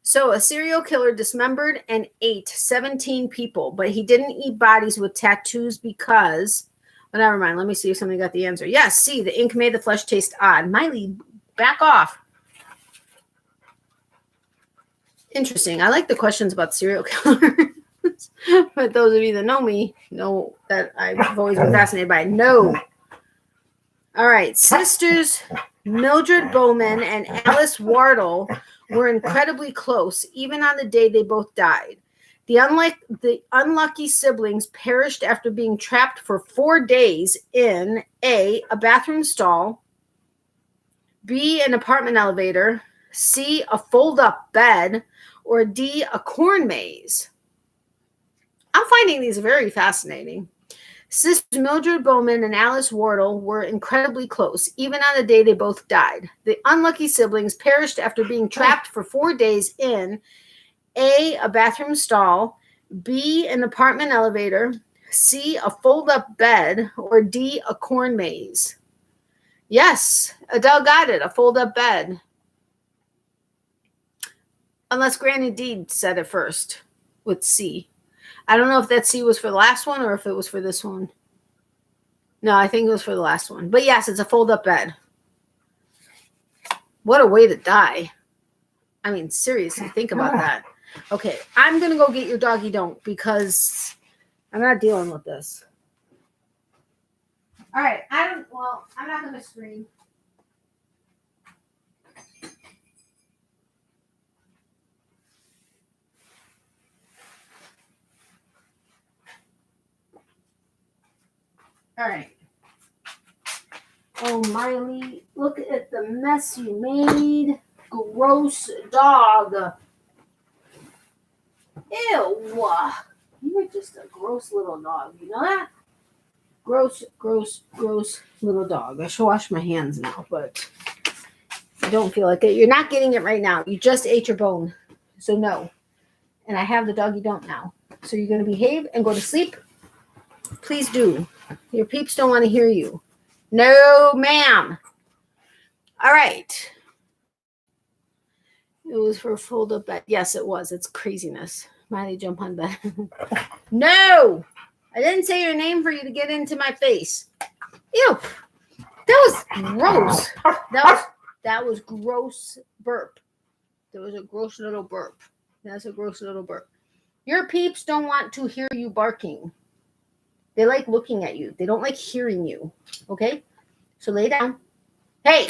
So a serial killer dismembered and ate 17 people, but he didn't eat bodies with tattoos because, oh, never mind. Let me see if somebody got the answer. Yes, C, the ink made the flesh taste odd. Miley, back off. Interesting. I like the questions about serial killers. But those of you that know me know that I've always been fascinated by it. No. All right. Sisters Mildred Bowman and Alice Wardle were incredibly close, even on the day they both died. The unlucky siblings perished after being trapped for 4 days in A, a bathroom stall, B, an apartment elevator, C, a fold-up bed, or D, a corn maze. I'm finding these very fascinating. Sisters Mildred Bowman and Alice Wardle were incredibly close, even on the day they both died. The unlucky siblings perished after being trapped for 4 days in A, a bathroom stall, B, an apartment elevator, C, a fold-up bed, or D, a corn maze. Yes, Adele got it, a fold-up bed. Unless Granny D said it first with C. I don't know if that C was for the last one or if it was for this one. No, I think it was for the last one. But yes, it's a fold-up bed. What a way to die. I mean, seriously, think about that. Okay, I'm going to go get your doggy don't because I'm not dealing with this. All right, I'm not going to scream. All right. Oh, Miley, look at the mess you made. Gross dog. Ew. You are just a gross little dog. You know that? Gross, gross, gross little dog. I should wash my hands now, but I don't feel like it. You're not getting it right now. You just ate your bone. So no. And I have the doggy don't now. So you're going to behave and go to sleep. Please do. Your peeps don't want to hear you. No, ma'am. All right. It was for a fold up bed. Yes, it was. It's craziness. Miley, jump on bed. No. I didn't say your name for you to get into my face. Ew. That was gross. That was gross burp. There was a gross little burp. That's a gross little burp. Your peeps don't want to hear you barking. They like looking at you. They don't like hearing you. Okay? So lay down. Hey,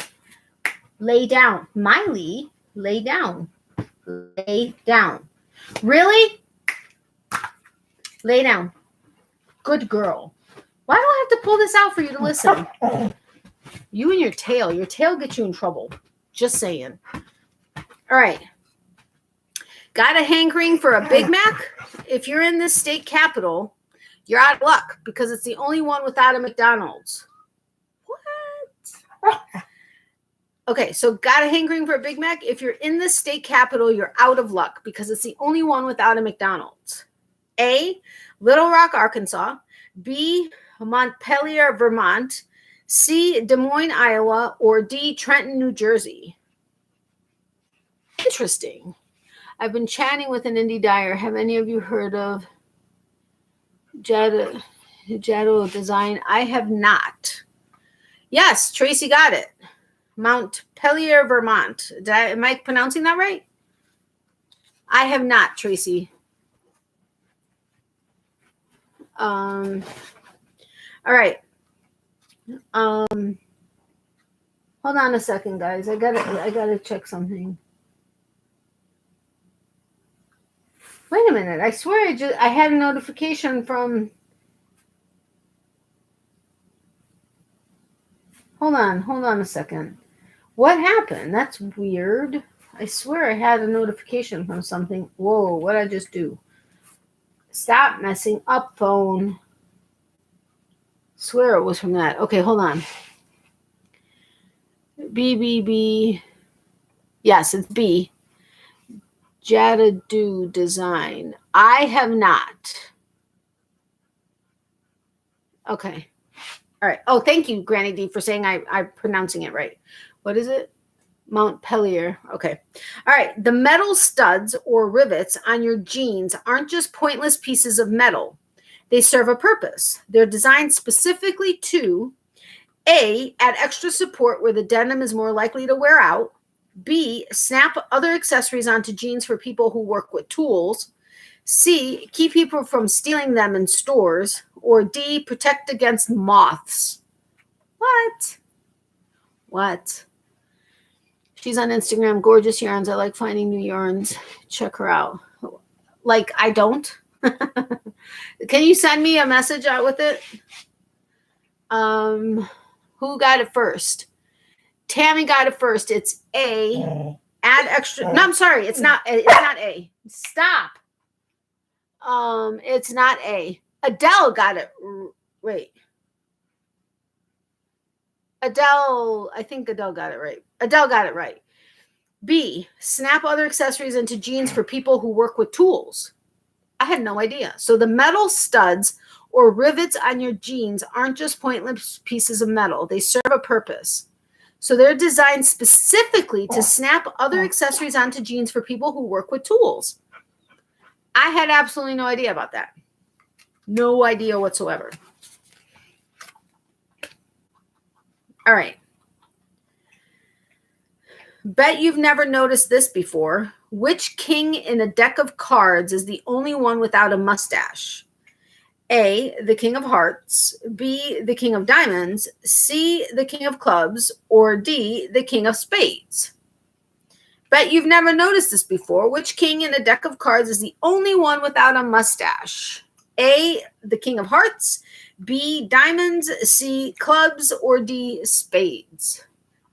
lay down. Miley, lay down. Lay down. Really? Lay down. Good girl. Why do I have to pull this out for you to listen? You and your tail. Your tail gets you in trouble. Just saying. All right. Got a hankering for a Big Mac? If you're in this state capital, you're out of luck because it's the only one without a McDonald's. What? Okay, so got a hankering for a Big Mac? If you're in the state capital, you're out of luck because it's the only one without a McDonald's. A, Little Rock, Arkansas. B, Montpelier, Vermont. C, Des Moines, Iowa. Or D, Trenton, New Jersey. Interesting. I've been chatting with an indie dyer. Have any of you heard of Jado Design? I have not. Yes, Tracy got it. Montpelier, Vermont. Am I pronouncing that right? I have not, Tracy. All right. Hold on a second, guys. I gotta check something. Wait a minute. I swear I had a notification from. Hold on a second. What happened? That's weird. I swear I had a notification from something. Whoa, what did I just do? Stop messing up, phone. Swear it was from that. Okay, hold on. B. Yes, it's B. Jado Design. I have not. Okay. All right. Oh, thank you, Granny D, for saying I'm pronouncing it right. What is it? Montpelier. Okay. All right. The metal studs or rivets on your jeans aren't just pointless pieces of metal. They serve a purpose. They're designed specifically to A, add extra support where the denim is more likely to wear out. B, snap other accessories onto jeans for people who work with tools. C, keep people from stealing them in stores. Or D, protect against moths. What? She's on Instagram. Gorgeous yarns. I like finding new yarns. Check her out. Like, I don't. Can you send me a message out with it? Who got it first? Tammy got it first. It's A. Add extra. No, I'm sorry. It's not A. Stop. It's not A. Adele got it. Wait. Adele. I think Adele got it right. Adele got it right. B. Snap other accessories into jeans for people who work with tools. I had no idea. So the metal studs or rivets on your jeans aren't just pointless pieces of metal. They serve a purpose. So they're designed specifically to snap other accessories onto jeans for people who work with tools. I had absolutely no idea about that. No idea whatsoever. All right. Bet you've never noticed this before. Which king in a deck of cards is the only one without a mustache? A, the King of Hearts. B, the King of Diamonds. C, the King of Clubs. Or D, the King of Spades. Bet you've never noticed this before. Which king in a deck of cards is the only one without a mustache? A, the King of Hearts. B, Diamonds. C, Clubs. Or D, Spades.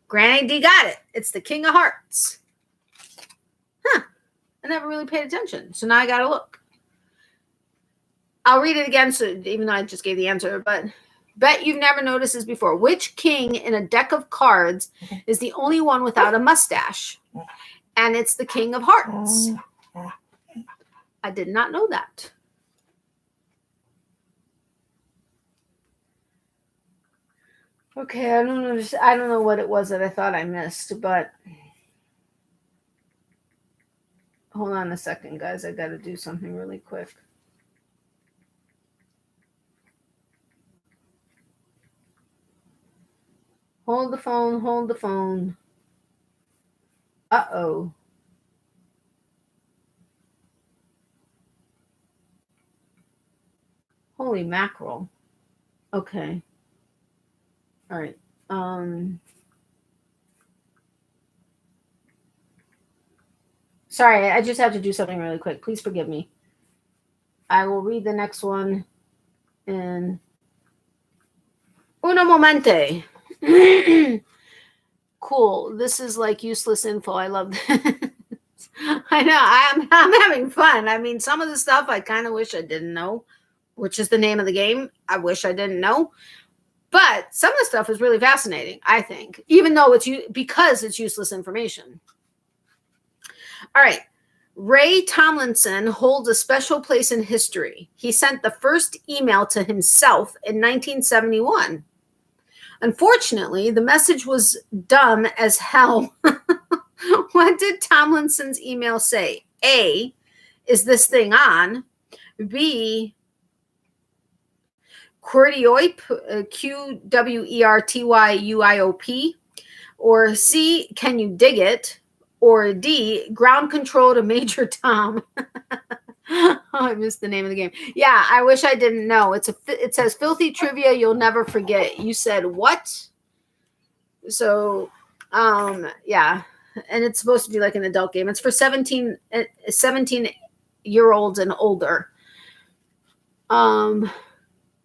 Granny D got it. It's the King of Hearts. Huh. I never really paid attention. So now I got to look. I'll read it again, so even though I just gave the answer, but bet you've never noticed this before. Which king in a deck of cards is the only one without a mustache? And it's the King of Hearts. I did not know that. Okay, I don't know what it was that I thought I missed, but hold on a second, guys. I got to do something really quick. Hold the phone, hold the phone. Uh-oh. Holy mackerel. Okay. All right. Sorry, I just have to do something really quick. Please forgive me. I will read the next one in uno momente. Cool. This is like useless info. I love this. I know. I'm having fun. I mean, some of the stuff I kind of wish I didn't know, which is the name of the game. I wish I didn't know. But some of the stuff is really fascinating, I think, even though because it's useless information. All right. Ray Tomlinson holds a special place in history. He sent the first email to himself in 1971. Unfortunately, the message was dumb as hell. What did Tomlinson's email say? A, is this thing on? B, Qwertyuip, Qwertyuip, or C, can you dig it? Or D, ground control to Major Tom. Oh, I missed the name of the game. Yeah, I wish I didn't know. It says filthy trivia you'll never forget. You said what? So, yeah, and it's supposed to be like an adult game. It's for 17-year-olds and older.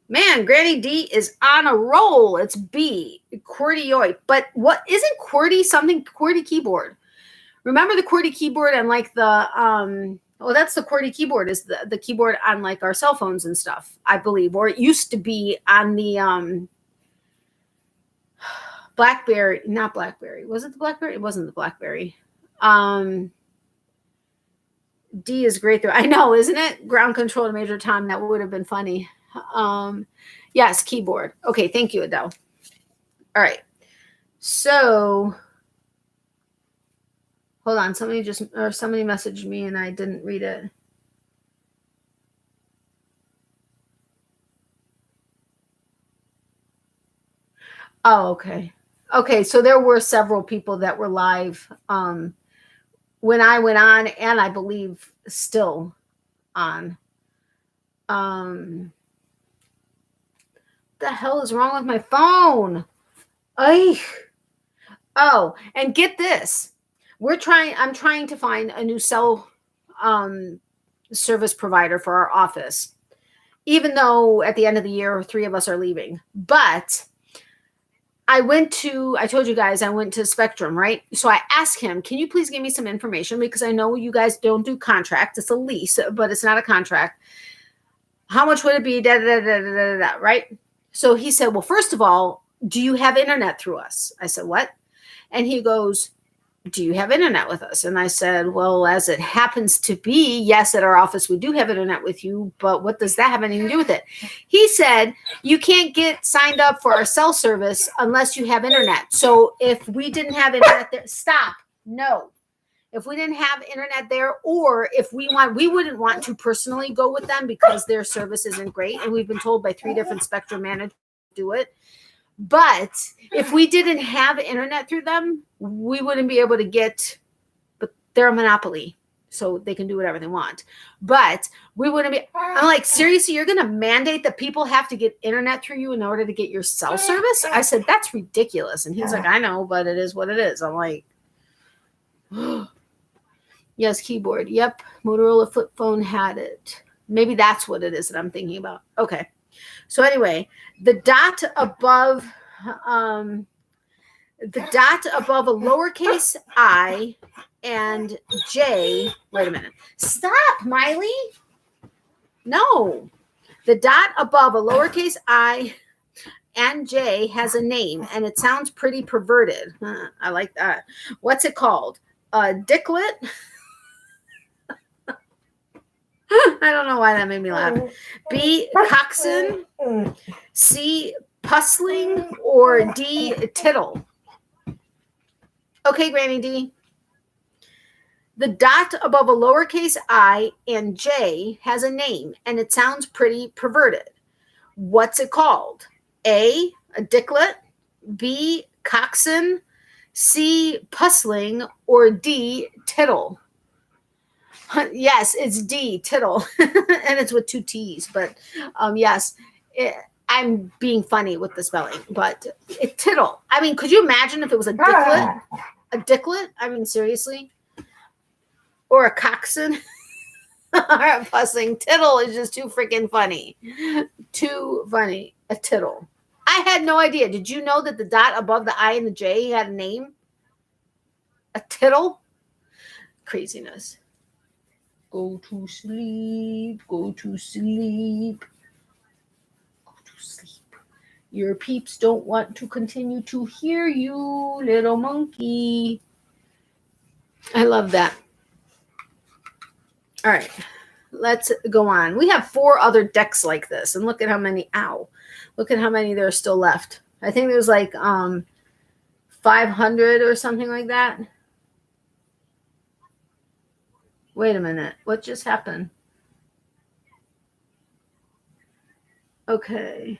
Man, Granny D is on a roll. It's B, Qwertyuip. But what isn't QWERTY something? QWERTY keyboard. Remember the QWERTY keyboard and like the that's the QWERTY keyboard is the keyboard on like our cell phones and stuff, I believe, or it used to be on the BlackBerry, not BlackBerry. Was it the BlackBerry? It wasn't the BlackBerry. D is great there. I know, isn't it? Ground control to Major Tom. That would have been funny. Yes, keyboard. Okay, thank you, Adele. All right. So hold on. Somebody messaged me and I didn't read it. Oh, okay. Okay, so there were several people that were live when I went on, and I believe still on. The hell is wrong with my phone? Oh, and get this. I'm trying to find a new cell service provider for our office, even though at the end of the year, 3 of us are leaving. But I told you guys, I went to Spectrum, right? So I asked him, can you please give me some information? Because I know you guys don't do contracts. It's a lease, but it's not a contract. How much would it be? Right? So he said, well, first of all, do you have internet through us? I said, what? And he goes, do you have internet with us? And I said, well, as it happens to be, yes, at our office, we do have internet with you, but what does that have anything to do with it? He said, you can't get signed up for our cell service unless you have internet. So if we didn't have internet there, stop. No. If we didn't have internet there, or if we wouldn't want to personally go with them because their service isn't great. And we've been told by 3 different Spectrum managers to do it. But if we didn't have internet through them, we wouldn't be able to but they're a monopoly, so they can do whatever they want. But we wouldn't be, I'm like, seriously, you're going to mandate that people have to get internet through you in order to get your cell service? I said, that's ridiculous. And he's like, I know, but it is what it is. I'm like, yes, keyboard. Yep. Motorola flip phone had it. Maybe that's what it is that I'm thinking about. Okay. So anyway, the dot above a lowercase I and J. Wait a minute. Stop, Miley. No. The dot above a lowercase I and J has a name, and it sounds pretty perverted. I like that. What's it called? Dicklet? I don't know why that made me laugh. B, coxswain. C, puzzling. Or D, tittle. Okay, Granny D. The dot above a lowercase I and J has a name, and it sounds pretty perverted. What's it called? A dicklet, B, coxswain, C, puzzling, or D, tittle? Yes, it's D, tittle, and it's with 2 T's. But yes, I'm being funny with the spelling, but tittle. I mean, could you imagine if it was a dicklet? A dicklet? I mean, seriously? Or a coxswain? Or a puzzling. Tittle is just too freaking funny. Too funny. A tittle. I had no idea. Did you know that the dot above the I and the J had a name? A tittle? Craziness. Go to sleep. Go to sleep. Go to sleep. Your peeps don't want to continue to hear you, little monkey. I love that. All right. Let's go on. We have 4 other decks like this. And look at how many. Ow. Look at how many there are still left. I think there's like 500 or something like that. Wait a minute. What just happened? Okay.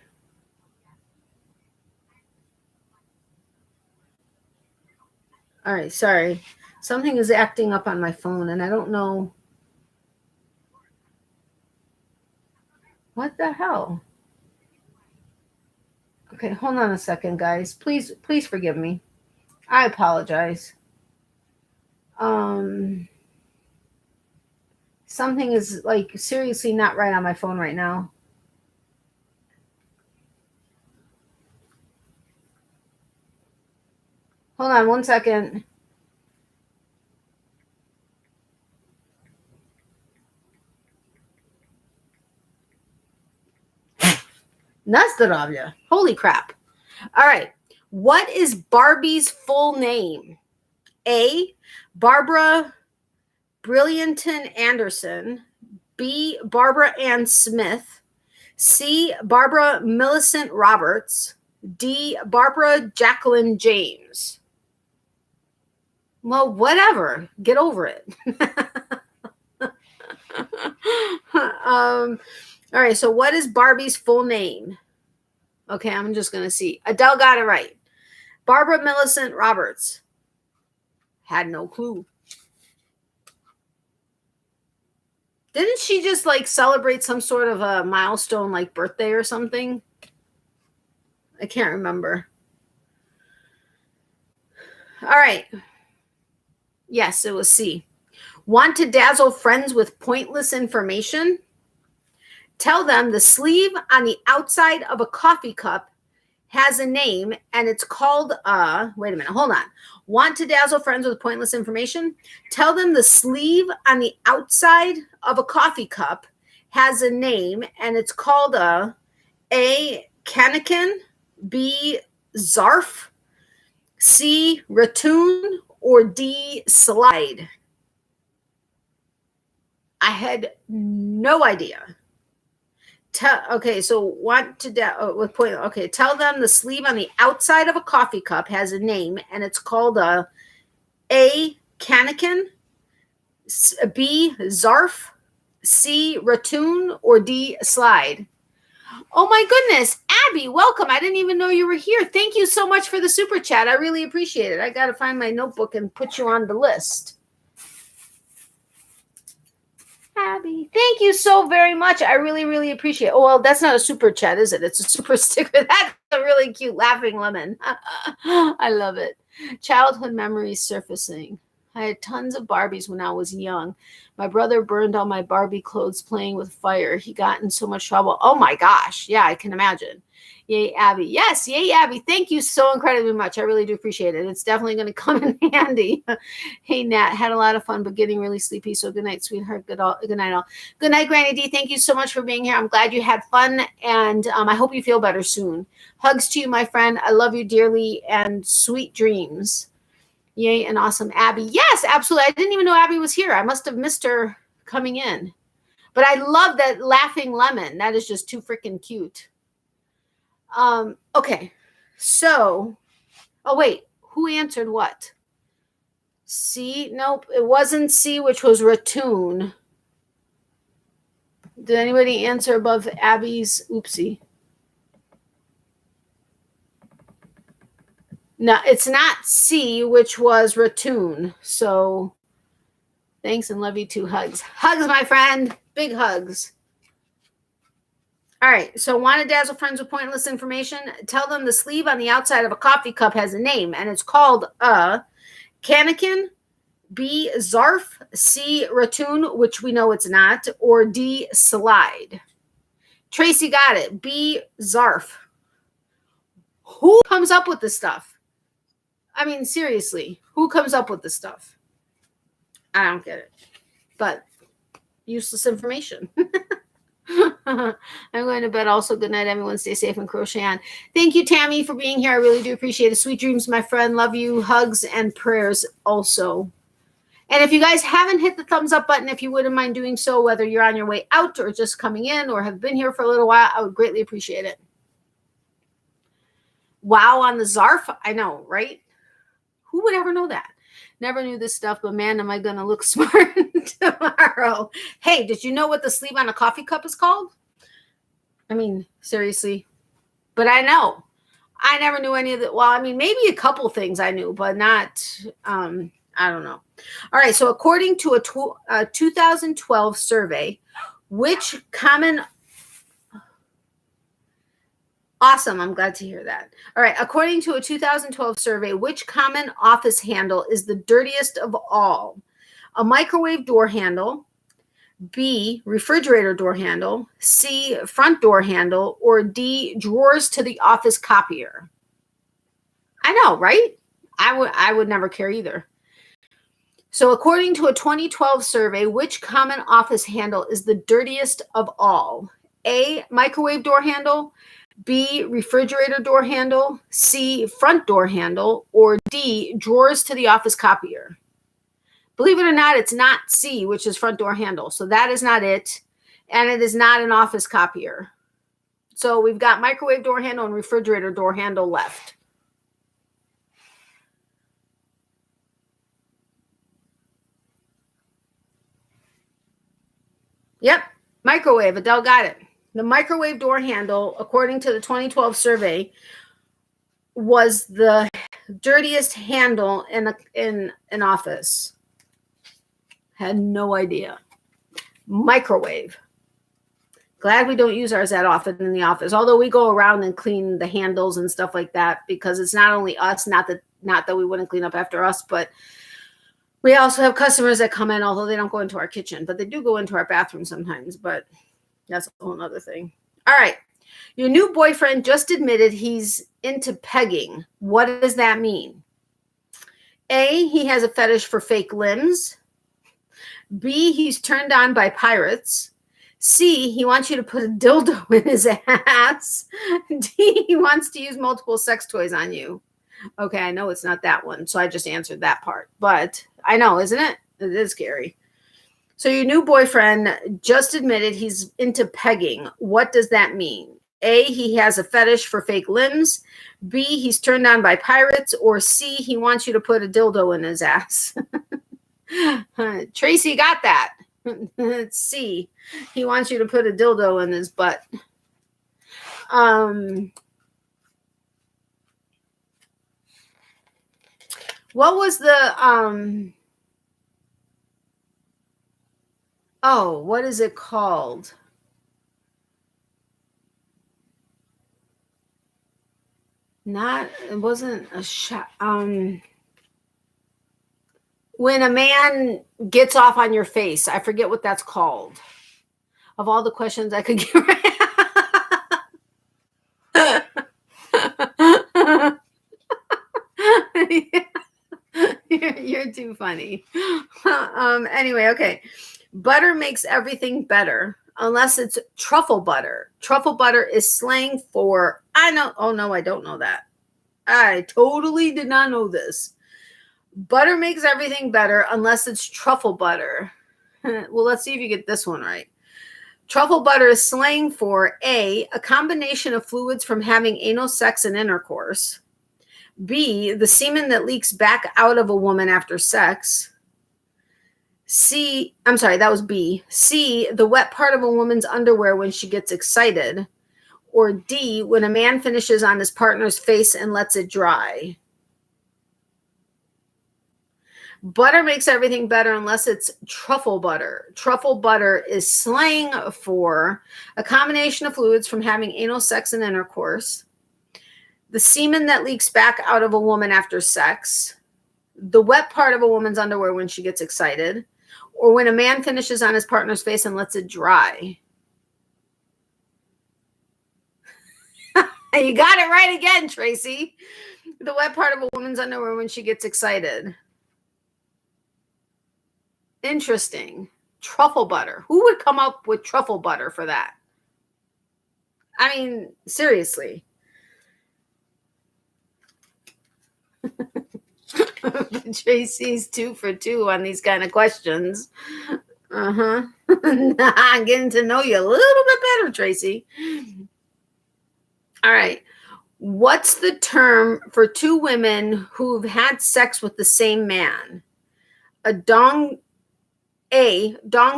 All right. Sorry. Something is acting up on my phone, and I don't know. What the hell? Okay, hold on a second, guys. Please forgive me. I apologize. Something is like seriously not right on my phone right now. Hold on 1 second. Nastarovia. Holy crap. All right. What is Barbie's full name? A, Barbara Brillianton Anderson. B, Barbara Ann Smith. C, Barbara Millicent Roberts. D, Barbara Jacqueline James. Well, whatever. Get over it. All right, so what is Barbie's full name? Okay, I'm just going to see. Adele got it right. Barbara Millicent Roberts. Had no clue. Didn't she just like celebrate some sort of a milestone like birthday or something? I can't remember. All right. Yes, it was C. Want to dazzle friends with pointless information? Tell them the sleeve on the outside of a coffee cup has a name and it's called, wait a minute, hold on. Want to dazzle friends with pointless information? Tell them the sleeve on the outside of a coffee cup has a name and it's called A, Canakin, B, Zarf, C, Ratoon, or D, Slide. I had no idea. Okay, so want to with point. Okay, tell them the sleeve on the outside of a coffee cup has a name, and it's called A, Canakin, B, Zarf, C, Ratoon, or D, Slide. Oh my goodness, Abby, welcome. I didn't even know you were here. Thank you so much for the super chat. I really appreciate it. I got to find my notebook and put you on the list. Abby, thank you so very much. I really, really appreciate it. Oh, well, that's not a super chat, is it? It's a super sticker. That's a really cute laughing lemon. I love it. Childhood memories surfacing. I had tons of Barbies when I was young. My brother burned all my Barbie clothes playing with fire. He got in so much trouble. Oh my gosh. Yeah, I can imagine. Yay, Abby. Yes, yay, Abby. Thank you so incredibly much. I really do appreciate it. It's definitely going to come in handy. Hey, Nat, had a lot of fun, but getting really sleepy. So good night, sweetheart. Good night, all. Good night, Granny D. Thank you so much for being here. I'm glad you had fun, and I hope you feel better soon. Hugs to you, my friend. I love you dearly, and sweet dreams. Yay, and awesome, Abby. Yes, absolutely. I didn't even know Abby was here. I must have missed her coming in. But I love that laughing lemon. That is just too freaking cute. Okay. So, oh wait, who answered what? C? Nope, it wasn't C, which was ratoon. Did anybody answer above Abby's? Oopsie. No, it's not C, which was ratoon. So thanks and love you too. Hugs. Hugs, my friend. Big hugs. All right. So want to dazzle friends with pointless information? Tell them the sleeve on the outside of a coffee cup has a name, and it's called a Cannikin, B, Zarf, C, Ratoon, which we know it's not, or D, Slide. Tracy got it. B, Zarf. Who comes up with this stuff? I mean, seriously, who comes up with this stuff? I don't get it. But useless information. I'm going to bed also. Good night, everyone. Stay safe and crochet on. Thank you, Tammy, for being here. I really do appreciate it. Sweet dreams, my friend. Love you. Hugs and prayers also. And if you guys haven't hit the thumbs up button, if you wouldn't mind doing so, whether you're on your way out or just coming in or have been here for a little while, I would greatly appreciate it. Wow on the Zarf. I know, right? Who would ever know that? Never knew this stuff, but man, am I going to look smart tomorrow. Hey, did you know what the sleeve on a coffee cup is called? I mean, seriously. But I know. I never knew any of the, well, I mean, maybe a couple things I knew, but not, I don't know. All right, so according to a 2012 survey, which common... Awesome. I'm glad to hear that. All right. According to a 2012 survey, which common office handle is the dirtiest of all? A microwave door handle, B, refrigerator door handle, C, front door handle, or D, drawers to the office copier? I know, right? I would never care either. So according to a 2012 survey, which common office handle is the dirtiest of all? A, microwave door handle, B, refrigerator door handle, C, front door handle, or D, drawers to the office copier? Believe it or not, it's not C, which is front door handle. So that is not it. And it is not an office copier. So we've got microwave door handle and refrigerator door handle left. Yep, microwave. Adele got it. The microwave door handle, according to the 2012 survey, was the dirtiest handle in an office. Had no idea. Microwave. Glad we don't use ours that often in the office, although we go around and clean the handles and stuff like that, because it's not only us, not that we wouldn't clean up after us, but we also have customers that come in, although they don't go into our kitchen, but they do go into our bathroom sometimes, but that's a whole other thing. All right. Your new boyfriend just admitted he's into pegging. What does that mean? A, he has a fetish for fake limbs. B, he's turned on by pirates. C, he wants you to put a dildo in his ass. D, he wants to use multiple sex toys on you. Okay, I know it's not that one, so I just answered that part. But I know, isn't it? It is scary. So your new boyfriend just admitted he's into pegging. What does that mean? A, he has a fetish for fake limbs. B, he's turned on by pirates. Or C, he wants you to put a dildo in his ass. Tracy got that. C, he wants you to put a dildo in his butt. What was the oh, what is it called? It wasn't a shot. When a man gets off on your face, I forget what that's called. Of all the questions I could give. You're too funny. Anyway, okay. Butter makes everything better unless it's truffle butter. Truffle butter is slang for, I know, oh no, I don't know that. I totally did not know this. Butter makes everything better unless it's truffle butter. Well, let's see if you get this one right. Truffle butter is slang for A, a combination of fluids from having anal sex and intercourse. B, the semen that leaks back out of a woman after sex. That was B. C, the wet part of a woman's underwear when she gets excited. Or D, when a man finishes on his partner's face and lets it dry. Butter makes everything better unless it's truffle butter. Truffle butter is slang for a combination of fluids from having anal sex and intercourse, the semen that leaks back out of a woman after sex, the wet part of a woman's underwear when she gets excited, or when a man finishes on his partner's face and lets it dry. You got it right again, Tracy. The wet part of a woman's underwear when she gets excited. Interesting. Truffle butter. Who would come up with truffle butter for that? I mean, seriously. Tracy's 2 for 2 on these kind of questions. I'm getting to know you a little bit better, Tracy. All right. What's the term for 2 women who've had sex with the same man? A dong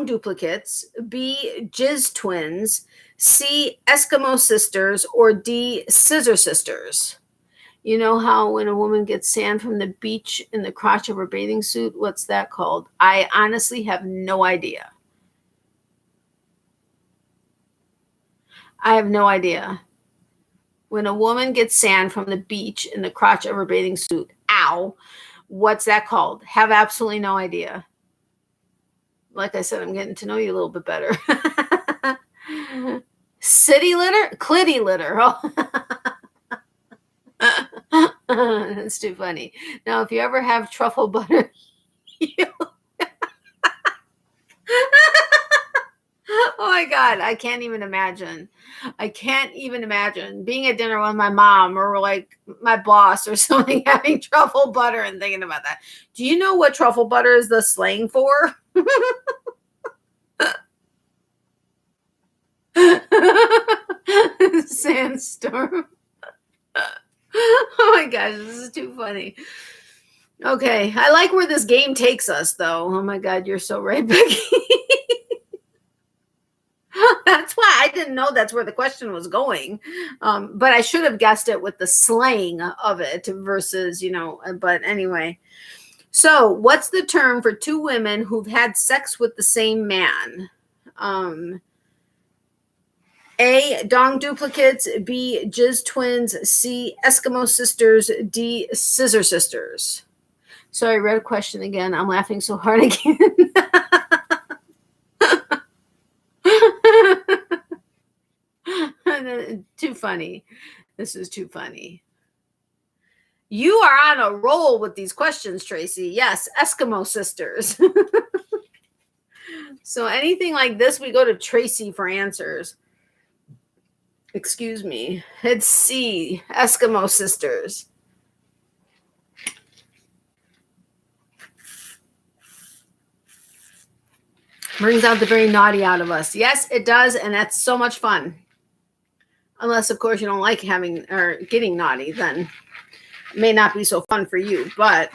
duplicates, B, jizz twins, C, Eskimo sisters, or D, scissor sisters. You know how when a woman gets sand from the beach in the crotch of her bathing suit, what's that called? I honestly have no idea. I have no idea. When a woman gets sand from the beach in the crotch of her bathing suit, ow, what's that called? Have absolutely no idea. Like I said, I'm getting to know you a little bit better. City litter? Clitty litter. Oh. That's too funny. Now, if you ever have truffle butter, oh my God, I can't even imagine. I can't even imagine being at dinner with my mom or like my boss or something having truffle butter and thinking about that. Do you know what truffle butter is the slang for? Sandstorm. Oh my gosh, this is too funny. Okay, I like where this game takes us, though. Oh my God, you're so right, Becky. That's why I didn't know that's where the question was going. But I should have guessed it with the slang of it versus, but anyway. So what's the term for 2 women who've had sex with the same man? A, dong duplicates, B, jizz twins, C, Eskimo sisters, D, scissor sisters. Sorry, I read a question again. I'm laughing so hard again. Too funny. This is too funny. You are on a roll with these questions, Tracy. Yes, Eskimo sisters. So anything like this, we go to Tracy for answers. Excuse me. It's C, Eskimo sisters. Brings out the very naughty out of us. Yes, it does, and that's so much fun. Unless, of course, you don't like having or getting naughty, then it may not be so fun for you. But,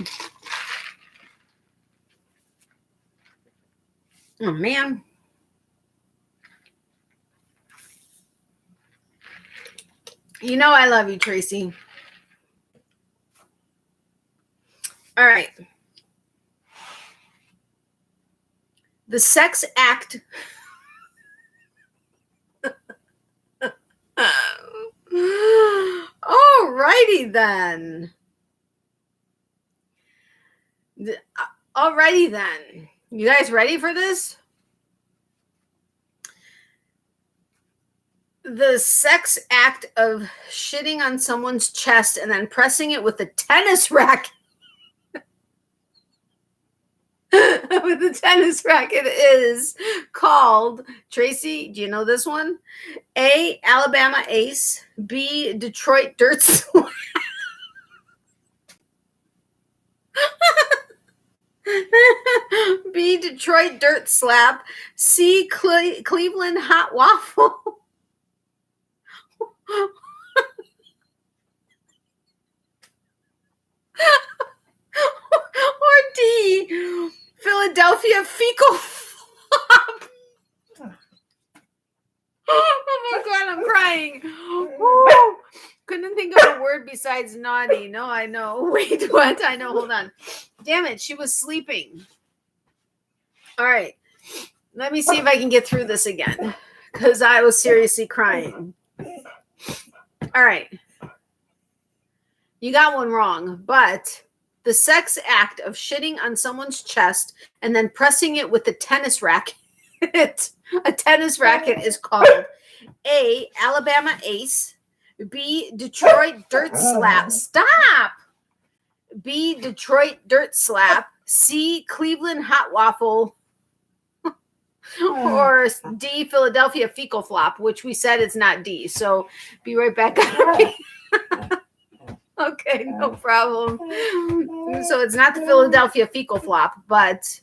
oh, man. You know I love you, Tracy. All right. The sex act. Alrighty then. Alrighty then. You guys ready for this? The sex act of shitting on someone's chest and then pressing it with a tennis racket. With the tennis racket is called, Tracy, do you know this one? A, Alabama Ace. B, Detroit Dirt Slam. B, Detroit dirt slap. C, Cleveland hot waffle. Or D, Philadelphia fecal flop. Oh my God, I'm crying. Woo. Couldn't think of a word besides naughty. No, I know. Wait, what? I know. Hold on. Damn it. She was sleeping. All right. Let me see if I can get through this again because I was seriously crying. All right. You got one wrong, but the sex act of shitting on someone's chest and then pressing it with a tennis racket. A tennis racket is called A, Alabama ace. B, Detroit dirt slap. Stop. B, Detroit dirt slap. C, Cleveland hot waffle. Or D, Philadelphia fecal flop, which we said it's not D. So be right back. Okay, no problem. So it's not the Philadelphia fecal flop, but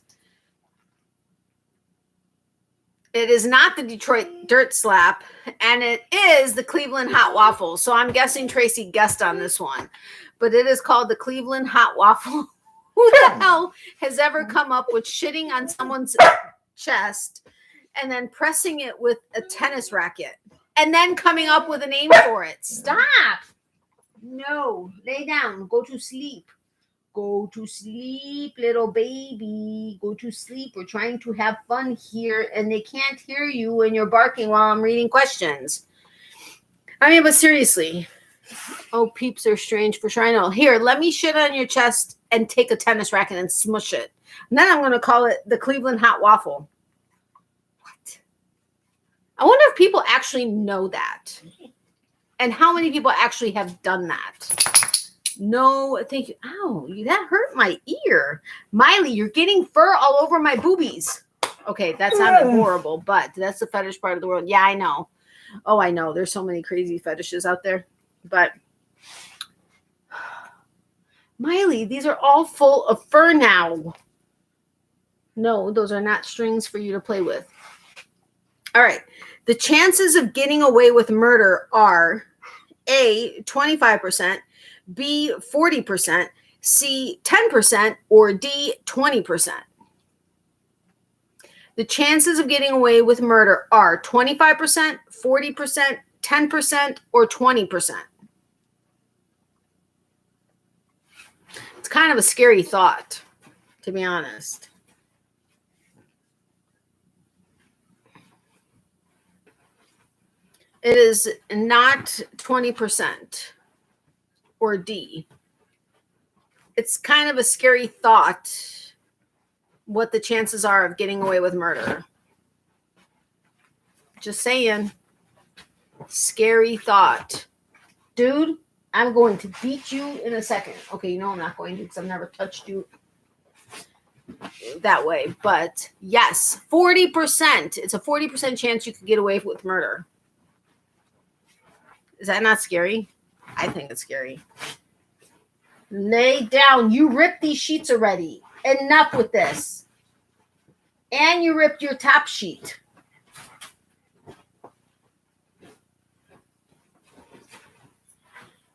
it is not the Detroit dirt slap, and it is the Cleveland hot waffle. So I'm guessing Tracy guessed on this one, but it is called the Cleveland hot waffle. Who the hell has ever come up with shitting on someone's chest and then pressing it with a tennis racket and then coming up with a name for it? Stop. No, lay down. Go to sleep. Go to sleep, little baby. Go to sleep. We're trying to have fun here, and they can't hear you when you're barking while I'm reading questions. I mean, but seriously. Oh, peeps are strange for sure. I know. Here, let me shit on your chest and take a tennis racket and smush it. And then I'm going to call it the Cleveland hot waffle. What? I wonder if people actually know that. And how many people actually have done that? No, thank you. Ow, that hurt my ear. Miley, you're getting fur all over my boobies. Okay, that sounded horrible, but that's the fetish part of the world. Yeah, I know. Oh, I know. There's so many crazy fetishes out there. But Miley, these are all full of fur now. No, those are not strings for you to play with. All right. The chances of getting away with murder are A, 25%, B, 40%, C, 10%, or D, 20%. The chances of getting away with murder are 25%, 40%, 10%, or 20%. It's kind of a scary thought, to be honest. It is not 20% or D. It's kind of a scary thought what the chances are of getting away with murder. Just saying. Scary thought. Dude, I'm going to beat you in a second. Okay, you know I'm not going to because I've never touched you that way. But yes, 40%. It's a 40% chance you could get away with murder. Is that not scary? I think it's scary. Lay down. You ripped these sheets already. Enough with this. And you ripped your top sheet.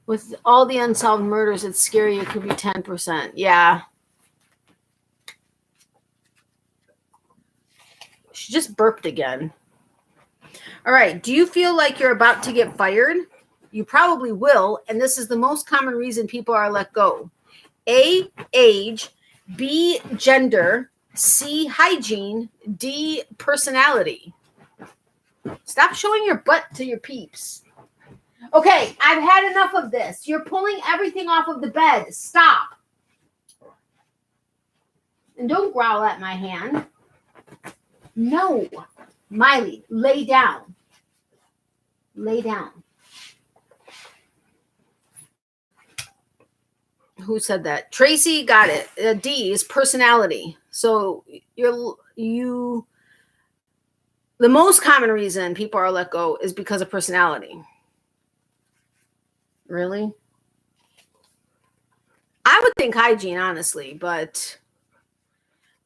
With all the unsolved murders, it's scary. It could be 10%. Yeah. She just burped again. All right. Do you feel like you're about to get fired? You probably will. And this is the most common reason people are let go. A, age. B, gender. C, hygiene. D, personality. Stop showing your butt to your peeps. Okay, I've had enough of this. You're pulling everything off of the bed. Stop. And don't growl at my hand. No. Miley, lay down. Lay down. Who said that? Tracy got it. D is personality. So the most common reason people are let go is because of personality. Really? I would think hygiene, honestly, but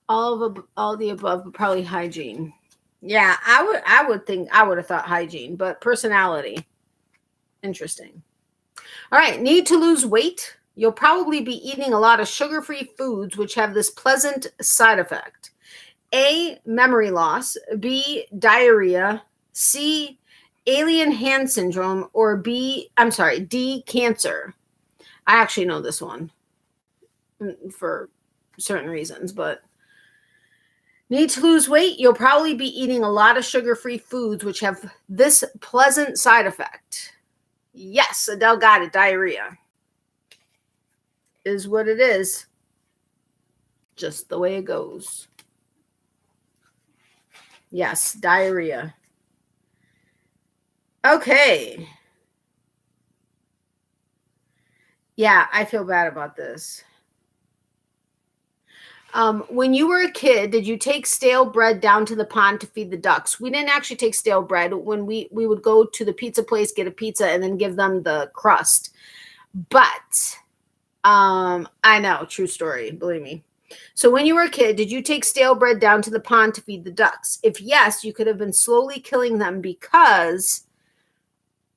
All the above, but probably hygiene. Yeah, I would think I would have thought hygiene, but personality. Interesting. All right, need to lose weight. You'll probably be eating a lot of sugar-free foods which have this pleasant side effect. A, memory loss, B, diarrhea, C, alien hand syndrome, or D, cancer. I actually know this one for certain reasons, but need to lose weight? You'll probably be eating a lot of sugar-free foods which have this pleasant side effect. Yes, Adele got it. Diarrhea is what it is. Just the way it goes. Yes, diarrhea. Okay. Yeah, I feel bad about this. When you were a kid, did you take stale bread down to the pond to feed the ducks? We didn't actually take stale bread. When we would go to the pizza place, get a pizza, and then give them the crust. But I know, true story, believe me. So when you were a kid, did you take stale bread down to the pond to feed the ducks? If yes, you could have been slowly killing them because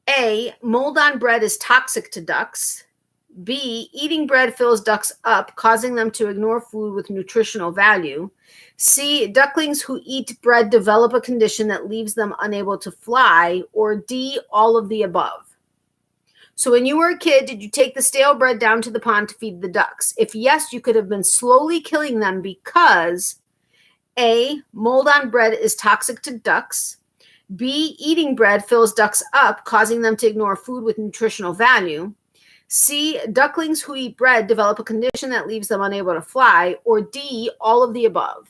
A, mold on bread is toxic to ducks. B, eating bread fills ducks up, causing them to ignore food with nutritional value. C, ducklings who eat bread develop a condition that leaves them unable to fly. Or D, all of the above. So when you were a kid, did you take the stale bread down to the pond to feed the ducks? If yes, you could have been slowly killing them because A, mold on bread is toxic to ducks. B, eating bread fills ducks up, causing them to ignore food with nutritional value. C, ducklings who eat bread develop a condition that leaves them unable to fly. Or D, all of the above.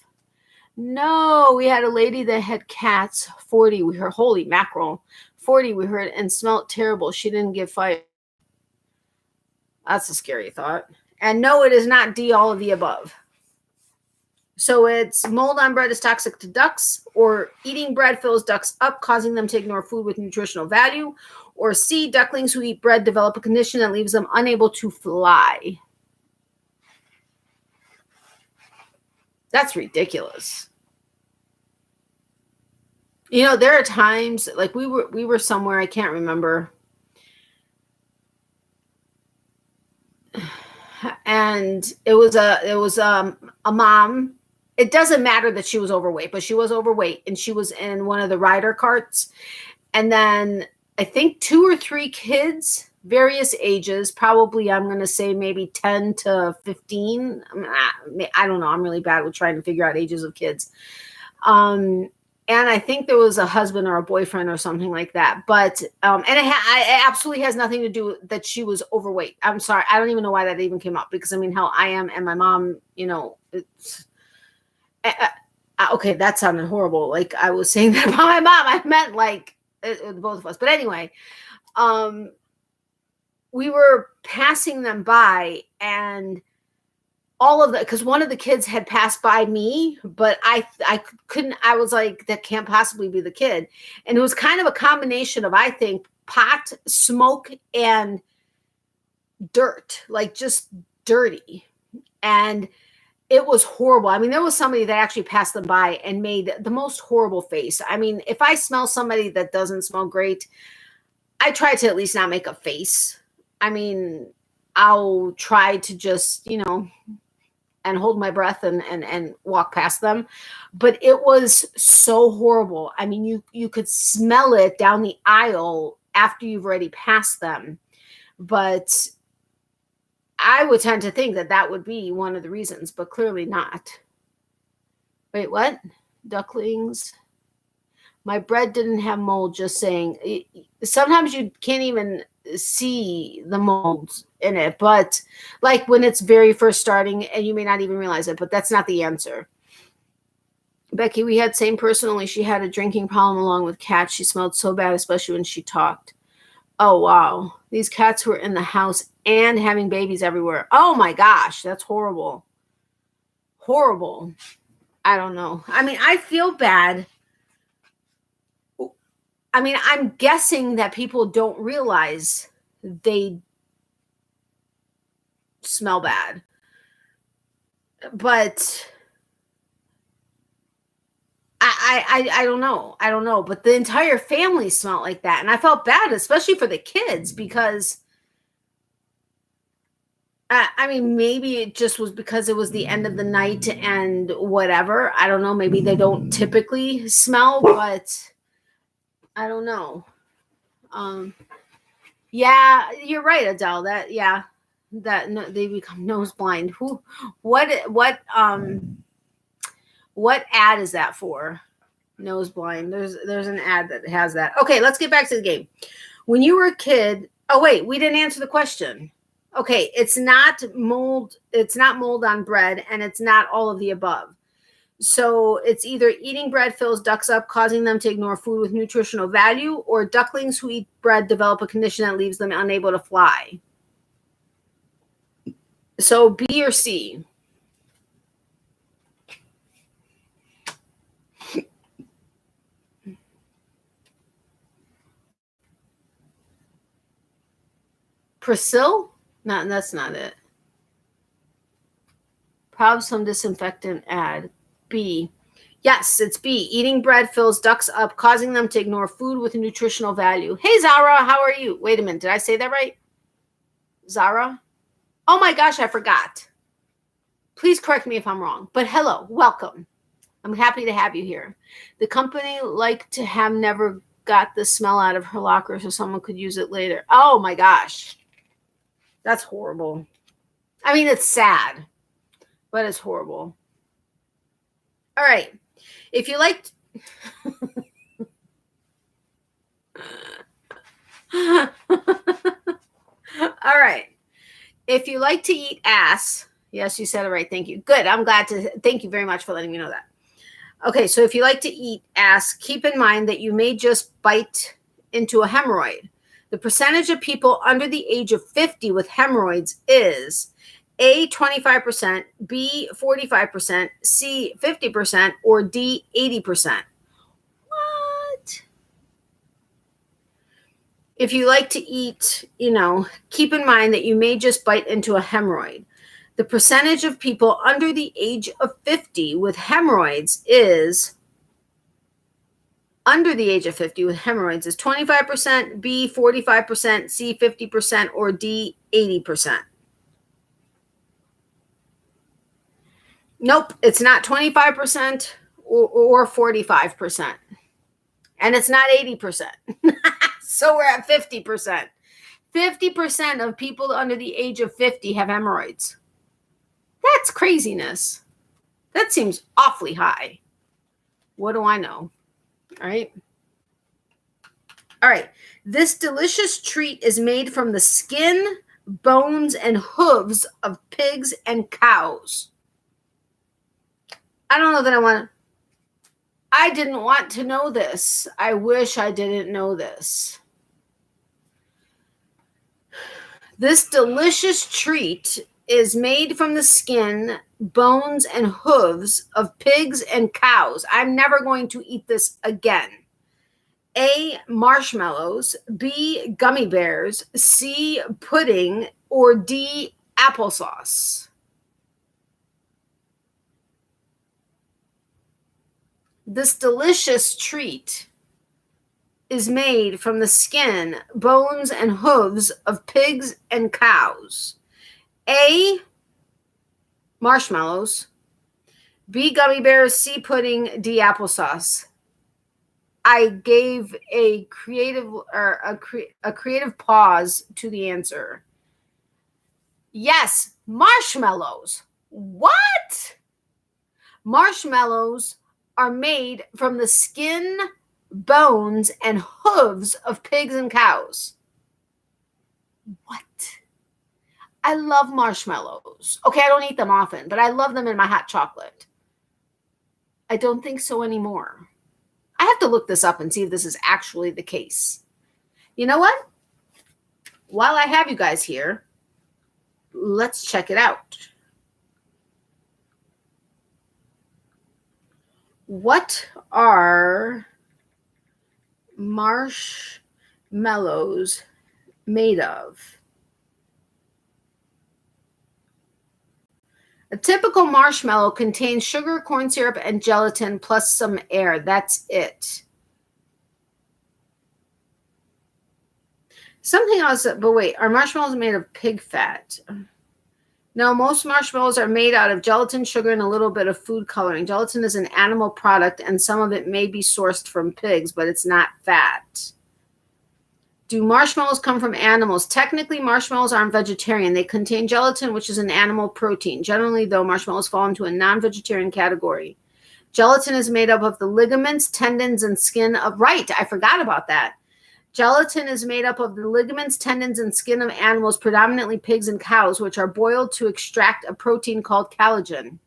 No, we had a lady that had cats, 40. We heard, holy mackerel, 40 we heard, and smelled terrible. She didn't get fired. That's a scary thought. And no, it is not D, all of the above. So it's mold on bread is toxic to ducks, or eating bread fills ducks up, causing them to ignore food with nutritional value, or C, ducklings who eat bread develop a condition that leaves them unable to fly. That's ridiculous. You know, there are times like we were somewhere, I can't remember. And it was a mom. It doesn't matter that she was overweight, but she was overweight, and she was in one of the rider carts. And then I think 2 or 3 kids, various ages, probably I'm going to say maybe 10 to 15. I don't know. I'm really bad with trying to figure out ages of kids. And I think there was a husband or a boyfriend or something like that. But, and it absolutely has nothing to do with that she was overweight. I'm sorry. I don't even know why that even came up because, I mean, hell, I am. And my mom, you know, it's, okay, that sounded horrible. Like I was saying that about my mom. I meant like both of us. But anyway, we were passing them by, and all of the, because one of the kids had passed by me, but I couldn't, I was like, that can't possibly be the kid. And it was kind of a combination of, I think, pot, smoke, and dirt, like just dirty. And it was horrible. I mean, there was somebody that actually passed them by and made the most horrible face. I mean, if I smell somebody that doesn't smell great, I try to at least not make a face. I mean, I'll try to just, you know, and hold my breath and walk past them. But it was so horrible. I mean, you could smell it down the aisle after you've already passed them. But I would tend to think that that would be one of the reasons, but clearly not. Wait, what? Ducklings? My bread didn't have mold, just saying. Sometimes you can't even see the mold in it, but like when it's very first starting and you may not even realize it, but that's not the answer. Becky, we had same person, only she had a drinking problem along with cats. She smelled so bad, especially when she talked. Oh, wow. These cats were in the house and having babies everywhere. Oh, my gosh. That's horrible. Horrible. I don't know. I mean, I feel bad. I mean, I'm guessing that people don't realize they smell bad. But I don't know. I don't know. But the entire family smelled like that. And I felt bad, especially for the kids, because I mean, maybe it just was because it was the end of the night and whatever. I don't know. Maybe they don't typically smell, but I don't know. Yeah, you're right, Adele. They become nose blind. What ad is that for? Nose blind. There's an ad that has that. Okay, let's get back to the game. When you were a kid, oh wait, we didn't answer the question. Okay, it's not mold on bread, and it's not all of the above. So it's either eating bread fills ducks up, causing them to ignore food with nutritional value, or ducklings who eat bread develop a condition that leaves them unable to fly. So B or C? Priscilla? No, that's not it. Probably some disinfectant ad. B. Yes, it's B. Eating bread fills ducks up, causing them to ignore food with nutritional value. Hey, Zara, how are you? Wait a minute. Did I say that right? Zara? Oh my gosh, I forgot. Please correct me if I'm wrong. But hello, welcome. I'm happy to have you here. The company liked to have never got the smell out of her locker so someone could use it later. Oh my gosh. That's horrible. I mean, it's sad, but it's horrible. All right. If you liked... All right. If you like to eat ass, yes, you said it right. Thank you. Good. I'm glad to. Thank you very much for letting me know that. Okay, so if you like to eat ass, keep in mind that you may just bite into a hemorrhoid. The percentage of people under the age of 50 with hemorrhoids is A, 25%, B, 45%, C, 50%, or D, 80%. What? If you like to eat, keep in mind that you may just bite into a hemorrhoid. The percentage of people under the age of 50 with hemorrhoids is under the age of 50 with hemorrhoids is 25%, B, 45%, C, 50%, or D, 80%. Nope, it's not 25% or 45%. And it's not 80%. So we're at 50%. 50% of people under the age of 50 have hemorrhoids. That's craziness. That seems awfully high. What do I know? All right. All right. This delicious treat is made from the skin, bones, and hooves of pigs and cows. I don't know that I want to. I didn't want to know this. I wish I didn't know this. This delicious treat is made from the skin, bones, and hooves of pigs and cows. I'm never going to eat this again. A, marshmallows, B, gummy bears, C, pudding, or D, applesauce. This delicious treat is made from the skin, bones, and hooves of pigs and cows. A, marshmallows, B, gummy bears, C, pudding, D, applesauce. I gave a creative pause to the answer. Yes, marshmallows. What? Marshmallows are made from the skin, bones, and hooves of pigs and cows. What? I love marshmallows. Okay, I don't eat them often, but I love them in my hot chocolate. I don't think so anymore. I have to look this up and see if this is actually the case. You know what? While I have you guys here, let's check it out. What are marshmallows made of? A typical marshmallow contains sugar, corn syrup, and gelatin plus some air. That's it. Something else, but wait, are marshmallows made of pig fat? No, most marshmallows are made out of gelatin, sugar, and a little bit of food coloring. Gelatin is an animal product, and some of it may be sourced from pigs, but it's not fat. Do marshmallows come from animals? Technically, marshmallows aren't vegetarian. They contain gelatin, which is an animal protein. Generally, though, marshmallows fall into a non-vegetarian category. Gelatin is made up of the ligaments, tendons, and skin of... Right, I forgot about that. Gelatin is made up of the ligaments, tendons, and skin of animals, predominantly pigs and cows, which are boiled to extract a protein called collagen.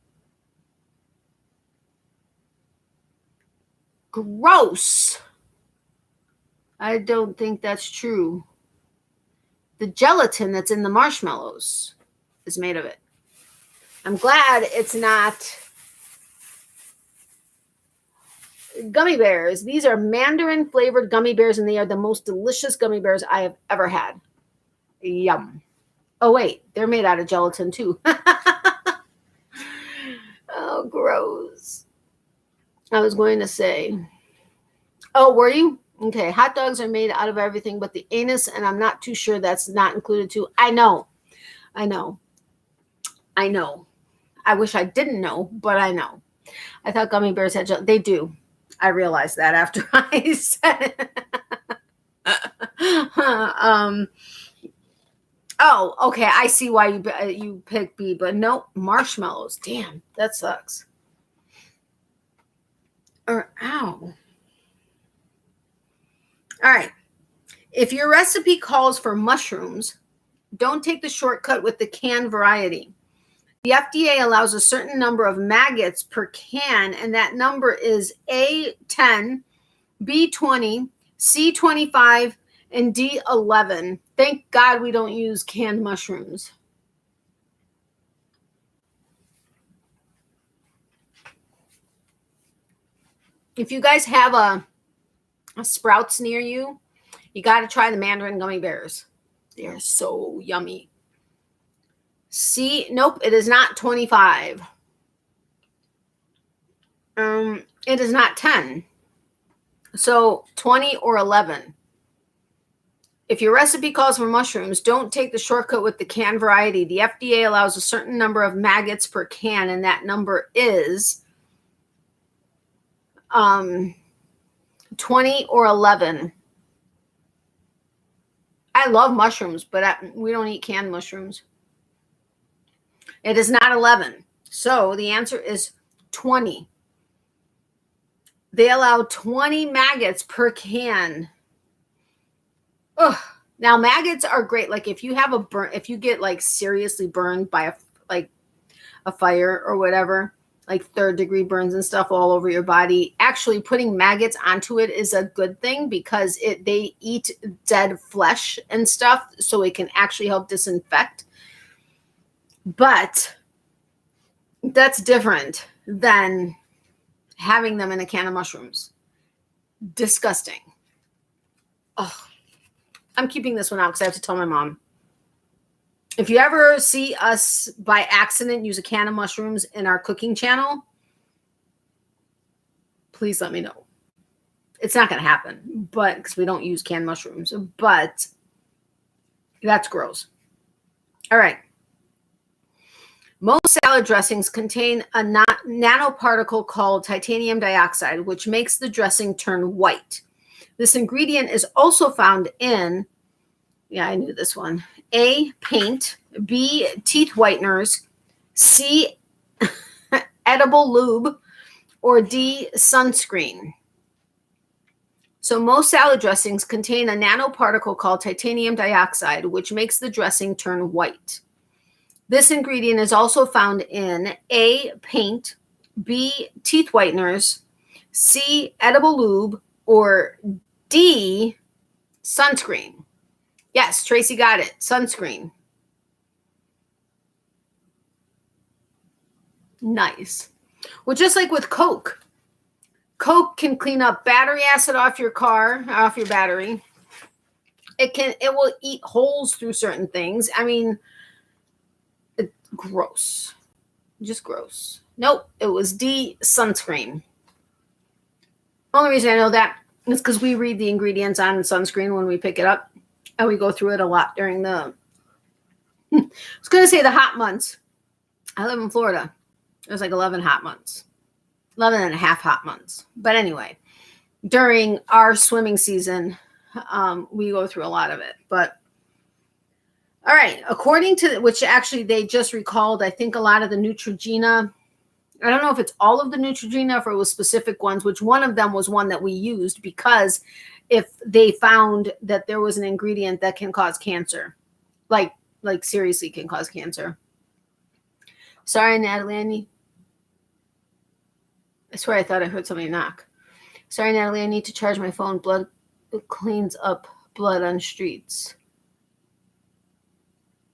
Gross. I don't think that's true. The gelatin that's in the marshmallows is made of it. I'm glad it's not gummy bears. These are mandarin flavored gummy bears, and they are the most delicious gummy bears I have ever had. Yum. Oh, wait, they're made out of gelatin too. Oh, gross. I was going to say, oh, were you? Okay, hot dogs are made out of everything but the anus, and I'm not too sure that's not included too. I know. I wish I didn't know, but I know. I thought gummy bears had gelatin. They do. I realized that after I said it. Oh, okay. I see why you picked B, but no, marshmallows. Damn, that sucks. Or ow. All right. If your recipe calls for mushrooms, don't take the shortcut with the canned variety. The FDA allows a certain number of maggots per can, and that number is A10, B20, C25, and D11. Thank God we don't use canned mushrooms. If you guys have a Sprouts near you, you got to try the mandarin gummy bears. They are so yummy. Nope, it is not 25. It is not 10. So 20 or 11. If your recipe calls for mushrooms, don't take the shortcut with the canned variety. The FDA allows a certain number of maggots per can, and that number is 20 or 11. I love mushrooms, but we don't eat canned mushrooms. It is not 11. So the answer is 20. They allow 20 maggots per can. Ugh. Now maggots are great. Like if you have if you get like seriously burned by a fire or whatever, like 3rd-degree burns and stuff all over your body, actually putting maggots onto it is a good thing because they eat dead flesh and stuff, so it can actually help disinfect. But that's different than having them in a can of mushrooms. Disgusting. Oh, I'm keeping this one out because I have to tell my mom. If you ever see us by accident use a can of mushrooms in our cooking channel, please let me know. It's not going to happen, but because we don't use canned mushrooms, but that's gross. All right. Most salad dressings contain a nanoparticle called titanium dioxide, which makes the dressing turn white. This ingredient is also found in, yeah, I knew this one, A, paint, B, teeth whiteners, C, edible lube, or D, sunscreen. So most salad dressings contain a nanoparticle called titanium dioxide, which makes the dressing turn white. This ingredient is also found in A, paint, B, teeth whiteners, C, edible lube, or D, sunscreen. Yes, Tracy got it. Sunscreen. Nice. Well, just like with Coke. Coke can clean up battery acid off your car, off your battery. It will eat holes through certain things. I mean, gross. Just gross. Nope, it was D, sunscreen. Only reason I know that is because we read the ingredients on sunscreen when we pick it up, and we go through it a lot during the, I was going to say the hot months. I live in Florida. There's like 11 hot months, 11 and a half hot months. But anyway, during our swimming season, we go through a lot of it. But all right, according to which actually they just recalled, I think a lot of the Neutrogena. I don't know if it's all of the Neutrogena, if it was specific ones, which one of them was one that we used because if they found that there was an ingredient that can cause cancer, like seriously can cause cancer. Sorry, Natalie. I swear I thought I heard somebody knock. Sorry, Natalie, I need to charge my phone. Blood cleans up blood on streets.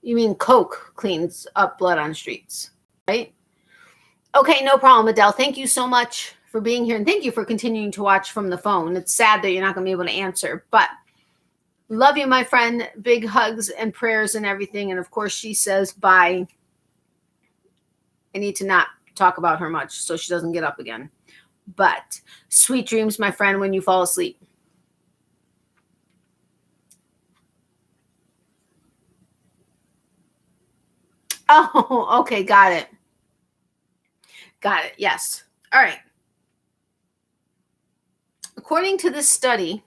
You mean Coke cleans up blood on streets, right? Okay, no problem, Adele. Thank you so much for being here. And thank you for continuing to watch from the phone. It's sad that you're not going to be able to answer. But love you, my friend. Big hugs and prayers and everything. And, of course, she says bye. I need to not talk about her much so she doesn't get up again. But sweet dreams, my friend, when you fall asleep. Oh, okay. Got it. Got it. Yes. All right. According to this study,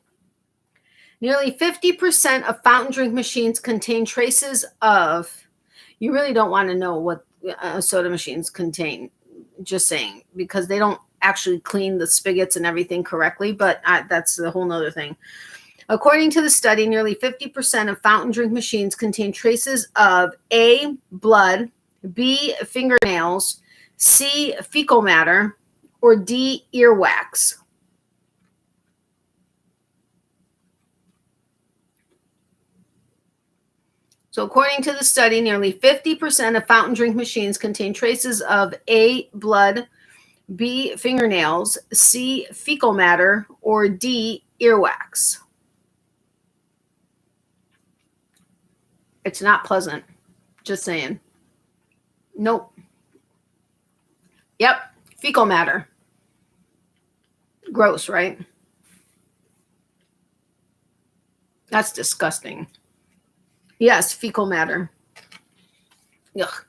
nearly 50% of fountain drink machines contain traces of, you really don't want to know what soda machines contain, just saying, because they don't actually clean the spigots and everything correctly, but that's a whole nother thing. According to the study, nearly 50% of fountain drink machines contain traces of A, blood, B, fingernails, C, fecal matter, or D, earwax. So according to the study, nearly 50% of fountain drink machines contain traces of A, blood, B, fingernails, C, fecal matter, or D, earwax. It's not pleasant. Just saying. Nope. Yep. Fecal matter. Gross, right? That's disgusting. Yes, fecal matter. Ugh.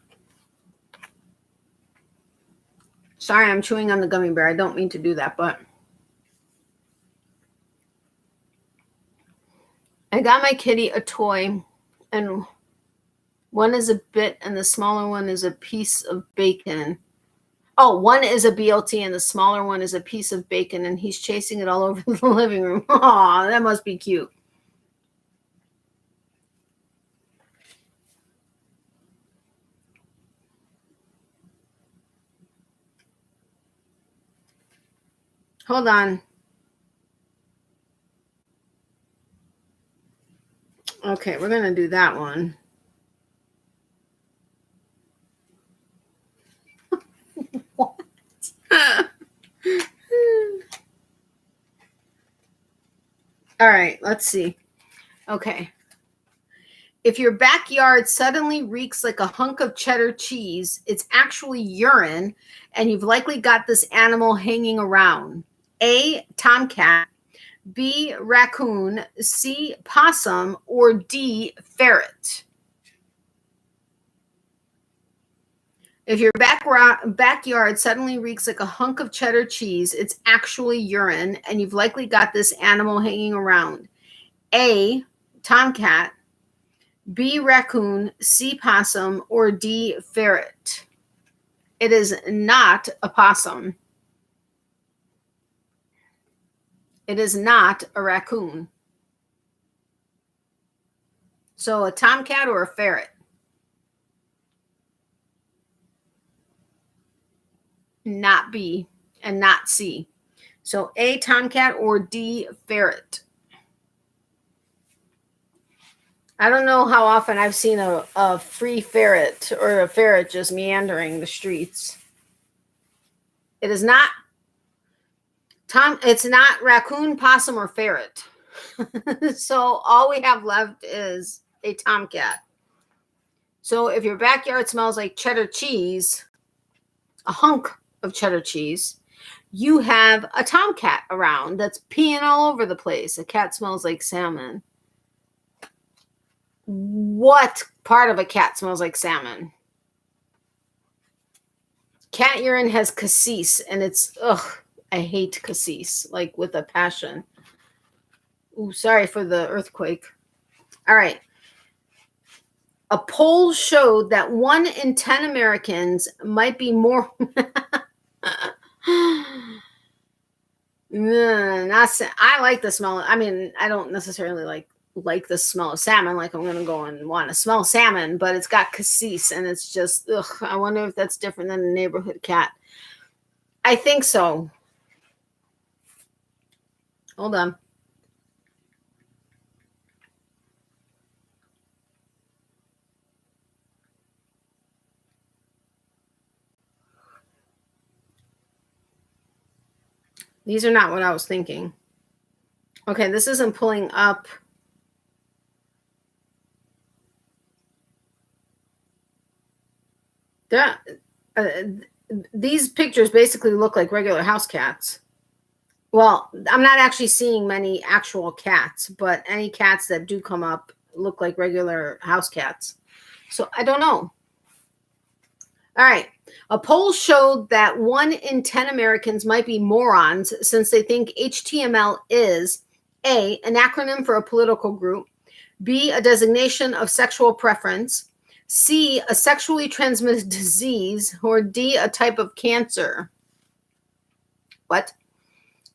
Sorry, I'm chewing on the gummy bear. I don't mean to do that, but I got my kitty a toy, and one is a bit, and the smaller one is a piece of bacon. Oh, one is a BLT, and the smaller one is a piece of bacon, and he's chasing it all over the living room. Aw, that must be cute. Hold on. Okay, we're going to do that one. What? All right, let's see. Okay. If your backyard suddenly reeks like a hunk of cheddar cheese, it's actually urine, and you've likely got this animal hanging around. A, tomcat, B, raccoon, C, possum, or D, ferret. If your backyard suddenly reeks like a hunk of cheddar cheese, it's actually urine, and you've likely got this animal hanging around. A, tomcat, B, raccoon, C, possum, or D, ferret. It is not a possum. It is not a raccoon. So a tomcat or a ferret? Not B and not C. So A, tomcat, or D, ferret. I don't know how often I've seen a free ferret or a ferret just meandering the streets. It is not it's not raccoon, possum, or ferret. So all we have left is a tomcat. So if your backyard smells like cheddar cheese, a hunk of cheddar cheese. You have a tomcat around that's peeing all over the place. A cat smells like salmon. What part of a cat smells like salmon? Cat urine has cassis, and it's, ugh, I hate cassis, like with a passion. Ooh, sorry for the earthquake. All right. A poll showed that 1 in 10 Americans might be more... I like the smell. I mean, I don't necessarily like the smell of salmon. Like I'm going to go and want to smell salmon, but it's got cassis, and it's just, ugh, I wonder if that's different than a neighborhood cat. I think so. Hold on. These are not what I was thinking. Okay, this isn't pulling up. These pictures basically look like regular house cats. Well, I'm not actually seeing many actual cats, but any cats that do come up look like regular house cats. So I don't know. All right. A poll showed that 1 in 10 Americans might be morons since they think HTML is A, an acronym for a political group, B, a designation of sexual preference, C, a sexually transmitted disease, or D, a type of cancer. What?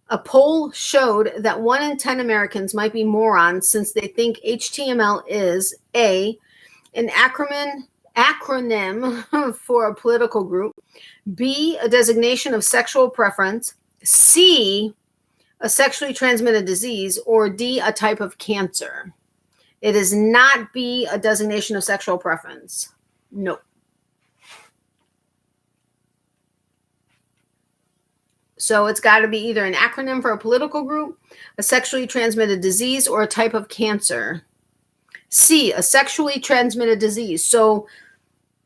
A poll showed that 1 in 10 Americans might be morons since they think HTML is A, an acronym for a political group, B, a designation of sexual preference, C, a sexually transmitted disease, or D, a type of cancer. It is not B, a designation of sexual preference. No. So it's got to be either an acronym for a political group, a sexually transmitted disease, or a type of cancer. C, a sexually transmitted disease. So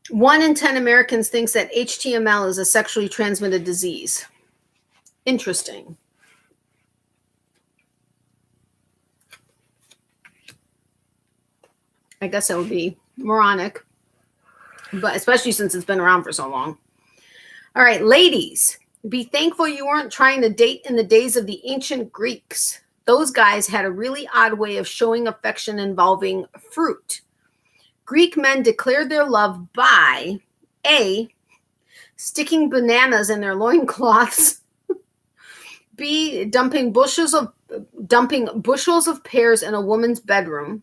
1 in 10 Americans thinks that HTML is a sexually transmitted disease. Interesting. I guess that would be moronic, but especially since it's been around for so long. All right, ladies, be thankful you weren't trying to date in the days of the ancient Greeks. Those guys had a really odd way of showing affection involving fruit. Greek men declared their love by A, sticking bananas in their loincloths, B, dumping bushels of pears in a woman's bedroom,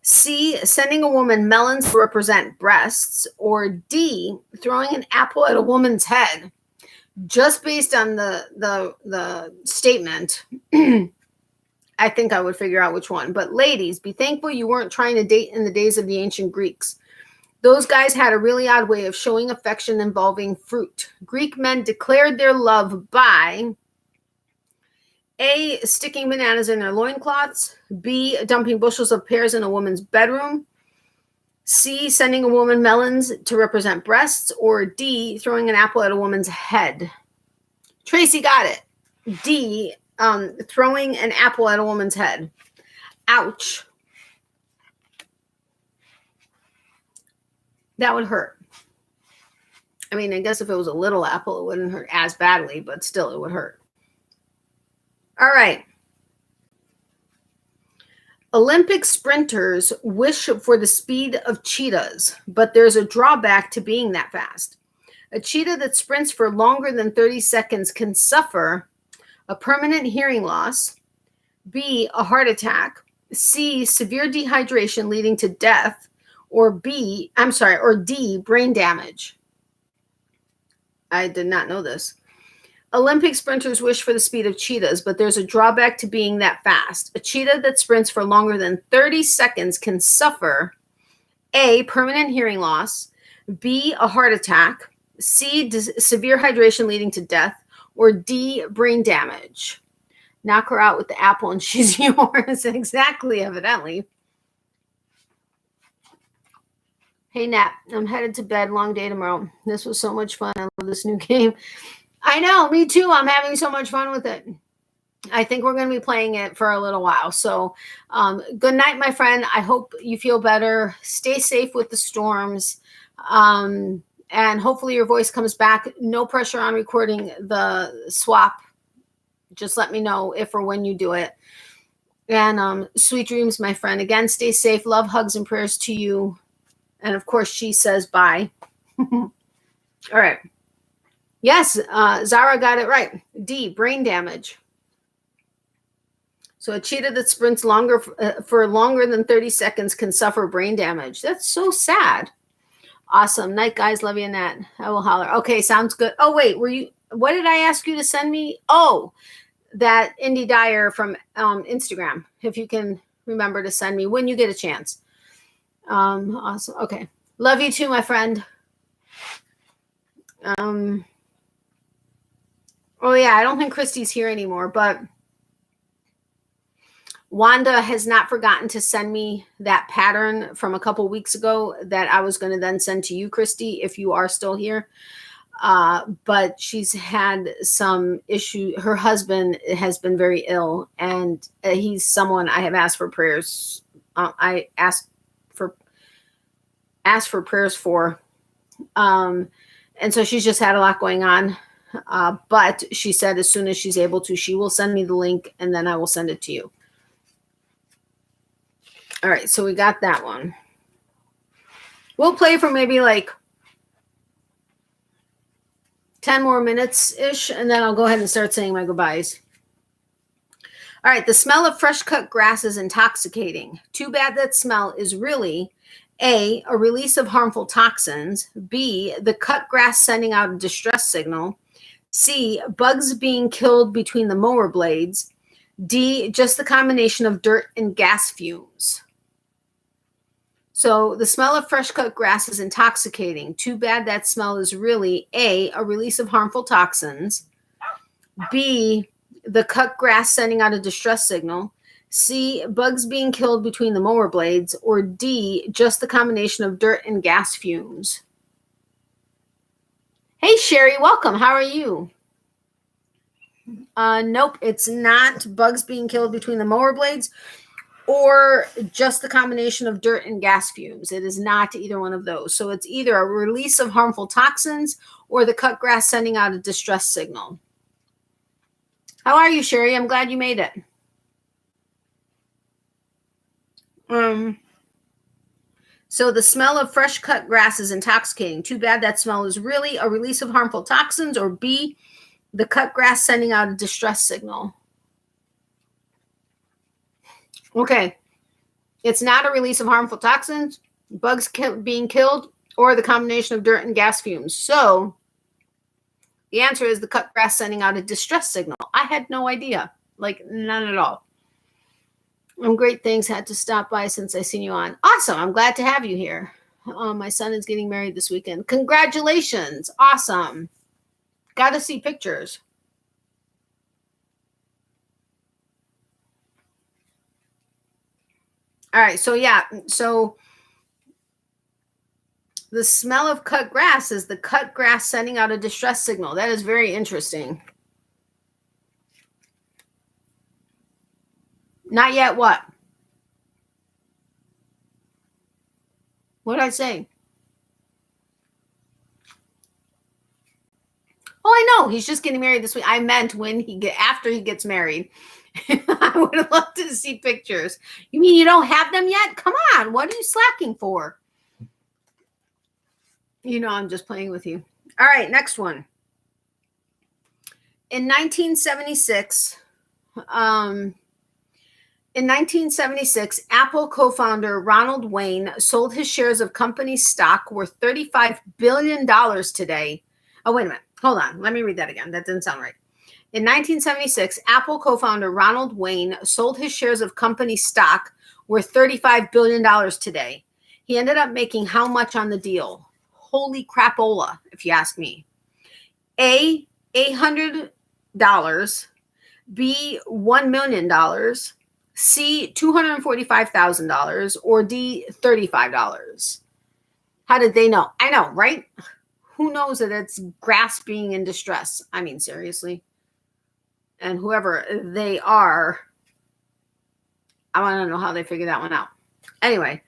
C, sending a woman melons to represent breasts, or D, throwing an apple at a woman's head. Just based on the statement, I think I would figure out which one. But ladies, be thankful you weren't trying to date in the days of the ancient Greeks. Those guys had a really odd way of showing affection involving fruit. Greek men declared their love by A, sticking bananas in their loincloths, B, dumping bushels of pears in a woman's bedroom, C, sending a woman melons to represent breasts, or D, throwing an apple at a woman's head. Tracy got it. D, throwing an apple at a woman's head. Ouch. That would hurt. I mean, I guess if it was a little apple, it wouldn't hurt as badly, but still it would hurt. All right. Olympic sprinters wish for the speed of cheetahs, but there's a drawback to being that fast. A cheetah that sprints for longer than 30 seconds can suffer a permanent hearing loss, B, a heart attack, C, severe dehydration leading to death, or D, brain damage. I did not know this. Olympic sprinters wish for the speed of cheetahs, but there's a drawback to being that fast. A cheetah that sprints for longer than 30 seconds can suffer A, permanent hearing loss, B, a heart attack, C, severe hydration leading to death, or D, brain damage. Knock her out with the apple and she's yours. Exactly, evidently. Hey, Nat, I'm headed to bed. Long day tomorrow. This was so much fun. I love this new game. I know, me too. I'm having so much fun with it. I think we're going to be playing it for a little while. So good night, my friend. I hope you feel better. Stay safe with the storms. And hopefully your voice comes back. No pressure on recording the swap. Just let me know if or when you do it. And sweet dreams, my friend. Again, stay safe. Love, hugs, and prayers to you. And of course, she says bye. All right. Yes, Zara got it right. D, brain damage. So a cheetah that sprints longer for longer than 30 seconds can suffer brain damage. That's so sad. Awesome. Night, guys. Love you, Nat. I will holler. Okay, sounds good. Oh, wait. What did I ask you to send me? Oh, that Indy Dyer from Instagram. If you can remember to send me when you get a chance. Awesome. Okay. Love you too, my friend. Oh yeah, I don't think Christy's here anymore, but Wanda has not forgotten to send me that pattern from a couple weeks ago that I was going to then send to you, Christy, if you are still here. But she's had some issue. Her husband has been very ill, and he's someone I have asked for prayers. I asked for prayers for. And so she's just had a lot going on. But she said as soon as she's able to, she will send me the link and then I will send it to you. All right. So we got that one. We'll play for maybe like 10 more minutes-ish, and then I'll go ahead and start saying my goodbyes. All right. The smell of fresh cut grass is intoxicating. Too bad that smell is really A, a release of harmful toxins. B, the cut grass sending out a distress signal. C, bugs being killed between the mower blades. D, just the combination of dirt and gas fumes. So the smell of fresh cut grass is intoxicating. Too bad that smell is really A, a release of harmful toxins. B, the cut grass sending out a distress signal. C, bugs being killed between the mower blades. Or D, just the combination of dirt and gas fumes. Hey, Sherry, welcome. How are you? Nope, it's not bugs being killed between the mower blades or just the combination of dirt and gas fumes. It is not either one of those. So it's either a release of harmful toxins or the cut grass sending out a distress signal. How are you, Sherry? I'm glad you made it. So the smell of fresh cut grass is intoxicating. Too bad that smell is really a release of harmful toxins. Or B, the cut grass sending out a distress signal. Okay. It's not a release of harmful toxins, bugs being killed, or the combination of dirt and gas fumes. So the answer is the cut grass sending out a distress signal. I had no idea. Like, none at all. Great things had to stop by since I seen you on. Awesome. I'm glad to have you here. My son is getting married this weekend. Congratulations. Awesome. Got to see pictures. All right. So, yeah. So the smell of cut grass is the cut grass sending out a distress signal. That is very interesting. Not yet what? What did I say? Oh, I know. He's just getting married this week. I meant after he gets married. I would have loved to see pictures. You mean you don't have them yet? Come on. What are you slacking for? You know, I'm just playing with you. All right, next one. In 1976, Apple co-founder Ronald Wayne sold his shares of company stock worth $35 billion today. Oh, wait a minute. Hold on. Let me read that again. That didn't sound right. In 1976, Apple co-founder Ronald Wayne sold his shares of company stock worth $35 billion today. He ended up making how much on the deal? Holy crapola, if you ask me. A, $800. B, $1 million. C, $245,000. Or D, $35. How did they know? I know, right? Who knows that it's grass being in distress? I mean, seriously. And whoever they are, I want to know how they figured that one out. Anyway,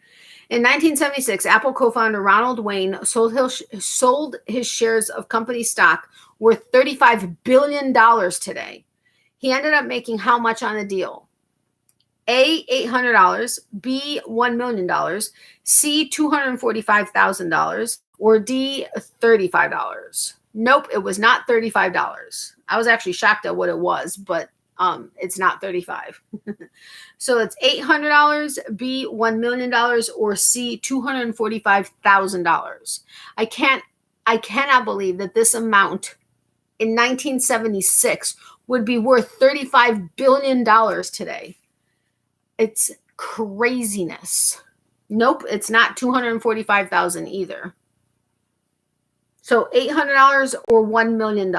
in 1976, Apple co-founder Ronald Wayne sold his shares of company stock worth $35 billion today. He ended up making how much on the deal? A, $800, B, $1 million, C, $245,000, or D, $35. Nope, it was not $35. I was actually shocked at what it was, but it's not 35. So it's $800, B, $1 million, or C, $245,000. I cannot believe that this amount in 1976 would be worth $35 billion today. It's craziness. Nope, it's not $245,000 either. So $800 or $1 million.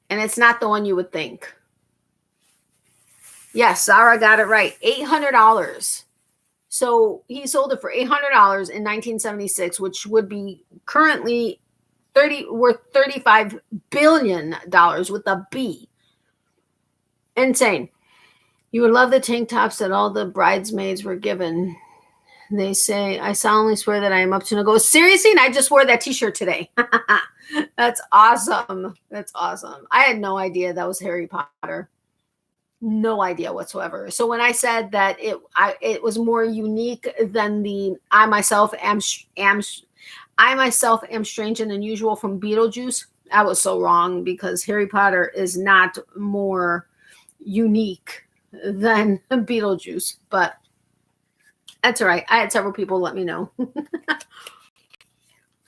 And it's not the one you would think. Yes, Zara got it right. $800. So he sold it for $800 in 1976, which would be currently worth $35 billion with a B. Insane. You would love the tank tops that all the bridesmaids were given. They say, I solemnly swear that I am up to no go. Seriously? And I just wore that t-shirt today. That's awesome. That's awesome. I had no idea that was Harry Potter. No idea whatsoever. So when I said that it was more unique than the I myself am strange and unusual from Beetlejuice, I was so wrong, because Harry Potter is not more unique than Beetlejuice, but that's all right. I had several people let me know.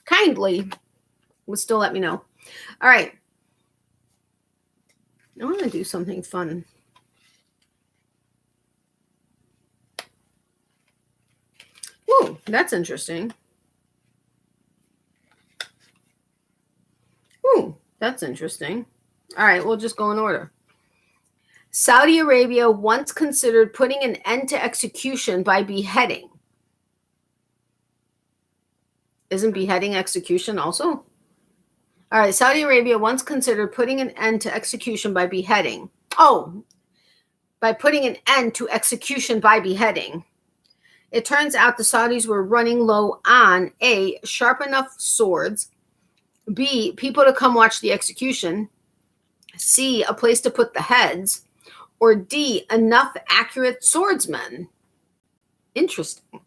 Kindly would still let me know. All right. I want to do something fun. Ooh, that's interesting. Ooh, that's interesting. All right, we'll just go in order. Saudi Arabia once considered putting an end to execution by beheading. Isn't beheading execution also? All right, Saudi Arabia once considered putting an end to execution by beheading. Oh, by putting an end to execution by beheading. It turns out the Saudis were running low on A, sharp enough swords, B, people to come watch the execution, C, a place to put the heads, or D, enough accurate swordsmen. Interesting.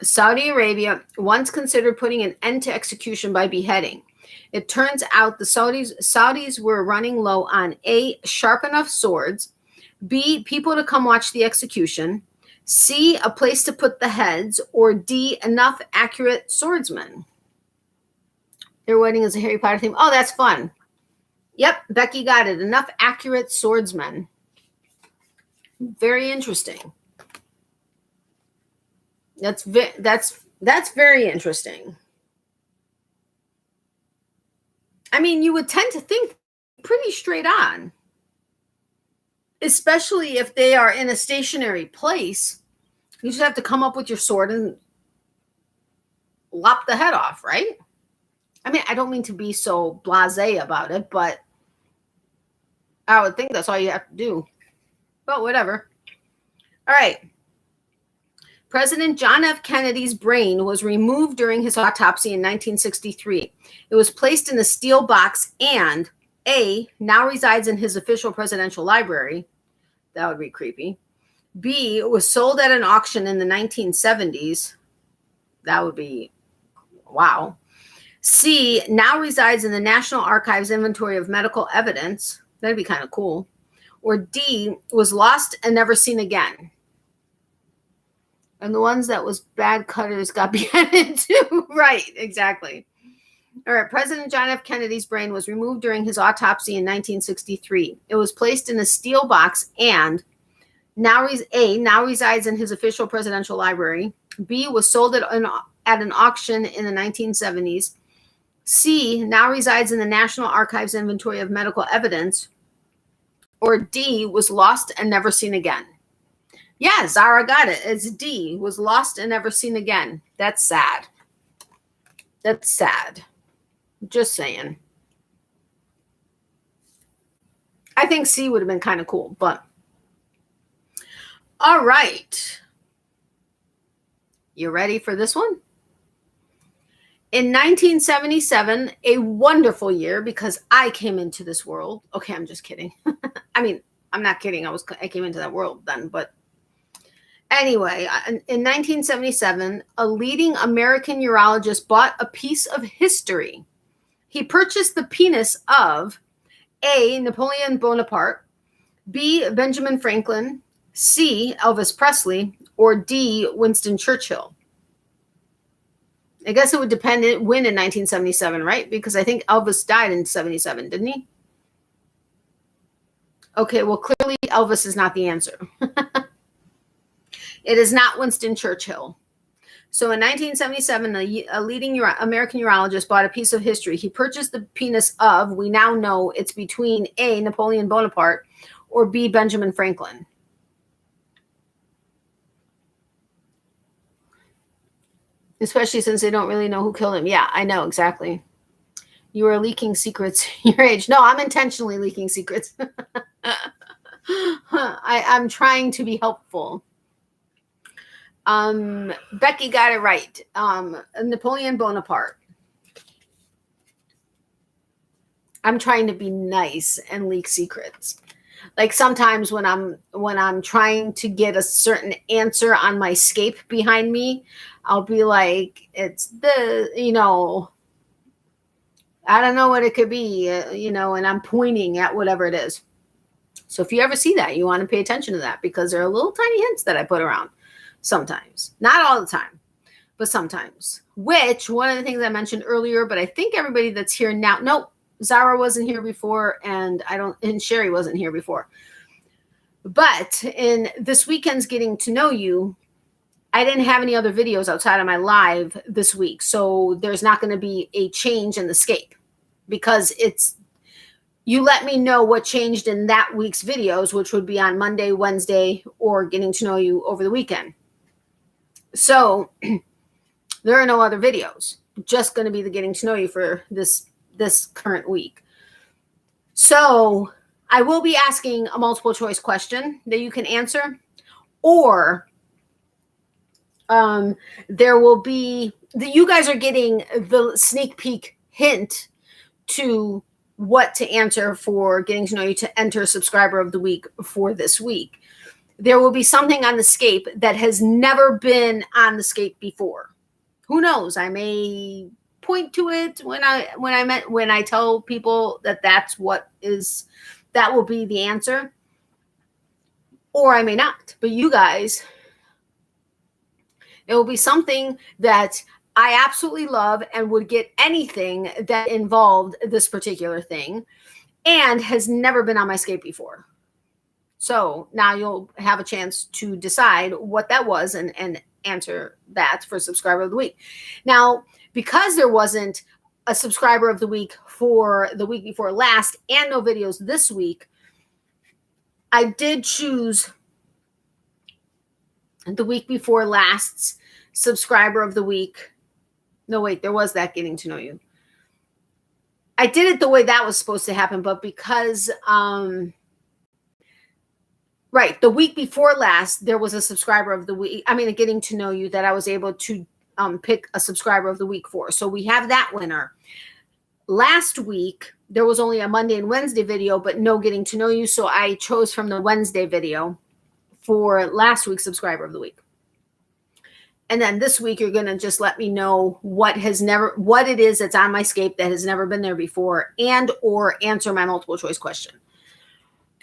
Saudi Arabia once considered putting an end to execution by beheading. It turns out the Saudis were running low on A, sharp enough swords, B, people to come watch the execution, C, a place to put the heads, or D, enough accurate swordsmen. Their wedding is a Harry Potter theme. Oh, that's fun. Yep, Becky got it. Enough accurate swordsmen. Very interesting. That's very interesting. I mean, you would tend to think pretty straight on, especially if they are in a stationary place. You just have to come up with your sword and lop the head off, right? I mean, I don't mean to be so blasé about it, but I would think that's all you have to do. But whatever. All right. President John F. Kennedy's brain was removed during his autopsy in 1963. It was placed in a steel box and A, now resides in his official presidential library. That would be creepy. B, it was sold at an auction in the 1970s. That would be, wow. C, now resides in the National Archives inventory of medical evidence. That'd be kind of cool. Or D, was lost and never seen again. And the ones that was bad cutters got beheaded too. Right, exactly. All right, President John F. Kennedy's brain was removed during his autopsy in 1963. It was placed in a steel box and now resides in his official presidential library. B, was sold at an auction in the 1970s. C, now resides in the National Archives Inventory of Medical Evidence, or D, was lost and never seen again. Yeah, Zara got it. It's D, was lost and never seen again. That's sad. That's sad. Just saying. I think C would have been kind of cool, but all right. You ready for this one? In 1977, a wonderful year because I came into this world. Okay, I'm just kidding. I mean, I'm not kidding. I came into that world then, but anyway, in 1977, a leading American urologist bought a piece of history. He purchased the penis of A, Napoleon Bonaparte, B, Benjamin Franklin, C, Elvis Presley, or D, Winston Churchill. I guess it would depend when in 1977, right? Because I think Elvis died in 77, didn't he? Okay, well, clearly Elvis is not the answer. It is not Winston Churchill. So in 1977, a leading American urologist bought a piece of history. He purchased the penis of, we now know it's between A, Napoleon Bonaparte, or B, Benjamin Franklin. Especially since they don't really know who killed him. Yeah, I know, exactly. You are leaking secrets your age. No, I'm intentionally leaking secrets. I'm trying to be helpful. Becky got it right. Napoleon Bonaparte. I'm trying to be nice and leak secrets. Like sometimes when I'm trying to get a certain answer on my scape behind me, I'll be like, it's the, I don't know what it could be, and I'm pointing at whatever it is. So if you ever see that, you want to pay attention to that because there are little tiny hints that I put around sometimes. Not all the time, but sometimes. Which, one of the things I mentioned earlier, but I think everybody that's here now, nope, Zara wasn't here before, and Sherri wasn't here before. But in this weekend's Getting to Know You, I didn't have any other videos outside of my live this week. So there's not going to be a change in the scape because you let me know what changed in that week's videos, which would be on Monday, Wednesday, or Getting to Know You over the weekend. So there are no other videos, just going to be the Getting to Know You for this current week. So I will be asking a multiple choice question that you can answer, or there will be you guys are getting the sneak peek hint to what to answer for Getting to Know You to enter subscriber of the week for this week. There will be something on the scape that has never been on the scape before. Who knows? I may point to it when I tell people that will be the answer, or I may not. But you guys, it will be something that I absolutely love and would get anything that involved this particular thing and has never been on my scape before. So now you'll have a chance to decide what that was and answer that for subscriber of the week. Now, because there wasn't a subscriber of the week for the week before last and no videos this week, I did choose the week before last's subscriber of the week. No, wait, there was that Getting to Know You. I did it the way that was supposed to happen, but because, right, the week before last, there was a subscriber of the week, a Getting to Know You that I was able to pick a subscriber of the week for. So we have that winner. Last week, there was only a Monday and Wednesday video, but no Getting to Know You. So I chose from the Wednesday video for last week's subscriber of the week. And then this week, you're going to just let me know what it is that's on my scape that has never been there before, and or answer my multiple choice question.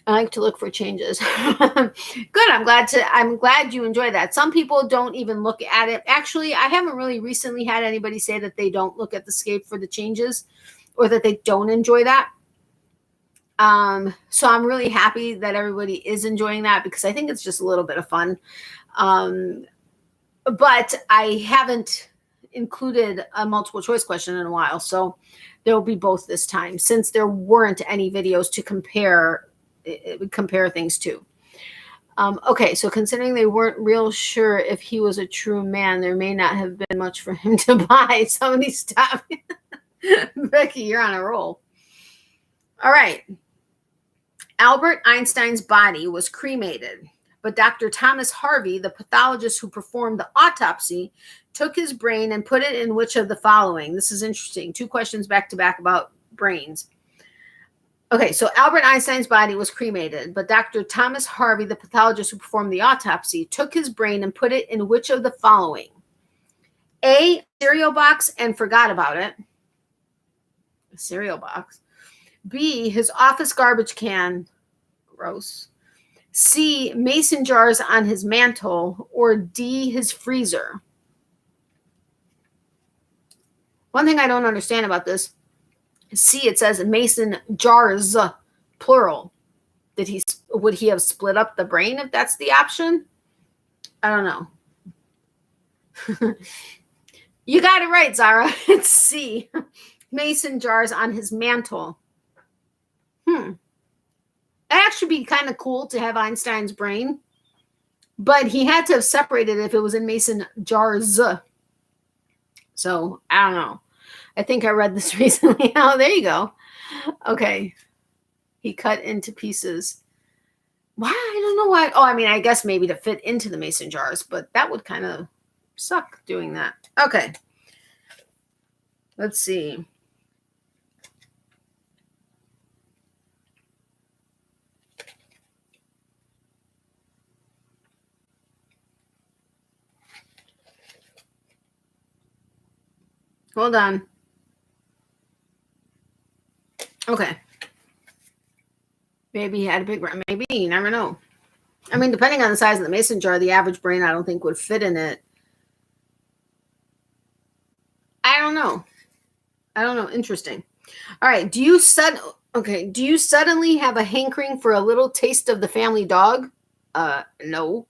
I like to look for changes. Good. I'm glad you enjoy that. Some people don't even look at it. Actually, I haven't really recently had anybody say that they don't look at the scape for the changes or that they don't enjoy that. So I'm really happy that everybody is enjoying that because I think it's just a little bit of fun. But I haven't included a multiple choice question in a while. So there will be both this time, since there weren't any videos to compare things to. Okay, so considering they weren't real sure if he was a true man, there may not have been much for him to buy. Somebody stop. Becky, you're on a roll. All right. Albert Einstein's body was cremated, but Dr. Thomas Harvey, the pathologist who performed the autopsy, took his brain and put it in which of the following? This is interesting. 2 questions back to back about brains. Okay, so Albert Einstein's body was cremated, but Dr. Thomas Harvey, the pathologist who performed the autopsy, took his brain and put it in which of the following? A, cereal box and forgot about it. A cereal box. B, his office garbage can. Gross. C, mason jars on his mantle. Or D, his freezer. One thing I don't understand about this, C, it says mason jars, plural. Would he have split up the brain if that's the option? I don't know. You got it right, Zara. It's C, mason jars on his mantle. That'd actually be kind of cool to have Einstein's brain, but he had to have separated it if it was in mason jars. So I don't know. I think I read this recently. Oh, there you go. Okay. He cut into pieces. Why? I don't know why. Oh, I mean, I guess maybe to fit into the mason jars, but that would kind of suck doing that. Okay. Let's see. Hold on. Okay. Maybe he had a big brain. Maybe. You never know. I mean, depending on the size of the mason jar, the average brain I don't think would fit in it. I don't know. Interesting. All right. Do you suddenly have a hankering for a little taste of the family dog? No.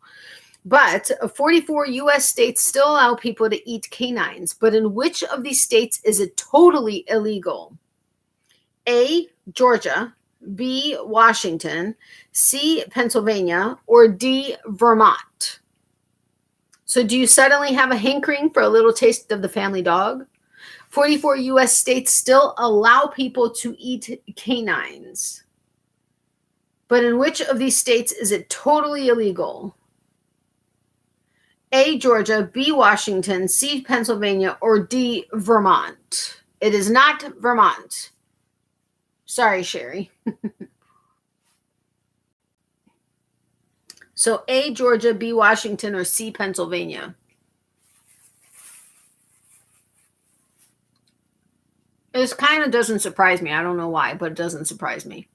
But 44 U.S. states still allow people to eat canines. But in which of these states is it totally illegal? A, Georgia. B, Washington. C, Pennsylvania. Or D, Vermont. So do you suddenly have a hankering for a little taste of the family dog? 44 U.S. states still allow people to eat canines. But in which of these states is it totally illegal? A, Georgia, B, Washington, C, Pennsylvania, or D, Vermont. It is not Vermont. Sorry, Sherri. So A, Georgia, B, Washington, or C, Pennsylvania. This kind of doesn't surprise me. I don't know why, but it doesn't surprise me.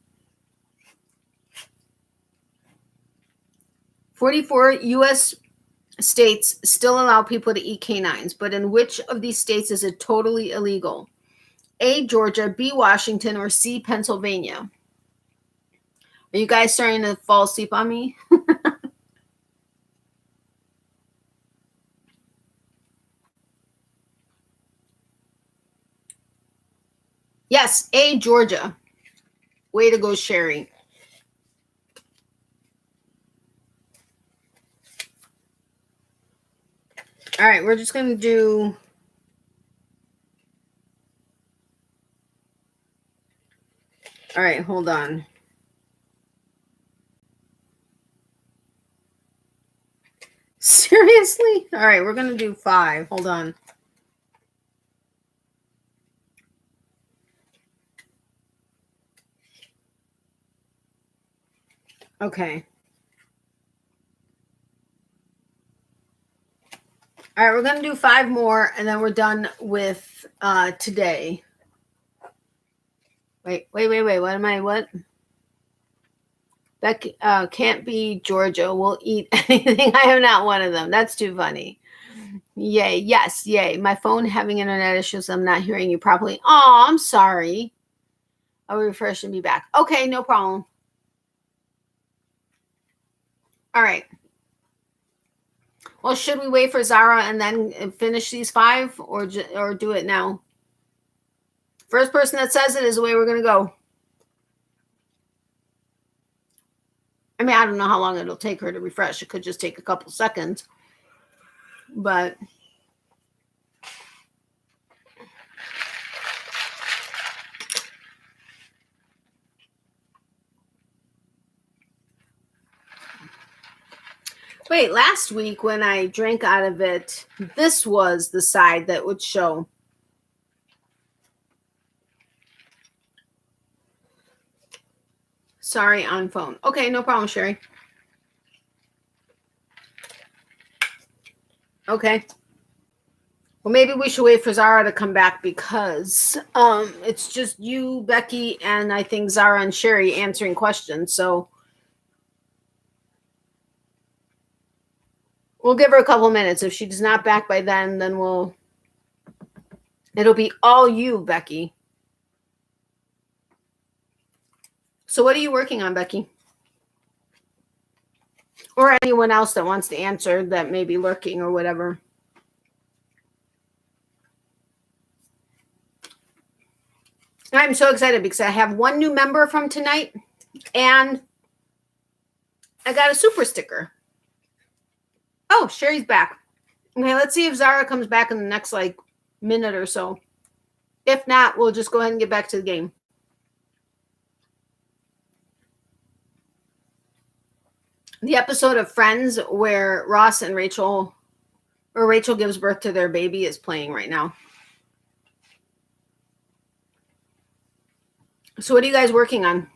44 U.S. states still allow people to eat canines, but in which of these states is it totally illegal? A, Georgia, B, Washington, or C, Pennsylvania? Are you guys starting to fall asleep on me? Yes, A, Georgia. Way to go, Sherri. All right, we're just going to do... All right, hold on. Seriously? All right, we're going to do 5. Hold on. Okay. All right, we're going to do 5 more, and then we're done with today. Wait. What? That can't be Georgia. We'll eat anything. I am not one of them. That's too funny. Yay. Yes. Yay. My phone having internet issues. I'm not hearing you properly. Oh, I'm sorry. I'll refresh and be back. Okay, no problem. All right. Well, should we wait for Zara and then finish these 5 or do it now? First person that says it is the way we're going to go. I mean, I don't know how long it'll take her to refresh. It could just take a couple seconds. But wait, last week when I drank out of it, this was the side that would show. Sorry, on phone. Okay, no problem, Sherri. Okay. Well, maybe we should wait for Zara to come back because it's just you, Becky, and I think Zara and Sherri answering questions. So we'll give her a couple minutes. If she's not back by then it'll be all you, Becky. So what are you working on, Becky? Or anyone else that wants to answer that may be lurking or whatever. I'm so excited because I have one new member from tonight and I got a super sticker. Oh, Sherri's back. Okay, let's see if Zara comes back in the next minute or so. If not, we'll just go ahead and get back to the game. The episode of Friends where Ross and Rachel gives birth to their baby is playing right now. So what are you guys working on?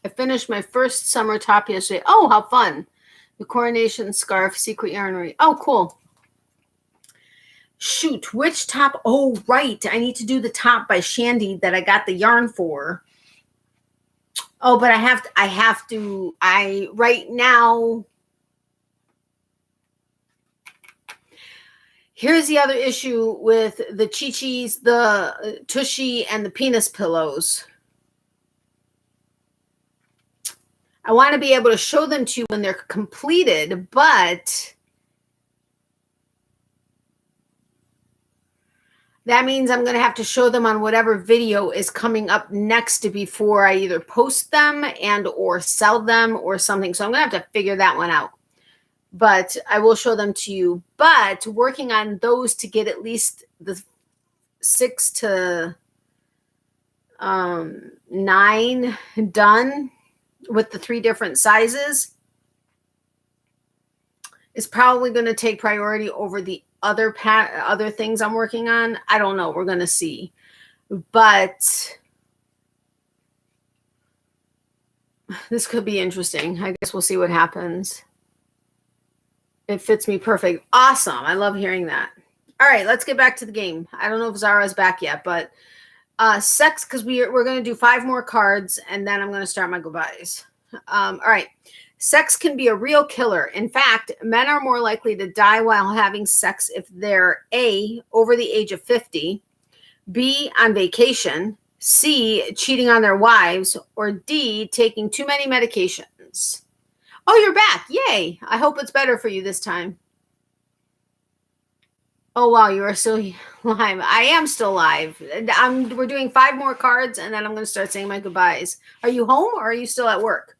I finished my first summer top yesterday. Oh, how fun. The coronation scarf, secret yarnery. Oh, cool. Shoot, which top? Oh, right. I need to do the top by Shandy that I got the yarn for. Oh, but right now. Here's the other issue with the Chi-Chis, the Tushy, and the penis pillows. I want to be able to show them to you when they're completed, but that means I'm going to have to show them on whatever video is coming up next before I either post them and or sell them or something. So I'm going to have to figure that one out. But I will show them to you. But working on those to get at least the 6 to 9 done with the 3 different sizes is probably going to take priority over the other things I'm working on. I don't know. We're going to see. But this could be interesting. I guess we'll see what happens. It fits me perfect. Awesome. I love hearing that. All right, let's get back to the game. I don't know if Zara's back yet, but sex, because we're going to do 5 more cards, and then I'm going to start my goodbyes. All right. Sex can be a real killer. In fact, men are more likely to die while having sex if they're A, over the age of 50, B, on vacation, C, cheating on their wives, or D, taking too many medications. Oh, you're back. Yay. I hope it's better for you this time. Oh, wow. You are still live. I am still live. We're doing 5 more cards, and then I'm going to start saying my goodbyes. Are you home or are you still at work?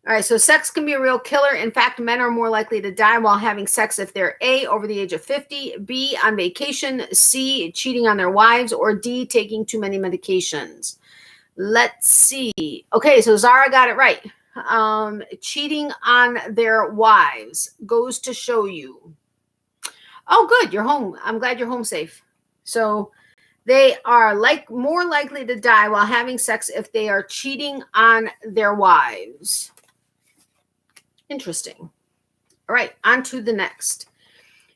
All right, so sex can be a real killer. In fact, men are more likely to die while having sex if they're A, over the age of 50, B, on vacation, C, cheating on their wives, or D, taking too many medications. Let's see. Okay, so Zara got it right. Cheating on their wives goes to show you. Oh, good, you're home. I'm glad you're home safe. So they are more likely to die while having sex if they are cheating on their wives. Interesting. All right, on to the next.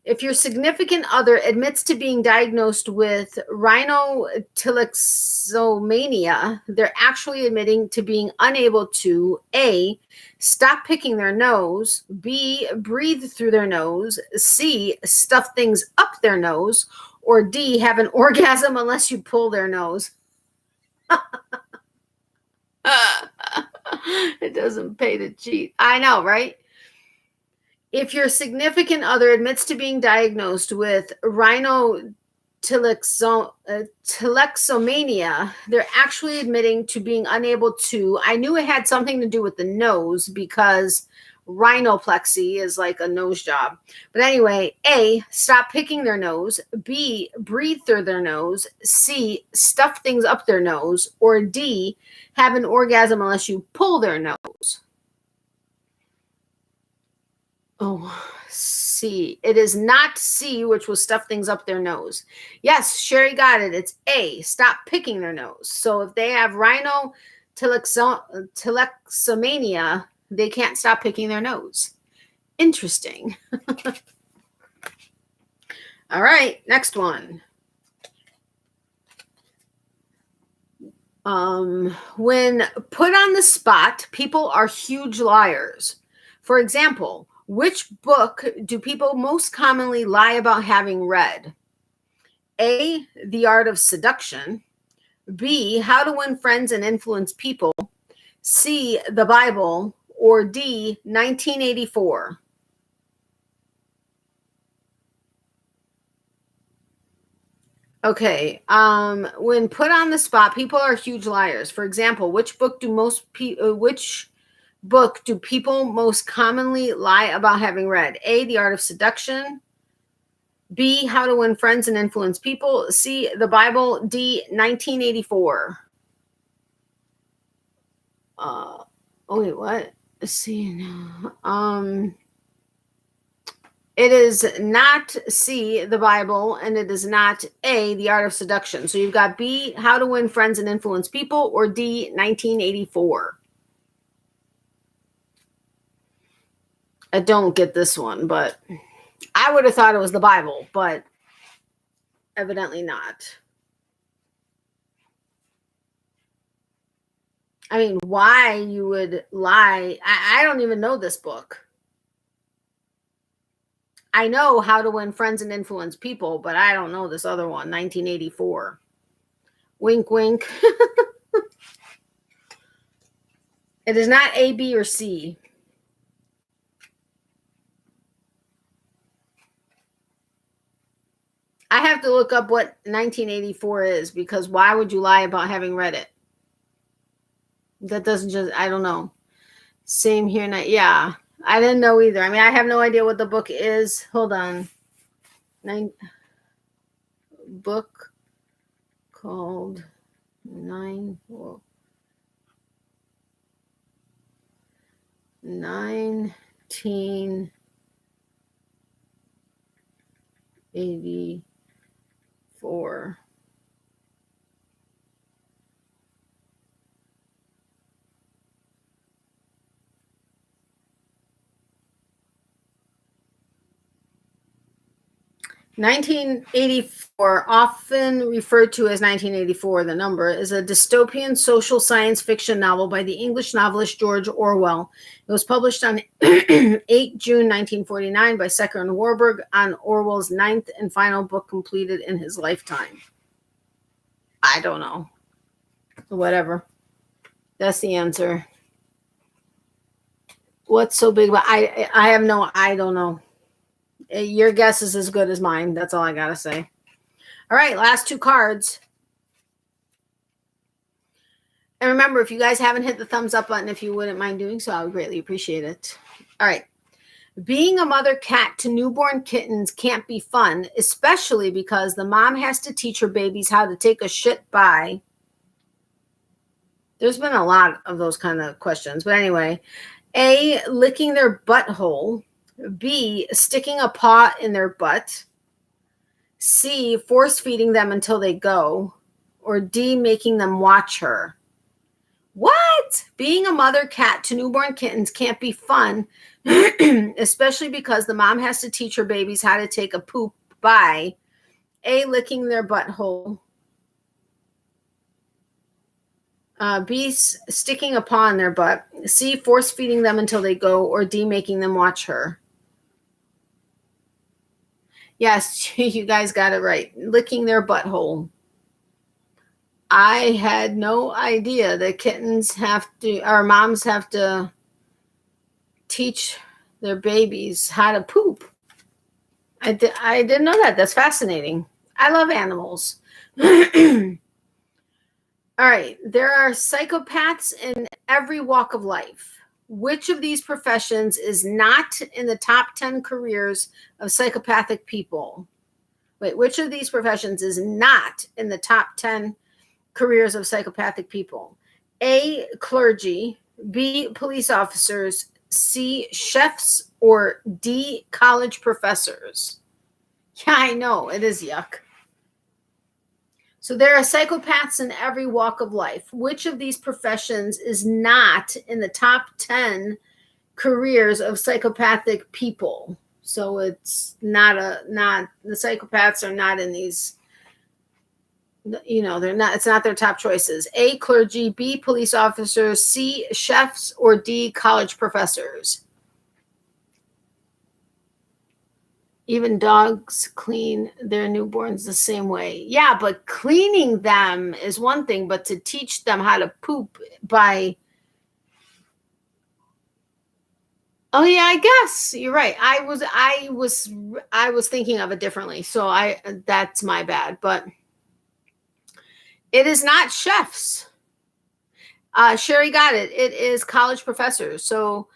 If your significant other admits to being diagnosed with rhinotilexomania, they're actually admitting to being unable to A, stop picking their nose, B, breathe through their nose, C, stuff things up their nose, or D, have an orgasm unless you pull their nose. It doesn't pay to cheat. I know, right? If your significant other admits to being diagnosed with rhinotillexomania, they're actually admitting to being unable to. I knew it had something to do with the nose because rhinoplexy is like a nose job. But anyway, A, stop picking their nose. B, breathe through their nose. C, stuff things up their nose. Or D, have an orgasm unless you pull their nose. Oh, C. It is not C, which was stuff things up their nose. Yes, Sherri got it. It's A. Stop picking their nose. So if they have rhinotillexomania, they can't stop picking their nose. Interesting. All right, next one. When put on the spot, people are huge liars. For example, which book do people most commonly lie about having read? A, The Art of Seduction. B, How to Win Friends and Influence People. C, The Bible. Or D, 1984. Okay. When put on the spot, people are huge liars. For example, which book do people most commonly lie about having read? A, The Art of Seduction. B, How to Win Friends and Influence People. C, The Bible. D, 1984. Oh wait, what? Let's see. No. It is not C, The Bible, and it is not A, The Art of Seduction. So you've got B, How to Win Friends and Influence People, or D, 1984. I don't get this one, but I would have thought it was the Bible, but evidently not. I mean, why you would lie? I don't even know this book. I know How to Win Friends and Influence People, but I don't know this other one, 1984. Wink, wink. It is not A, B, or C. I have to look up what 1984 is, because why would you lie about having read it? That doesn't just, I don't know. Same here. Yeah, I didn't know either. I mean, I have no idea what the book is. Hold on. Book called 1984. 1984, often referred to as 1984, the number, is a dystopian social science fiction novel by the English novelist George Orwell. It was published on 8 June 1949 by Secker and Warburg, on Orwell's ninth and final book completed in his lifetime. I don't know. Whatever. That's the answer. What's so big about I don't know. Your guess is as good as mine. That's all I got to say. All right, last two cards. And remember, if you guys haven't hit the thumbs up button, if you wouldn't mind doing so, I would greatly appreciate it. All right. Being a mother cat to newborn kittens can't be fun, especially because the mom has to teach her babies how to take a shit by. There's been a lot of those kind of questions. But anyway, A, licking their butthole. B, sticking a paw in their butt. C, force feeding them until they go. Or D, making them watch her. What? Being a mother cat to newborn kittens can't be fun, especially because the mom has to teach her babies how to take a poop by A, licking their butthole. B, sticking a paw in their butt. C, force feeding them until they go. Or D, making them watch her. Yes, you guys got it right. Licking their butthole. I had no idea that kittens have to, or moms have to teach their babies how to poop. I didn't know that. That's fascinating. I love animals. All right. There are psychopaths in every walk of life. Which of these professions is not in the top 10 careers of psychopathic people? Wait, which of these professions is not in the top 10 careers of psychopathic people? A, clergy, B, police officers, C, chefs, or D, college professors? Yeah, I know. It is yuck. So there are psychopaths in every walk of life. Which of these professions is not in the top 10 careers of psychopathic people? So it's not the psychopaths are not in these, they're not, it's not their top choices. A, clergy, B, police officers, C, chefs, or D, college professors. Even dogs clean their newborns the same way. Yeah, but cleaning them is one thing, but to teach them how to poop by... Oh yeah, I guess you're right. I was thinking of it differently. So that's my bad, but it is not chefs. Sherri got it. It is college professors. So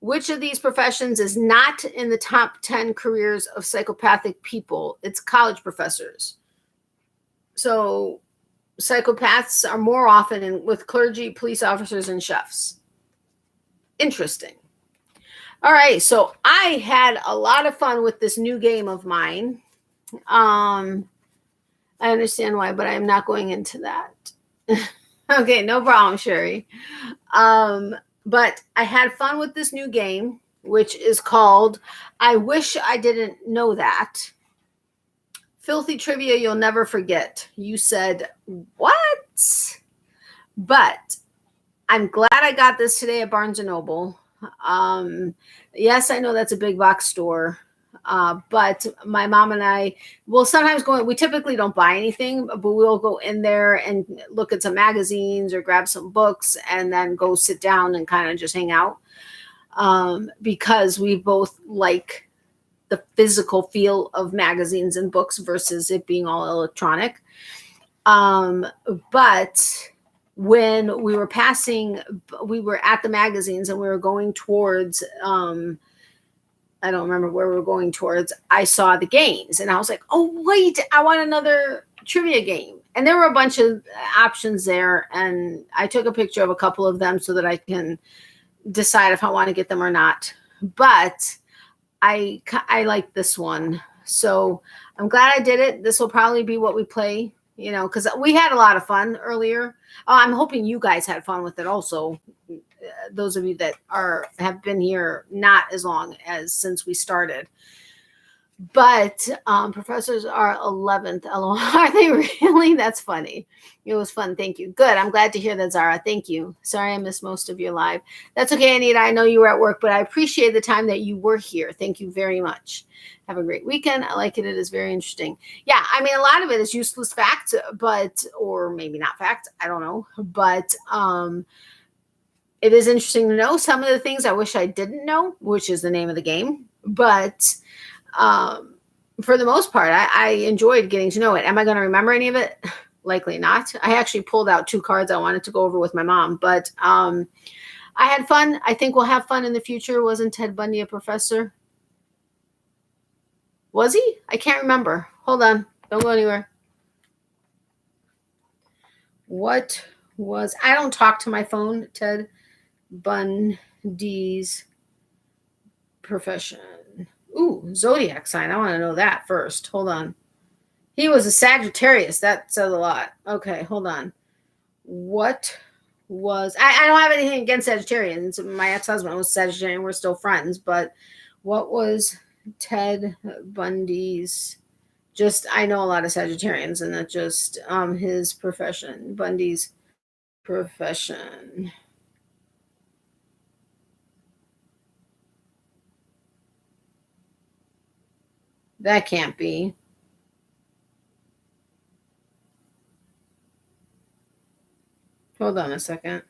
which of these professions is not in the top 10 careers of psychopathic people? It's college professors. So psychopaths are more often with clergy, police officers, and chefs. Interesting. All right. So I had a lot of fun with this new game of mine. I understand why, but I'm not going into that. Okay, no problem, Sherri. But I had fun with this new game, which is called I Wish I Didn't Know That. Filthy trivia you'll never forget. You said, what? But I'm glad I got this today at Barnes & Noble. Yes, I know that's a big box store. But my mom and I will sometimes go, we typically don't buy anything, but we'll go in there and look at some magazines or grab some books and then go sit down and kind of just hang out. Because we both like the physical feel of magazines and books versus it being all electronic. But when we were at the magazines and we were going towards, I don't remember where we were going towards, I saw the games and I was like, oh, wait, I want another trivia game. And there were a bunch of options there. And I took a picture of a couple of them so that I can decide if I want to get them or not. But I like this one. So I'm glad I did it. This will probably be what we play, because we had a lot of fun earlier. I'm hoping you guys had fun with it also. Those of you that have been here not as long as since we started. But professors are 11th. LOL. Are they really? That's funny. It was fun. Thank you. Good. I'm glad to hear that, Zara. Thank you. Sorry I missed most of your live. That's okay, Anita. I know you were at work, but I appreciate the time that you were here. Thank you very much. Have a great weekend. I like it. It is very interesting. Yeah, I mean, a lot of it is useless facts, or maybe not facts. I don't know. But it is interesting to know some of the things I wish I didn't know, which is the name of the game. But for the most part, I enjoyed getting to know it. Am I going to remember any of it? Likely not. I actually pulled out 2 cards I wanted to go over with my mom, but I had fun. I think we'll have fun in the future. Wasn't Ted Bundy a professor? Was he? I can't remember. Hold on. Don't go anywhere. I don't talk to my phone, Ted Bundy's profession. Ooh, zodiac sign. I want to know that first. Hold on. He was a Sagittarius. That says a lot. Okay, hold on. What was... I don't have anything against Sagittarians. My ex-husband was Sagittarian. We're still friends. But what was Ted Bundy's... I know a lot of Sagittarians, and that just his profession. Bundy's profession. That can't be. Hold on a second.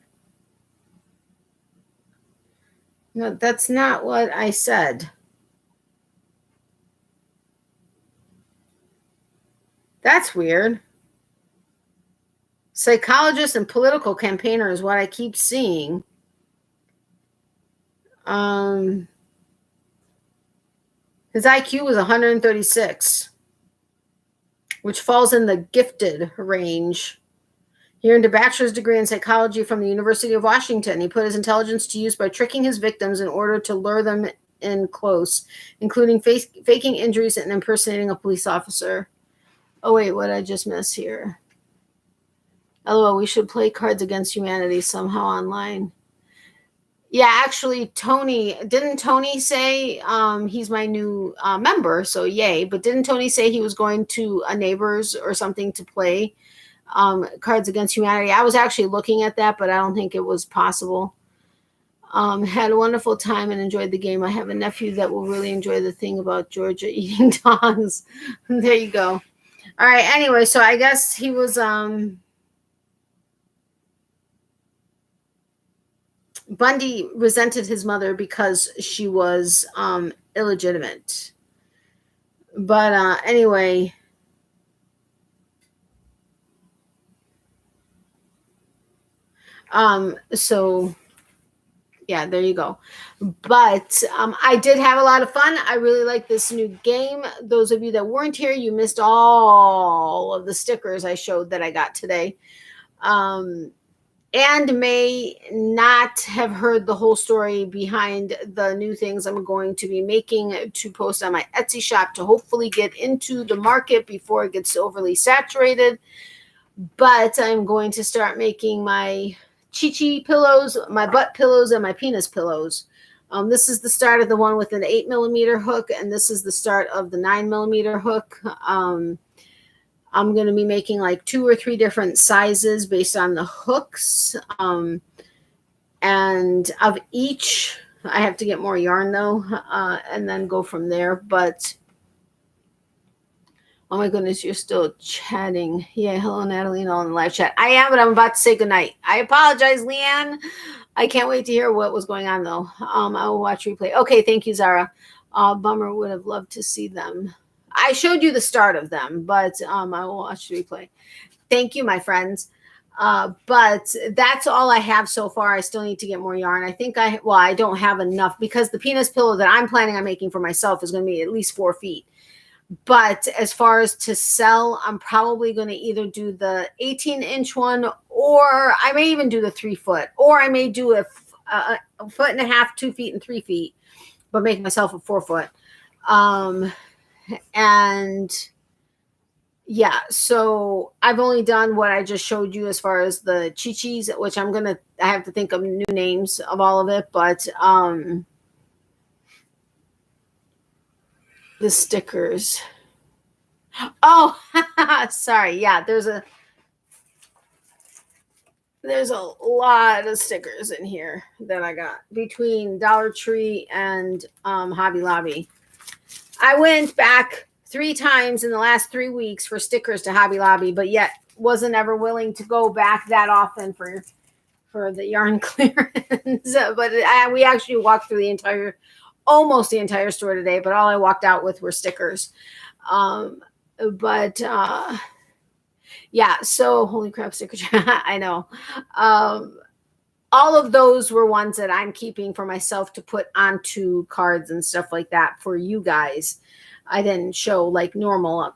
No, that's not what I said. That's weird. Psychologist and political campaigner is what I keep seeing. His IQ was 136, which falls in the gifted range. He earned a bachelor's degree in psychology from the University of Washington. He put his intelligence to use by tricking his victims in order to lure them in close, including faking injuries and impersonating a police officer. Oh, wait, what did I just miss here? LOL, we should play Cards Against Humanity somehow online. Yeah, actually, didn't Tony say he's my new member, so yay. But didn't Tony say he was going to a neighbor's or something to play Cards Against Humanity? I was actually looking at that, but I don't think it was possible. Had a wonderful time and enjoyed the game. I have a nephew that will really enjoy the thing about Georgia eating dogs. There you go. All right, anyway, so I guess he was... Bundy resented his mother because she was illegitimate. But anyway, so yeah, there you go. But I did have a lot of fun. I really like this new game. Those of you that weren't here, you missed all of the stickers I showed that I got today. And may not have heard the whole story behind the new things I'm going to be making to post on my Etsy shop to hopefully get into the market before it gets overly saturated. But I'm going to start making my chi-chi pillows, my butt pillows, and my penis pillows. This is the start of the one with an 8mm hook, and this is the start of the 9mm hook. I'm going to be making like 2 or 3 different sizes based on the hooks. And of each, I have to get more yarn though, and then go from there. But, oh my goodness, you're still chatting. Yeah, hello, Natalie, and all in the live chat. I am, but I'm about to say goodnight. I apologize, Leanne. I can't wait to hear what was going on though. I will watch replay. Okay, thank you, Zara. Bummer, would have loved to see them. I showed you the start of them, but I will watch the replay. Thank you, my friends. But that's all I have so far. I still need to get more yarn. I think I don't have enough because the penis pillow that I'm planning on making for myself is going to be at least 4 feet. But as far as to sell, I'm probably going to either do the 18-inch one, or I may even do the 3 foot, or I may do a 1.5 feet, 2 feet, and 3 feet, but make myself a 4 foot. And yeah, so I've only done what I just showed you as far as the chi-chis, which I have to think of new names of all of it, but the stickers. Oh, sorry. Yeah, there's a lot of stickers in here that I got between Dollar Tree and Hobby Lobby. I went back 3 times in the last 3 weeks for stickers to Hobby Lobby, but yet wasn't ever willing to go back that often for the yarn clearance. But we actually walked through almost the entire store today, but all I walked out with were stickers. Yeah, so holy crap, stickers. I know. All of those were ones that I'm keeping for myself to put onto cards and stuff like that for you guys. I didn't show like normal.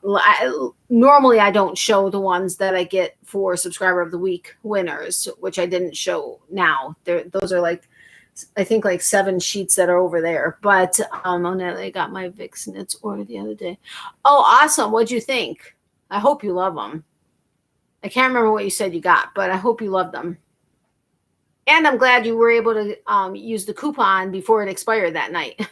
Normally, I don't show the ones that I get for Subscriber of the Week winners, which I didn't show now. Those are like, I think like 7 sheets that are over there. But I got my Vix Knits order the other day. Oh, awesome. What'd you think? I hope you love them. I can't remember what you said you got, but I hope you love them. And I'm glad you were able to use the coupon before it expired that night.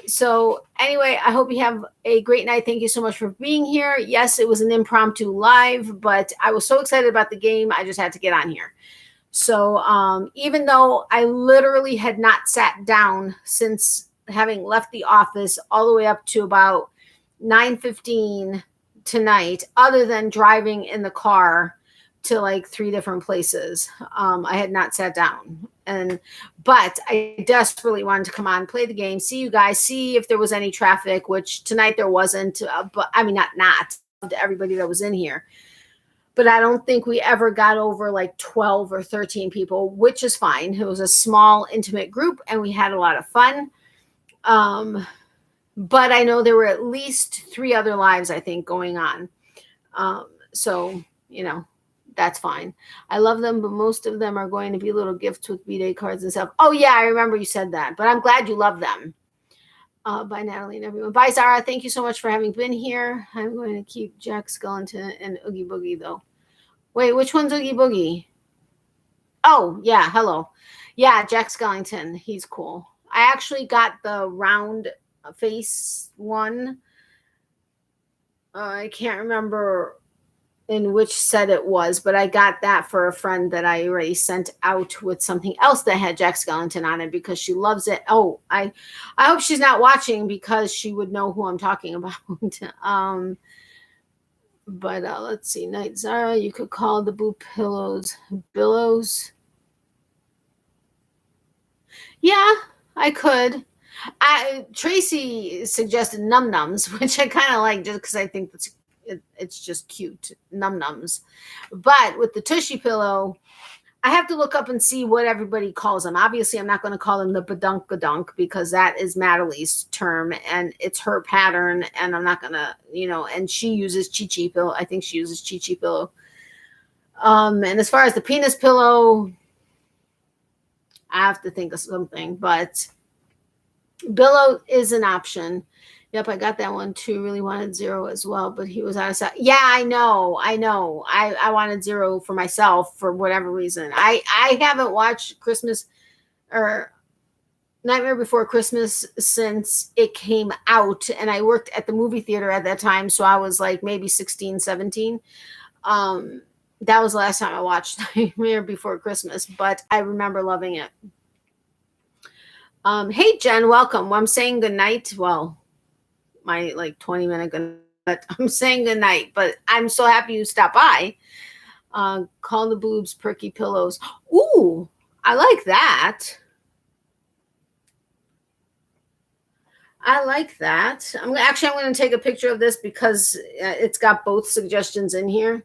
So anyway, I hope you have a great night. Thank you so much for being here. Yes, it was an impromptu live, but I was so excited about the game, I just had to get on here. So even though I literally had not sat down since having left the office all the way up to about 9:15 tonight, other than driving in the car to like 3 different places. I had not sat down, but I desperately wanted to come on, play the game, see you guys, see if there was any traffic, which tonight there wasn't. But I mean, not to everybody that was in here, but I don't think we ever got over like 12 or 13 people, which is fine. It was a small, intimate group, and we had a lot of fun. But I know there were at least 3 other lives, I think, going on. So, that's fine. I love them, but most of them are going to be little gifts with B-Day cards and stuff. Oh, yeah, I remember you said that, but I'm glad you love them. Bye, Natalie and everyone. Bye, Zara. Thank you so much for having been here. I'm going to keep Jack Skellington and Oogie Boogie, though. Wait, which one's Oogie Boogie? Oh, yeah, hello. Yeah, Jack Skellington. He's cool. I actually got the round face one. I can't remember in which set it was, but I got that for a friend that I already sent out with something else that had Jack Skellington on it because she loves it. Oh, I hope she's not watching because she would know who I'm talking about. But let's see. Night Zara, you could call the boo pillows billows. Yeah, I could. Tracy suggested num nums, which I kind of like just because I think it's just cute, num nums. But with the tushy pillow, I have to look up and see what everybody calls them. Obviously, I'm not going to call them the badunk because that is Natalie's term and it's her pattern, and I'm not going to, and she uses chi-chi pillow. I think she uses chi-chi pillow. And as far as the penis pillow, I have to think of something, but billow is an option. Yep, I got that one too. Really wanted Zero as well, but he was out of sight. Yeah, I know. I wanted Zero for myself for whatever reason. I haven't watched Christmas or Nightmare Before Christmas since it came out, and I worked at the movie theater at that time, so I was like maybe 16, 17. That was the last time I watched Nightmare Before Christmas, but I remember loving it. Hey, Jen, welcome. Well, I'm saying goodnight. Well, my 20-minute good night. I'm saying goodnight, but I'm so happy you stopped by. Call the boobs perky pillows. Ooh, I like that. I like that. I'm going to take a picture of this because it's got both suggestions in here.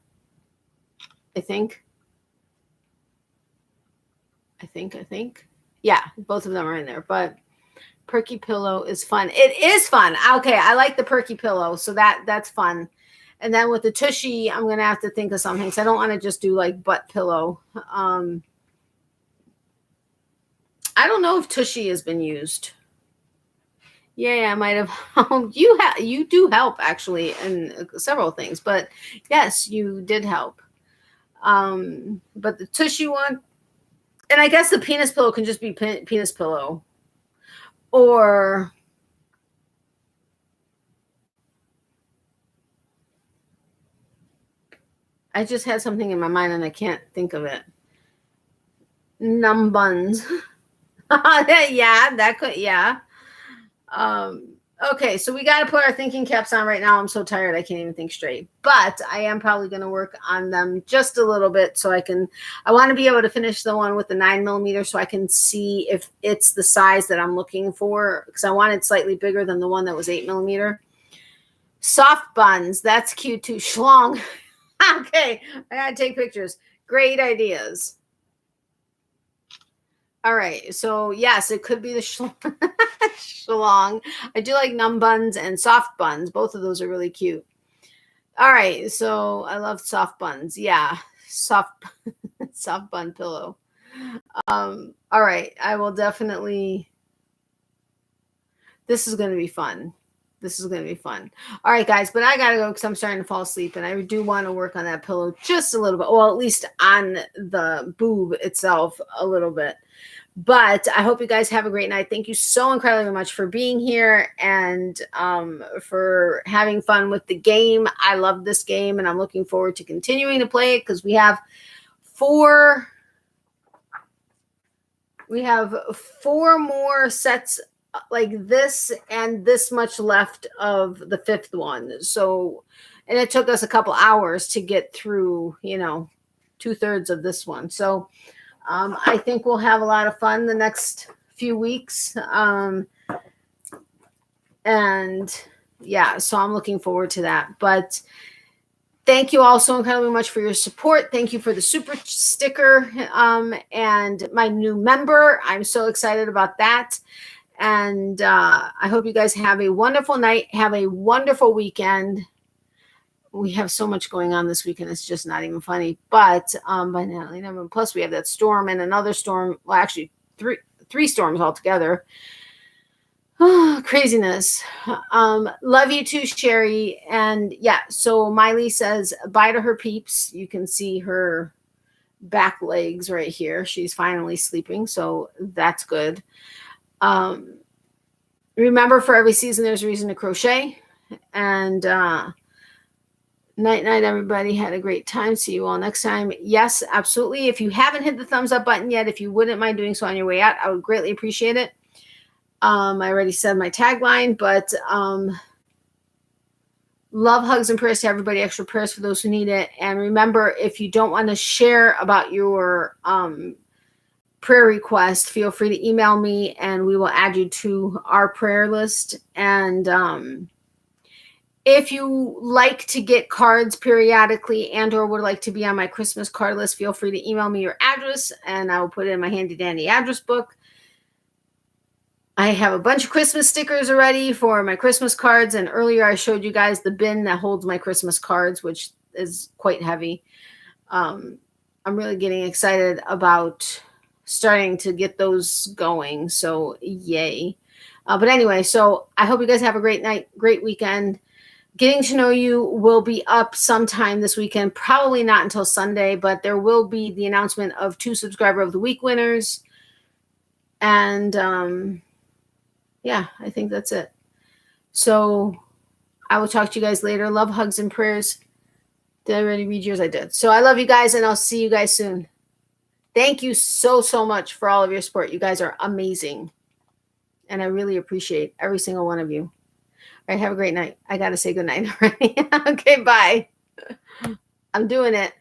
I think. Yeah, both of them are in there, but perky pillow is fun. It is fun. Okay, I like the perky pillow, so that's fun. And then with the tushy, I'm going to have to think of something because I don't want to just do like butt pillow. I don't know if tushy has been used. Yeah, I might have. You do help actually in several things, but yes, you did help. But the tushy one, and I guess the penis pillow can just be penis pillow, or I just had something in my mind and I can't think of it. Numb buns. Yeah, that could. Yeah. Okay, so we got to put our thinking caps on right now. I'm so tired I can't even think straight. But I am probably going to work on them just a little bit so I want to be able to finish the one with the 9mm so I can see if it's the size that I'm looking for, because I want it slightly bigger than the one that was 8mm. Soft buns, that's cute too. Schlong. Okay, I got to take pictures. Great ideas. All right, so yes, it could be the schlong. I do like numb buns and soft buns. Both of those are really cute. All right, so I love soft buns. Yeah, soft bun pillow. All right, I will definitely. This is going to be fun. All right, guys, but I got to go because I'm starting to fall asleep, and I do want to work on that pillow just a little bit. Well, at least on the boob itself a little bit. But I hope you guys have a great night. Thank you so incredibly much for being here and for having fun with the game. I love this game, and I'm looking forward to continuing to play it because we have four more sets like this and this much left of the 5th one. So, and it took us a couple hours to get through, 2/3 of this one. So I think we'll have a lot of fun the next few weeks. And yeah, so I'm looking forward to that. But thank you all so incredibly much for your support. Thank you for the super sticker and my new member. I'm so excited about that. And I hope you guys have a wonderful night. Have a wonderful weekend. We have so much going on this weekend. It's just not even funny. But by Natalie Mikell, plus we have that storm and another storm. Well, actually, three storms altogether. Oh, craziness. Love you too, Sherri. And yeah, so Miley says bye to her peeps. You can see her back legs right here. She's finally sleeping, so that's good. Remember, for every season, there's a reason to crochet. And night, everybody. Had a great time. See you all next time. Yes, absolutely. If you haven't hit the thumbs up button yet, if you wouldn't mind doing so on your way out, I would greatly appreciate it. I already said my tagline, but love, hugs, and prayers to everybody. Extra prayers for those who need it. And remember, if you don't want to share about your prayer request, feel free to email me and we will add you to our prayer list. And if you like to get cards periodically and or would like to be on my Christmas card list, feel free to email me your address and I will put it in my handy dandy address book. I have a bunch of Christmas stickers already for my Christmas cards. And earlier I showed you guys the bin that holds my Christmas cards, which is quite heavy. I'm really getting excited about starting to get those going. So yay. But anyway, so I hope you guys have a great night, great weekend. Getting to Know You will be up sometime this weekend, probably not until Sunday, but there will be the announcement of 2 Subscriber of the Week winners. And yeah, I think that's it. So I will talk to you guys later. Love, hugs, and prayers. Did I already read yours? I did. So I love you guys, and I'll see you guys soon. Thank you so, so much for all of your support. You guys are amazing. And I really appreciate every single one of you. All right, have a great night. I got to say good night already. Okay, bye. I'm doing it.